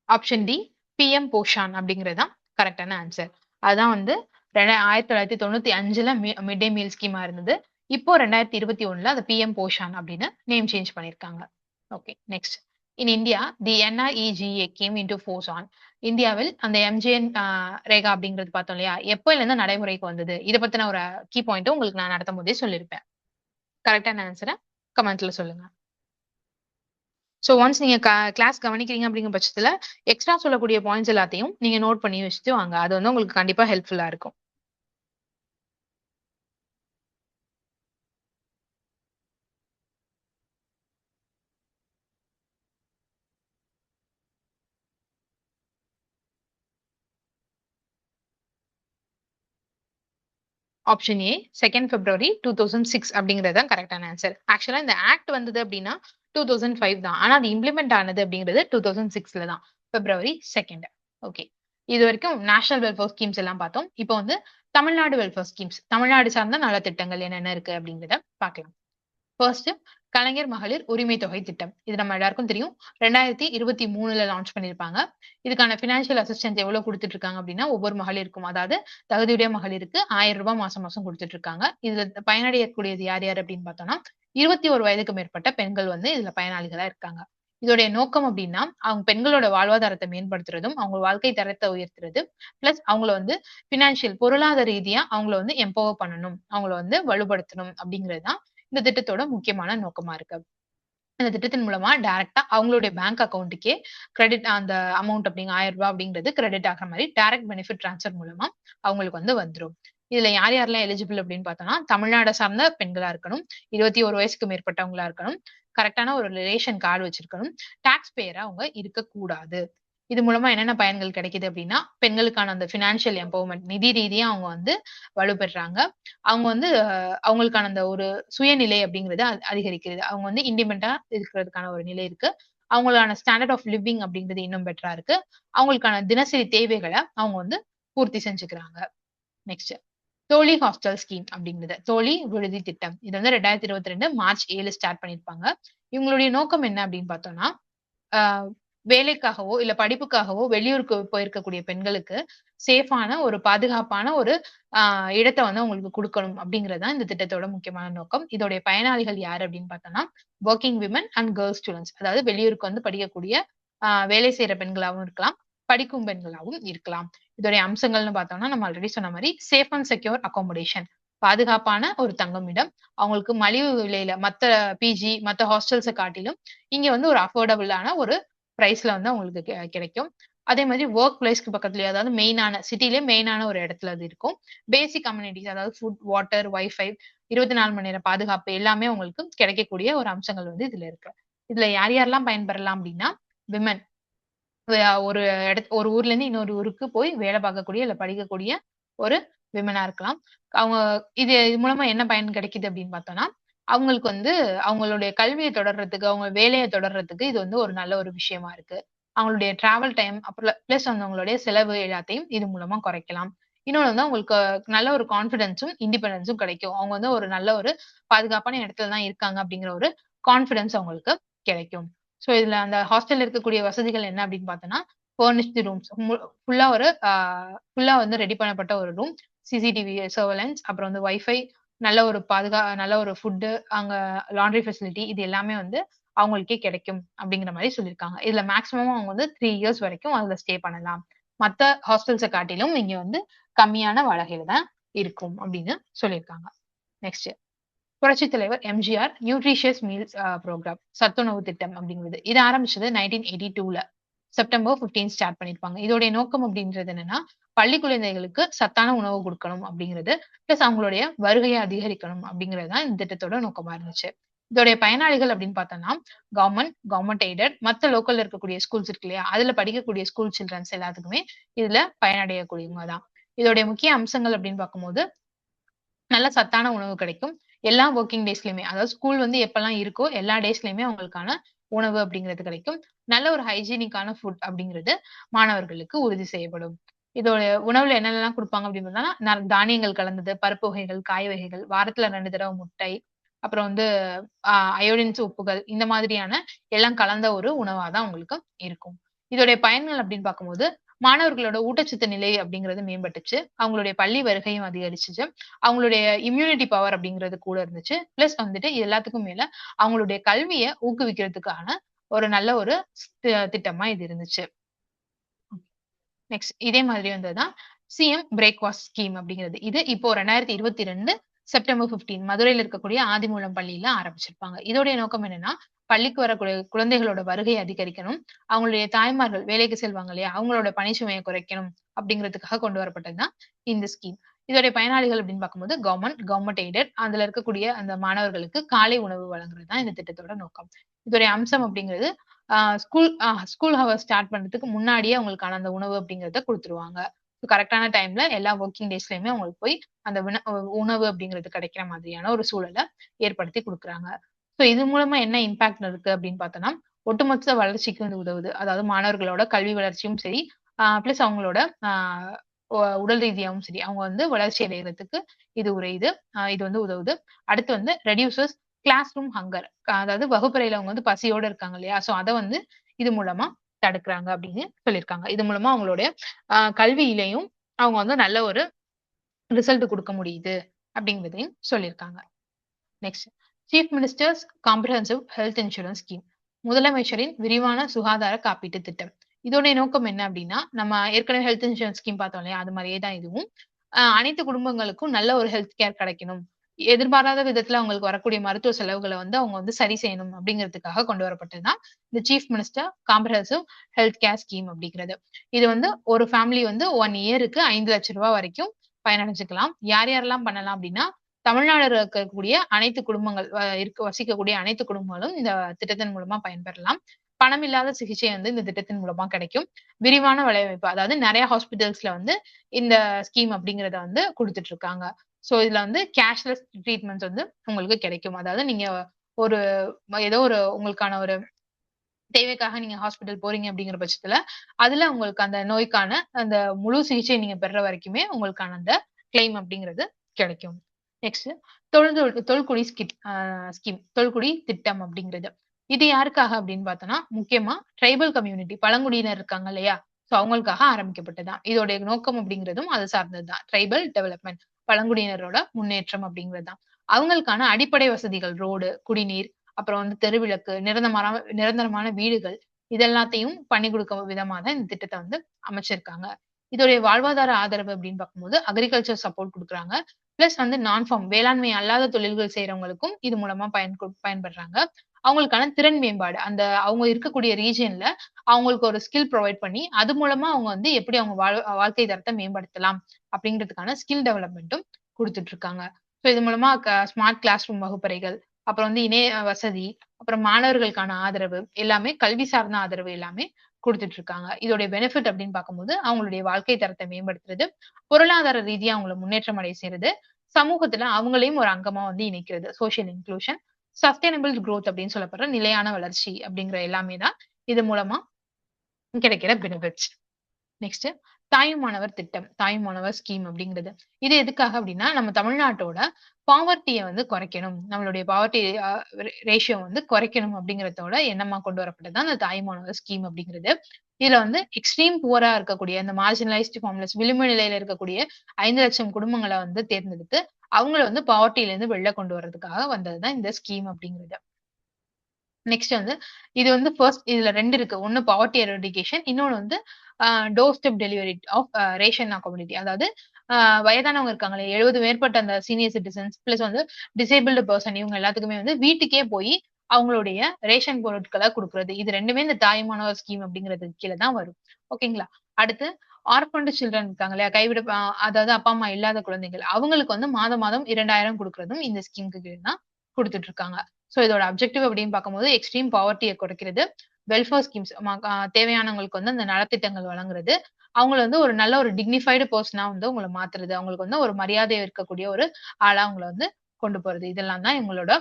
ஆப்ஷன் டி பிஎம் போஷான் அப்படிங்கிறது தான் கரெக்டான ஆன்சர். அதான் வந்து 1995ல மிட் டே மீல் ஸ்கீமா இருந்தது. இப்போ 2021ல அது பிஎம் போஷான் அப்படின்னு நேம் சேஞ்ச் பண்ணிருக்காங்க. Okay, next. In India the NREGA game into force on. இந்தியாவில் அந்த எம்ஜிஎன் ரேகா அப்படிங்கிறது பார்த்தோம் இல்லையா, எப்போல இருந்து நடைமுறைக்கு வந்தது? இதை பத்தின ஒரு கீ பாயிண்ட் உங்களுக்கு நான் நடத்தும் போதே சொல்லியிருப்பேன். கரெக்டான ஆன்சரை கமெண்ட்ல சொல்லுங்க. சோ ஒன்ஸ் நீங்க கிளாஸ் கவனிக்கிறீங்க அப்படிங்கிற பட்சத்துல எக்ஸ்ட்ரா சொல்லக்கூடிய பாயிண்ட்ஸ் எல்லாத்தையும் நீங்க நோட் பண்ணி வச்சுட்டு வாங்க. அது வந்து உங்களுக்கு கண்டிப்பா ஹெல்ப்ஃபுல்லா இருக்கும். ஆப்ஷன் ஏ 2 February 2006 அப்படிங்கிறது தான் கரெக்டான ஆன்சர். ஆக்சுவலா இந்த ஆக்ட் வந்தது அப்படின்னா 2005 தான். ஆனா அது இம்ப்ளிமெண்ட் ஆனது அப்படிங்கிறது 2006ல தான். February 2. ஓகே. இது வரைக்கும் நேஷனல் வெல்ஃபேர் ஸ்கீம்ஸ் எல்லாம் பார்த்தோம். இப்போ வந்து தமிழ்நாடு வெல்ஃபேர் ஸ்கீம்ஸ், தமிழ்நாடு சார்ந்த நலத்திட்டங்கள் என்னென்ன இருக்கு அப்படிங்கிறத பார்க்கலாம். ஃபர்ஸ்ட் கலைஞர் மகளிர் உரிமை தொகை திட்டம். இது நம்ம எல்லாருக்கும் தெரியும். 2023ல லான்ச் பண்ணியிருப்பாங்க. இதுக்கான பினான்சியல் அசிஸ்டன்ஸ் எவ்வளவு குடுத்துட்டு இருக்காங்க அப்படின்னா, ஒவ்வொரு மகளிருக்கும், அதாவது தகுதியுடைய மகளிருக்கு ரூ. 1000 மாசம் மாசம் குடுத்துட்டு இருக்காங்க. இதுல பயனடையக்கூடியது யார் யார் அப்படின்னு பார்த்தோம்னா, 21 வயதுக்கு மேற்பட்ட பெண்கள் வந்து இதுல பயனாளிகளா இருக்காங்க. இதோடைய நோக்கம் அப்படின்னா, அவங்க பெண்களோட வாழ்வாதாரத்தை மேம்படுத்துறதும், அவங்க வாழ்க்கை தரத்தை உயர்த்துறது, பிளஸ் அவங்கள வந்து பினான்சியல் பொருளாதார ரீதியா அவங்கள வந்து எம்பவர் பண்ணணும், அவங்கள வந்து வலுப்படுத்தணும் அப்படிங்கிறது தான் இந்த திட்டத்தோட முக்கியமான நோக்கமா இருக்கு. இந்த திட்டத்தின் மூலமா டைரக்ட்டா அவங்களுடைய பேங்க் அக்கவுண்ட்டுக்கே கிரெடிட் அந்த அமௌண்ட் அப்படிங்க ரூ. 1000 அப்படிங்கிறது கிரெடிட் ஆகுற மாரி டைரக்ட் பெனிஃபிட் ட்ரான்ஸ்ஃபர் மூலமா அவங்களுக்கு வந்து வந்துரும். இதுல யார் யாரெல்லாம் எலிஜிபிள் அப்படின்னு பார்த்தோம்னா, தமிழ்நாட சார்ந்த பெண்களா இருக்கணும், 21 வயசுக்கு மேற்பட்டவங்களா இருக்கணும், கரெக்ட்டான ஒரு ரேஷன் கார்டு வச்சிருக்கணும், டாக்ஸ் பேயரா அவங்க இருக்கக்கூடாது. இது மூலமா என்னென்ன பயன்கள் கிடைக்குது அப்படின்னா, பெண்களுக்கான அந்த பினான்சியல் எம்பவர்மென்ட் நிதி ரீதியா அவங்க வந்து வலுப்பெறுறாங்க. அவங்க வந்து அவங்களுக்கான அந்த ஒரு சுயநிலை அப்படிங்கிறது அதிகரிக்கிறது. அவங்க வந்து இண்டிபெண்டா இருக்கிறதுக்கான ஒரு நிலை இருக்கு. அவங்களுக்கான ஸ்டாண்டர்ட் ஆஃப் லிவிங் அப்படிங்கிறது இன்னும் பெட்டரா இருக்கு. அவங்களுக்கான தினசரி தேவைகள அவங்க வந்து பூர்த்தி செஞ்சுக்கிறாங்க. நெக்ஸ்ட் தோழி ஹாஸ்டல் ஸ்கீம் அப்படிங்கிறது. தோழி விடுதி திட்டம். இது வந்து 2022 மார்ச் 7 ஸ்டார்ட் பண்ணியிருப்பாங்க. இவங்களுடைய நோக்கம் என்ன அப்படின்னு பார்த்தோம்னா, ஆ வேலைக்காகவோ, இல்ல படிப்புக்காகவோ வெளியூருக்கு போயிருக்கக்கூடிய பெண்களுக்கு சேஃபான ஒரு பாதுகாப்பான ஒரு ஆ இடத்த வந்து அவங்களுக்கு குடுக்கணும் அப்படிங்கிறது தான் இந்த திட்டத்தோட முக்கியமான நோக்கம். இதோடைய பயனாளிகள் யாரு அப்படின்னு பார்த்தோம்னா, working women and girls students. அதாவது வெளியூருக்கு வந்து படிக்கக்கூடிய வேலை செய்ற பெண்களாவும் இருக்கலாம், படிக்கும் பெண்களாவும் இருக்கலாம். இதோடைய அம்சங்கள்னு பார்த்தோம்னா, நம்ம ஆல்ரெடி சொன்ன மாரி சேஃப் அண்ட் செக்யூர் அக்காமடேஷன். பாதுகாப்பான ஒரு தங்குமிடம். அவங்களுக்கு மலிவு விலையில மத்த பிஜி, மத்த ஹாஸ்டல்ஸ காட்டிலும் இங்க வந்து ஒரு அஃபோர்டபுளான ஒரு பிரைஸ்ல வந்து அவங்களுக்கு கிடைக்கும். அதே மாதிரி வொர்க் பிளேஸ்க்கு பக்கத்துலயே, அதாவது மெயினான சிட்டிலயே மெயினான ஒரு இடத்துல அது இருக்கும். பேசிக் அம்யூனிட்டீஸ் அதாவது ஃபுட், வாட்டர், வைஃபை, 24 மணி நேர பாதுகாப்பு எல்லாமே உங்களுக்கு கிடைக்கக்கூடிய ஒரு அம்சங்கள் வந்து இதுல இருக்கு. இதுல யார் யாரெல்லாம் பயன்பெறலாம் அப்படின்னா, விமன் ஒரு ஒரு ஊர்ல இருந்து இன்னொரு ஊருக்கு போய் வேலை பார்க்கக்கூடிய, இல்ல படிக்கக்கூடிய ஒரு விமனா இருக்கலாம். அவங்க இது மூலமா என்ன பயன் கிடைக்குது அப்படின்னு பார்த்தோம்னா, அவங்களுக்கு வந்து அவங்களுடைய கல்விய தொடர்றதுக்கு, அவங்க வேலைய தொடர்றதுக்கு இது வந்து ஒரு நல்ல ஒரு விஷயமா இருக்கு. அவங்களுடைய டிராவல் டைம், அப்புறம் பிளஸ் வந்து அவங்களுடைய செலவு எல்லாத்தையும் இது மூலமா குறைக்கலாம். இன்னொன்னு வந்து அவங்களுக்கு நல்ல ஒரு கான்ஃபிடன்ஸும், இண்டிபெண்டன்ஸும் கிடைக்கும். அவங்க வந்து ஒரு நல்ல ஒரு பாதுகாப்பான இடத்துல தான் இருக்காங்க அப்படிங்கிற ஒரு கான்ஃபிடன்ஸ் அவங்களுக்கு கிடைக்கும். சோ இதுல அந்த ஹாஸ்டல்ல இருக்கக்கூடிய வசதிகள் என்ன அப்படின்னு பார்த்தோம்னா, ஃபர்னிஷ்டு ரூம்ஸ் ஃபுல்லா ஒரு ஃபுல்லா வந்து ரெடி பண்ணப்பட்ட ஒரு ரூம். சிசிடிவி சர்வேலன்ஸ், அப்புறம் வந்து வைஃபை, நல்ல ஒரு ஃபுட்டு, அங்க லாண்ட்ரி ஃபெசிலிட்டி இது எல்லாமே வந்து அவங்களுக்கே கிடைக்கும் அப்படிங்கிற மாரி சொல்லியிருக்காங்க. இதுல மேக்ஸிமம் அவங்க வந்து 3 இயர்ஸ் வரைக்கும் அதுல ஸ்டே பண்ணலாம். மத்த ஹாஸ்டல்ஸ காட்டிலும் இங்க வந்து கம்மியான வாடகையில தான் இருக்கும் அப்படின்னு சொல்லியிருக்காங்க. நெக்ஸ்ட் புரட்சித் தலைவர் எம்ஜிஆர் நியூட்ரிஷியஸ் மீல்ஸ் புரோகிராம் சத்துணவு திட்டம் அப்படிங்கிறது. இது ஆரம்பிச்சது 1982ல செப்டம்பர் 15 ஸ்டார்ட் பண்ணிருப்பாங்க. இதோடைய நோக்கம் அப்படின்றது என்னன்னா, பள்ளி குழந்தைகளுக்கு சத்தான உணவு குடுக்கணும் அப்படிங்கிறது. பிளஸ் அவங்களுடைய வருகையை அதிகரிக்கணும் அப்படிங்கிறது தான் இந்த திட்டத்தோட நோக்கமா இருந்துச்சு. இதோடைய பயனாளிகள் அப்படின்னு பார்த்தோம்னா, கவர்ன்மெண்ட் எய்டட், மத்த லோக்கல்ல இருக்கக்கூடிய ஸ்கூல்ஸ் இருக்கு இல்லையா? அதுல படிக்கக்கூடிய ஸ்கூல் சில்ட்ரன்ஸ் எல்லாத்துக்குமே இதுல பயனடையக்கூடியவங்க தான். இதோடைய முக்கிய அம்சங்கள் அப்படின்னு பார்க்கும்போது, நல்ல சத்தான உணவு கிடைக்கும். எல்லா வொர்க்கிங் டேஸ்லயுமே. அதாவது ஸ்கூல் வந்து எப்பல்லாம் இருக்கோ, எல்லா டேஸ்லயுமே அவங்களுக்கான உணவு அப்படிங்கிறது கிடைக்கும். நல்ல ஒரு ஹைஜீனிக்கான ஃபுட் அப்படிங்கிறது மாணவர்களுக்கு உறுதி செய்யப்படும். இதோட உணவுல என்னென்னலாம் குடுப்பாங்க அப்படின்னு பார்த்தா, தானியங்கள் கலந்தது, பருப்பு வகைகள், காய் வகைகள், வாரத்துல 2 தடவ முட்டை, அப்புறம் வந்து அயோடின்ஸ் உப்புகள் இந்த மாதிரியான எல்லாம் கலந்த ஒரு உணவா தான் உங்களுக்கு இருக்கும். இதோடைய பயன்கள் அப்படின்னு பார்க்கும்போது, மாணவர்களோட ஊட்டச்சத்து நிலை அப்படிங்கிறது மேம்பட்டுச்சு. அவங்களுடைய பள்ளி வருகையும் அதிகரிச்சுச்சு. அவங்களுடைய இம்யூனிட்டி பவர் அப்படிங்கிறது கூட இருந்துச்சு. பிளஸ் வந்துட்டு இது எல்லாத்துக்கும் மேல அவங்களுடைய கல்விய ஊக்குவிக்கிறதுக்கான ஒரு நல்ல ஒரு திட்டமா இது இருந்துச்சு. நெக்ஸ்ட் இதே மாதிரி வந்ததுதான் சிஎம் பிரேக்ஃபாஸ்ட் ஸ்கீம் அப்படிங்கிறது. இது இப்போ 2022 செப்டம்பர் 15 மதுரையில இருக்கக்கூடிய ஆதிமூலம் பள்ளியில ஆரம்பிச்சிருப்பாங்க. இதோடைய நோக்கம் என்னன்னா, பள்ளிக்கு வரக்கூடிய குழந்தைகளோட வருகையை அதிகரிக்கணும். அவங்களுடைய தாய்மார்கள் வேலைக்கு செல்வாங்க இல்லையா? அவங்களோட பணிச்சுமையை குறைக்கணும் அப்படிங்கிறதுக்காக கொண்டு வரப்பட்டது தான் இந்த ஸ்கீம். இதோடைய பயனாளிகள் அப்படின்னு பார்க்கும்போது கவர்ன்மெண்ட் எய்டட் அதுல இருக்கக்கூடிய அந்த மாணவர்களுக்கு காலை உணவு வழங்குறது தான் இந்த திட்டத்தோட நோக்கம். இதோடைய அம்சம் அப்படிங்கிறது ஸ்கூல் ஹவர்ஸ் ஸ்டார்ட் பண்றதுக்கு முன்னாடியே அவங்களுக்கான அந்த உணவு அப்படிங்கிறத குடுத்துருவாங்க. கரெக்ட்டான டைம்ல எல்லா வொர்க்கிங் டேஸ்லயுமே அவங்களுக்கு போய் அந்த உணவு அப்படிங்கிறது கிடைக்கிற மாதிரியான ஒரு சூழல ஏற்படுத்தி குடுக்குறாங்க. இது மூலமா என்ன இம்பாக்ட் இருக்கு அப்படின்னு பார்த்தோம்னா, ஒட்டுமொத்த வளர்ச்சிக்கு வந்து உதவுது. அதாவது மாணவர்களோட கல்வி வளர்ச்சியும் சரி, பிளஸ் அவங்களோட அ உடல் ரீதியாவும் சரி, அவங்க வந்து வளர்ச்சி அடையறதுக்கு இது வந்து உதவுது. அடுத்து வந்து ரெடியூசஸ் கிளாஸ் ரூம் ஹங்கர். அதாவது வகுப்பறையில அவங்க வந்து பசியோட இருக்காங்க இல்லையா? அத வந்து இது மூலமா தடுக்குறாங்க அப்படின்னு சொல்லியிருக்காங்க. இது மூலமா அவங்களுடைய கல்வியிலயும் அவங்க வந்து நல்ல ஒரு ரிசல்ட் குடுக்க முடியுது அப்படிங்கிறதையும் சொல்லியிருக்காங்க. Next chief ministers comprehensive health insurance scheme. முதலமைச்சரின் விரிவான சுகாதார காப்பீட்டு திட்டம். இதோடைய நோக்கம் என்ன அப்படின்னா, நம்ம ஏற்கனவே ஹெல்த் இன்சூரன்ஸ் ஸ்கீம் பார்த்தோம் இல்லையா? அது மாரியே தான் இதுவும். அனைத்து குடும்பங்களுக்கும் நல்ல ஒரு ஹெல்த் கேர் கிடைக்கணும். எதிர்பாராத விதத்துல அவங்களுக்கு வரக்கூடிய மருத்துவ செலவுகள வந்து அவங்க வந்து சரி செய்யணும் அப்படிங்கிறதுக்காக கொண்டு வரப்பட்டது தான் இந்த chief minister comprehensive health care scheme அப்படிங்கிறது. இது வந்து ஒரு ஃபேமிலி வந்து 1 இயருக்கு ரூ. 5,00,000 வரைக்கும் பயனடைஞ்சுக்கலாம். யார் யாரெல்லாம் பண்ணலாம் அப்படின்னா, தமிழ்நாடுல இருக்கக்கூடிய அனைத்து குடும்பங்கள் வசிக்கக்கூடிய அனைத்து குடும்பங்களும் இந்த திட்டத்தின் மூலமா பயன்பெறலாம். பணமில்லாத சிகிச்சை வந்து இந்த திட்டத்தின் மூலமா கிடைக்கும். விரிவான வலையமைப்பு அதாவது நெறைய ஹாஸ்பிட்டல்ஸ்ல வந்து இந்த ஸ்கீம் அப்படிங்கிறத வந்து குடுத்துட்டு இருக்காங்க. இதுல வந்து கேஷ்லெஸ் ட்ரீட்மெண்ட்ஸ் வந்து உங்களுக்கு கிடைக்கும். அதாவது நீங்க ஒரு ஏதோ ஒரு உங்களுக்கான ஒரு தேவைக்காக நீங்க ஹாஸ்பிட்டல் போறீங்க அப்படிங்கிற பட்சத்துல, அதுல உங்களுக்கு அந்த நோய்க்கான அந்த முழு சிகிச்சை நீங்க பெர்ற வரைக்குமே உங்களுக்கான அந்த கிளைம் அப்படிங்கிறது கிடைக்கும். நெக்ஸ்ட் தொல்குடி ஸ்கீம் தொல்குடி திட்டம் அப்படிங்கிறது. இது யாருக்காக அப்படின்னு பார்த்தோம்னா, முக்கியமா ட்ரைபல் கம்யூனிட்டி பழங்குடியினர் இருக்காங்க இல்லையா? அவங்களுக்காக ஆரம்பிக்கப்பட்டது தான். இதோடைய நோக்கம் அப்படிங்கிறதும் அது சார்ந்தது தான். ட்ரைபல் டெவலப்மென்ட் பழங்குடியினரோட முன்னேற்றம் அப்படிங்கிறது தான். அவங்களுக்கான அடிப்படை வசதிகள் ரோடு, குடிநீர், அப்புறம் வந்து தெருவிளக்கு, நிரந்தரமான வீடுகள் இது எல்லாத்தையும் பண்ணி குடுக்கும் விதமா தான் இந்த திட்டத்த வந்து அமைச்சிருக்காங்க. இதோடைய வாழ்வாதார ஆதரவு அப்படின்னு பார்க்கும்போது, அக்ரிகல்ச்சர் சப்போர்ட் குடுக்குறாங்க. பிளஸ் வந்து வேளாண்மை அல்லாத தொழில்கள் செய்றவங்களுக்கும் இது மூலமா பயன்படுறாங்க. அவங்களுக்கான திறன் மேம்பாடு, அவங்க இருக்கக்கூடிய ரீஜியன்ல அவங்களுக்கு ஒரு ஸ்கில் புரொவைட் பண்ணி, அது மூலமா அவங்க வந்து எப்படி அவங்க வாழ்க்கை தரத்த மேம்படுத்தலாம் அப்படிங்கிறதுக்கான ஸ்கில் டெவலப்மென்ட்டும் குடுத்துட்டு இருக்காங்க. இது மூலமா ஸ்மார்ட் கிளாஸ் ரூம் வகுப்பறைகள், அப்புறம் வந்து இணைய வசதி, அப்புறம் மாணவர்களுக்கான ஆதரவு எல்லாமே கல்வி சார்ந்த ஆதரவு எல்லாமே குடுத்துட்டு இருக்காங்க. இதோடைய பெனிஃபிட் அப்படின்னு பார்க்கும்போது, அவங்களுடைய வாழ்க்கை தரத்த மேம்படுத்துறது, பொருளாதார ரீதியா அவங்கள முன்னேற்றம் அடைய செய்றது, சமூகத்துல அவங்களையும் ஒரு அங்கமா வந்து இணைக்கிறது. சோசியல் இன்க்ளூஷன், சஸ்டைனபிள் குரோத் அப்படின்னு சொல்லப்படுற நிலையான வளர்ச்சி அப்படிங்கிற எல்லாமே தான் இது மூலமா கிடைக்கிற பெனிஃபிட்ஸ். நெக்ஸ்ட் தாயுமானவர் திட்டம், தாயுமானவர் ஸ்கீம் அப்படிங்கிறது. இது எதுக்காக அப்படின்னா, நம்ம தமிழ்நாட்டோட பாவர்ட்டிய வந்து குறைக்கணும். நம்மளுடைய பாவர்ட்டி ரேஷியோ வந்து குறைக்கணும் அப்படிங்கிறதோட எண்ணமா கொண்டு வரப்பட்டது தான் அந்த தாயுமானவர் ஸ்கீம் அப்படிங்கிறது. இதுல வந்து எக்ஸ்ட்ரீம் புவரா இருக்கக்கூடிய இந்த மார்ஜினலைஸ்ட் ஃபார்ம்லெஸ் விளிம்பு நிலையில இருக்கக்கூடிய 5,00,000 குடும்பங்கள வந்து தேர்ந்தெடுத்து, அவங்கள வந்து பாவர்ட்டில இருந்து வெளில கொண்டு வரதுக்காக வந்தது தான் இந்த ஸ்கீம் அப்படிங்கிறது. நெக்ஸ்ட் வந்து இது வந்து ஃபர்ஸ்ட் இதுல 2 இருக்கு. ஒண்ணு பாவர்ட்டி எரடிகேஷன். இன்னொன்னு வந்து door step delivery of ration community. அதாவது வயதானவங்க இருக்காங்களே 70 மேற்பட்ட அந்த சீனியர் சிட்டிசன்ஸ் பிளஸ் வந்து டிசேபிள்டு பெர்சன் இவங்க எல்லாத்துக்குமே வந்து வீட்டுக்கே போய் அவங்களுடைய ரேஷன் பொருட்கள குடுக்குறது. இது 2மே இந்த தாய்மானவர் ஸ்கீம் அப்படிங்கிறதுக்கு கீழ தான் வரும். ஓகேங்களா? அடுத்து ஆர்ஃபன்டு சில்ட்ரன் இருக்காங்க இல்லையா? அதாவது அப்பா, அம்மா இல்லாத குழந்தைகள். அவங்களுக்கு வந்து மாதம் மாதம் 2,000 குடுக்குறதும் இந்த ஸ்கீம்க்கு கீழ தான் குடுத்துட்டு இருக்காங்க. சோ இதோட அப்ஜெக்டிவ் அப்படின்னு பார்க்கும்போது எக்ஸ்ட்ரீம் பாவர்ட்டிய குறைக்கிறது. வெல்ஃபேர் ஸ்கீம்ஸ் தேவையானவங்களுக்கு வந்து அந்த நலத்திட்டங்கள் வழங்குறது. அவங்கள வந்து ஒரு நல்ல ஒரு டிக்னிஃபைடு பெர்சனா வந்து உங்கள மாத்துறது. அவங்களுக்கு வந்து ஒரு மரியாதை இருக்கக்கூடிய ஒரு ஆளா உங்கள வந்து கொண்டு போறது. இதெல்லாம் தான் இவங்களோட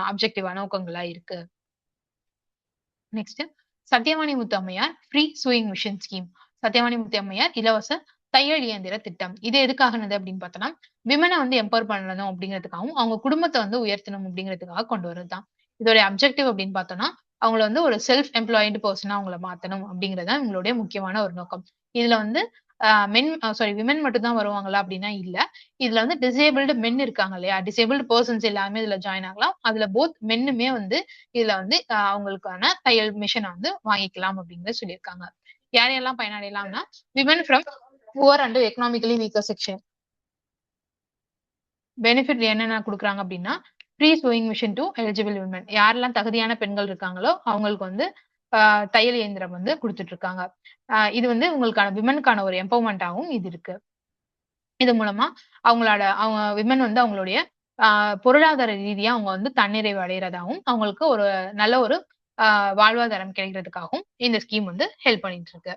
அப்ஜெக்டிவா நோக்கங்களா இருக்கு. Next Sathyavani Muthu Ammaiyar free sewing machine scheme. Sathyavani Muthu Ammaiyar இலவச தையல் இயந்திர திட்டம். இது எதுக்காகனது அப்படின்னு பார்த்தோம்னா, விமன வந்து எம்பவர் பண்ணணும் அப்படிங்கிறதுக்காகவும், அவங்க குடும்பத்த வந்து உயர்த்தணும் அப்படிங்கிறதுக்காக கொண்டு வரது தான். இதோட அப்ஜெக்டிவ் அப்படின்னு பார்த்தோம்னா, அவங்கள வந்து ஒரு செல்ஃப் எம்ப்ளாய்டு பெர்சனா அவங்கள மாத்தணும் அப்படிங்கிறது தான் இவங்களுடைய முக்கியமான ஒரு நோக்கம். இதுல வந்து விமன் மட்டும் தான் வருவாங்களா அப்படின்னா இல்ல. இதுல வந்து டிசேபிள்டு மென் இருக்காங்க இல்லையா? டிசேபிள்டு பெர்சன்ஸ் எல்லாமே இதுல ஜாயின் ஆகலாம். அதுல போத் மென்னுமே வந்து இதுல வந்து அவங்களுக்கான தையல் மிஷின வந்து வாங்கிக்கலாம் அப்படிங்கிறத சொல்லியிருக்காங்க. யார் யாரெல்லாம் பயனடையலாம்னா, women from poor and economically weaker section. Benefit என்னென்ன குடுக்குறாங்க அப்படின்னா, free sewing machine to eligible women. யாரெல்லாம் தகுதியான பெண்கள் இருக்காங்களோ, அவங்களுக்கு வந்து தையல் இயந்திரம் வந்து குடுத்துட்டு இருக்காங்க. இது வந்து உங்களுக்கான விமனுக்கான ஒரு எம்பவர்மென்ட்டாவும் இது இருக்கு. இது மூலமா அவங்க விமன் வந்து அவங்களுடைய ஆ பொருளாதார ரீதியா அவங்க வந்து தன்னிறைவு அடையறதாவும், அவங்களுக்கு ஒரு நல்ல ஒரு ஆ வாழ்வாதாரம் கிடைக்கிறதுக்காகவும் இந்த ஸ்கீம் வந்து ஹெல்ப் பண்ணிட்டு இருக்கு.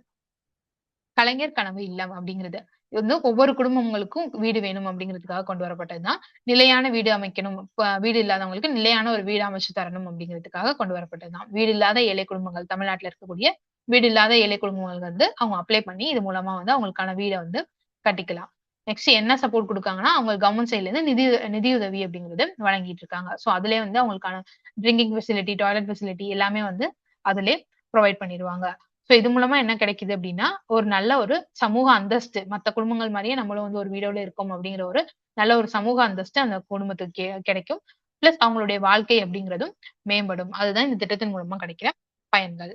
கலைஞர் கனவு இல்லம் அப்படிங்கிறது. இது வந்து ஒவ்வொரு குடும்பங்களுக்கும் வீடு வேணும் அப்படிங்கிறதுக்காக கொண்டு வரப்பட்டது தான். நிலையான வீடு அமைக்கணும். வீடு இல்லாதவங்களுக்கு நிலையான ஒரு வீடு அமைச்சு தரணும் அப்படிங்கிறதுக்காக கொண்டு வரப்பட்டது தான். வீடு இல்லாத ஏழை குடும்பங்கள் தமிழ்நாட்டுல இருக்கக்கூடிய வீடு இல்லாத ஏழை குடும்பங்கள் வந்து அவங்க அப்ளை பண்ணி இது மூலமா வந்து அவங்களுக்கான வீட வந்து கட்டிக்கலாம். நெக்ஸ்ட் என்ன சப்போர்ட் குடுக்காங்கன்னா, அவங்க கவர்ன்மெண்ட் சைட்ல இருந்து நிதியுதவி அப்படிங்கிறது வழங்கிட்டு இருக்காங்க. சோ அதிலேயே வந்து அவங்களுக்கான ட்ரிங்கிங் ஃபெசிலிட்டி, டாய்லெட் ஃபெசிலிட்டி எல்லாமே வந்து அதிலேயே புரொவைட் பண்ணிருவாங்க. சோ இது மூலமா என்ன கிடைக்குது அப்டின்னா, ஒரு நல்ல ஒரு சமூக அந்தஸ்து. மத்த குடும்பங்கள் மாரியே நம்மளும் வந்து ஒரு வீடோட இருக்கோம் அப்டிங்கிற ஒரு நல்ல ஒரு சமூக அந்தஸ்து அந்த குடும்பத்துக்கு கிடைக்கும். பிளஸ் அவங்களுடைய வாழ்க்கை அப்டிங்கிறதும் மேம்படும். அதுதான் இந்த திட்டத்தின் மூலமா கிடைக்கிற பயன்கள்.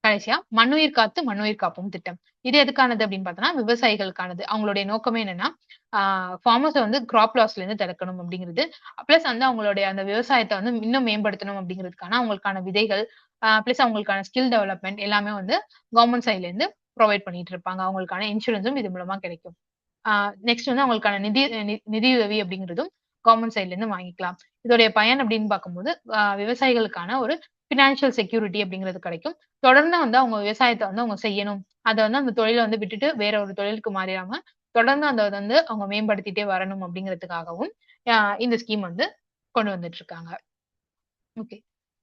கடைசியா மண்ணுயிர் காத்து மண்ணுயிர் காப்போம் திட்டம். இது எதுக்கானது அப்படின்னு பார்த்தோம்னா, விவசாயிகளுக்கானது. அவங்களுடைய நோக்கமே என்னன்னா, ஆ ஃபார்மர்ஸ வந்து கிராப் லாஸ்ல இருந்து தடுக்கணும் அப்படிங்கிறது. பிளஸ் வந்து அவங்களுடைய அந்த விவசாயத்த வந்து இன்னும் மேம்படுத்தணும் அப்படிங்கிறதுக்கான அவங்களுக்கான விதைகள், பிளஸ் அவங்களுக்கான ஸ்கில் டெவலப்மென்ட் எல்லாமே வந்து கவர்ன்மெண்ட் சைட்ல இருந்து புரொவைட் பண்ணிட்டு இருப்பாங்க. அவங்களுக்கான இன்சூரன்ஸும் இது மூலமா கிடைக்கும். நெக்ஸ்ட் வந்து அவங்களுக்கான நிதியுதவி அப்படிங்கிறதும் கவர்ன்மெண்ட் சைட்ல இருந்து வாங்கிக்கலாம். இதோடைய பயன் அப்படின்னு பார்க்கும்போது, விவசாயிகளுக்கான ஒரு பினான்சியல் செக்யூரிட்டி அப்படிங்கிறது கிடைக்கும். தொடர்ந்து வந்து அவங்க விவசாயத்த வந்து அவங்க செய்யணும். அத வந்து அந்த தொழில வந்து விட்டுட்டு வேற ஒரு தொழிலுக்கு மாறிறாம, தொடர்ந்து அந்த வந்து அவங்க மேம்படுத்திட்டே வரணும் அப்படிங்கிறதுக்காகவும், அ இந்த ஸ்கீம் வந்து கொண்டு வந்துட்டு இருக்காங்க. ஓகே.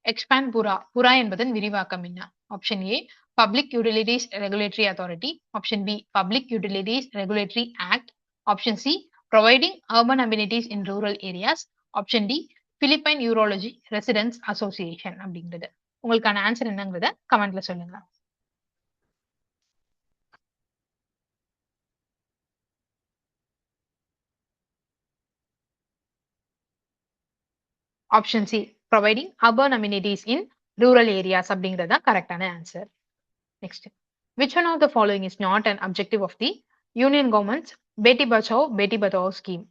எக்ஸ்பேண்ட் புரா. புரா என்பதன் விரிவாக்கம் என்ன? Option A public utilities regulatory authority. Option B public utilities regulatory act. Option C providing urban amenities in rural areas. Option D Philippine urology residents association அப்படிங்கிறது. உங்களுக்கான ஆன்சர் என்னங்கிறத கமெண்ட்ல சொல்லுங்க. Option C providing urban amenities in rural areas அப்படிங்கிறது தான் கரெக்டான answer. Next which one of the following is not an objective of the union government's Beti Bachao பேட்டி பதாவோ ஸ்கீம்?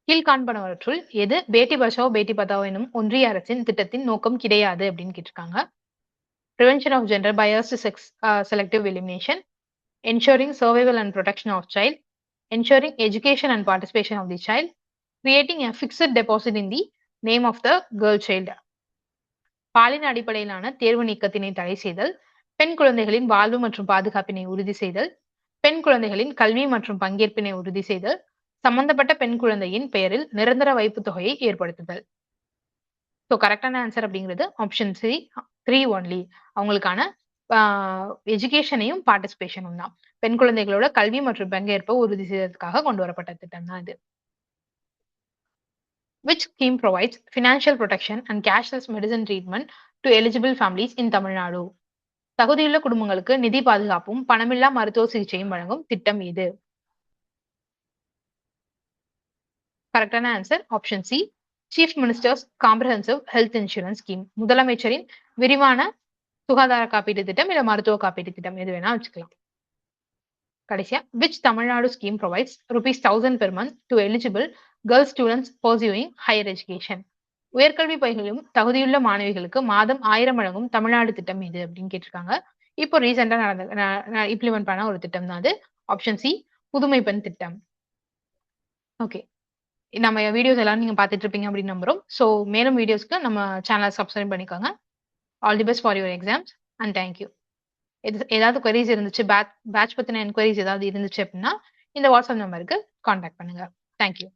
கீழ்காண்பனவற்றுள் எது பேட்டி பச்சாவோ பேட்டி பதாவோ எனும் ஒன்றிய அரசின் திட்டத்தின் நோக்கம் கிடையாது அப்படின்னு கேட்டிருக்காங்க. prevention of gender biased selective elimination, ensuring survival and protection of child, ensuring education and participation of the child, creating a fixed deposit in the name of the girl child. பாலின அடிப்படையிலான தேர்வு நீக்கத்தினை தடை செய்தல், பெண் குழந்தைகளின் வாழ்வு மற்றும் பாதுகாப்பினை உறுதி செய்தல், பெண் குழந்தைகளின் கல்வி மற்றும் பங்கேற்பினை உறுதி செய்தல், சம்பந்தப்பட்ட பெண் குழந்தையின் பெயரில் நிரந்தர வைப்பு தொகையை ஏற்படுத்துதல். ஸோ கரெக்டான ஆன்சர் அப்படிங்கிறது ஆப்ஷன் சி 3 ஒன்லி. அவங்களுக்கான எஜுகேஷனையும் பார்ட்டிசிபேஷனும் தான். பெண் குழந்தைகளோட கல்வி மற்றும் பங்கேற்பை உறுதி செய்வதற்காக கொண்டு வரப்பட்ட திட்டம் தான் இது. Which scheme provides financial protection and cashless medicine treatment to eligible families in Tamil Nadu? தகுதியுள்ள குடும்பங்களுக்கு நிதி பாதுகாப்பும் பணமில்லா மருத்துவ சிகிச்சையும் வழங்கும் திட்டம் இது. கரெக்டான answer option C, chief ministers comprehensive health insurance scheme. முதலமைச்சரின் விரிவான சுகாதார காப்பீட்டு திட்டம் இல்ல மருத்துவ காப்பீட்டு திட்டம் எது வேணா வச்சுக்கலாம். கடைசியா, which Tamil Nadu scheme provides ₹1000 per month to eligible girl students pursuing higher education? உயர்கல்வி பயிலும் தகுதியுள்ள மாணவிகளுக்கு மாதம் 1000 வழங்கும் தமிழ்நாடு திட்டம் எது அப்படின்னு கேட்டிருக்காங்க. இப்போ ரீசெண்டா இம்ப்ளிமெண்ட் பண்ண ஒரு திட்டம் தான் அது. ஆப்ஷன் சி, புதுமை பெண் திட்டம். ஓகே, நம்ம வீடியோஸ் எல்லாம் நீங்க பார்த்துட்டு இருப்பீங்க அப்படின்னு நம்புறோம். ஸோ மேலும் வீடியோஸ்க்கு நம்ம சேனலை சப்ஸ்கிரைப் பண்ணிக்கோங்க. All the best for your exams and thank you. ஏதாவது queries இருந்துச்சு, பேட்ச் பத்தின என்கொயரிஸ் ஏதாவது இருந்துச்சு அப்படின்னா இந்த வாட்ஸ்அப் நம்பருக்கு கான்டாக்ட் பண்ணுங்க. தேங்க்யூ.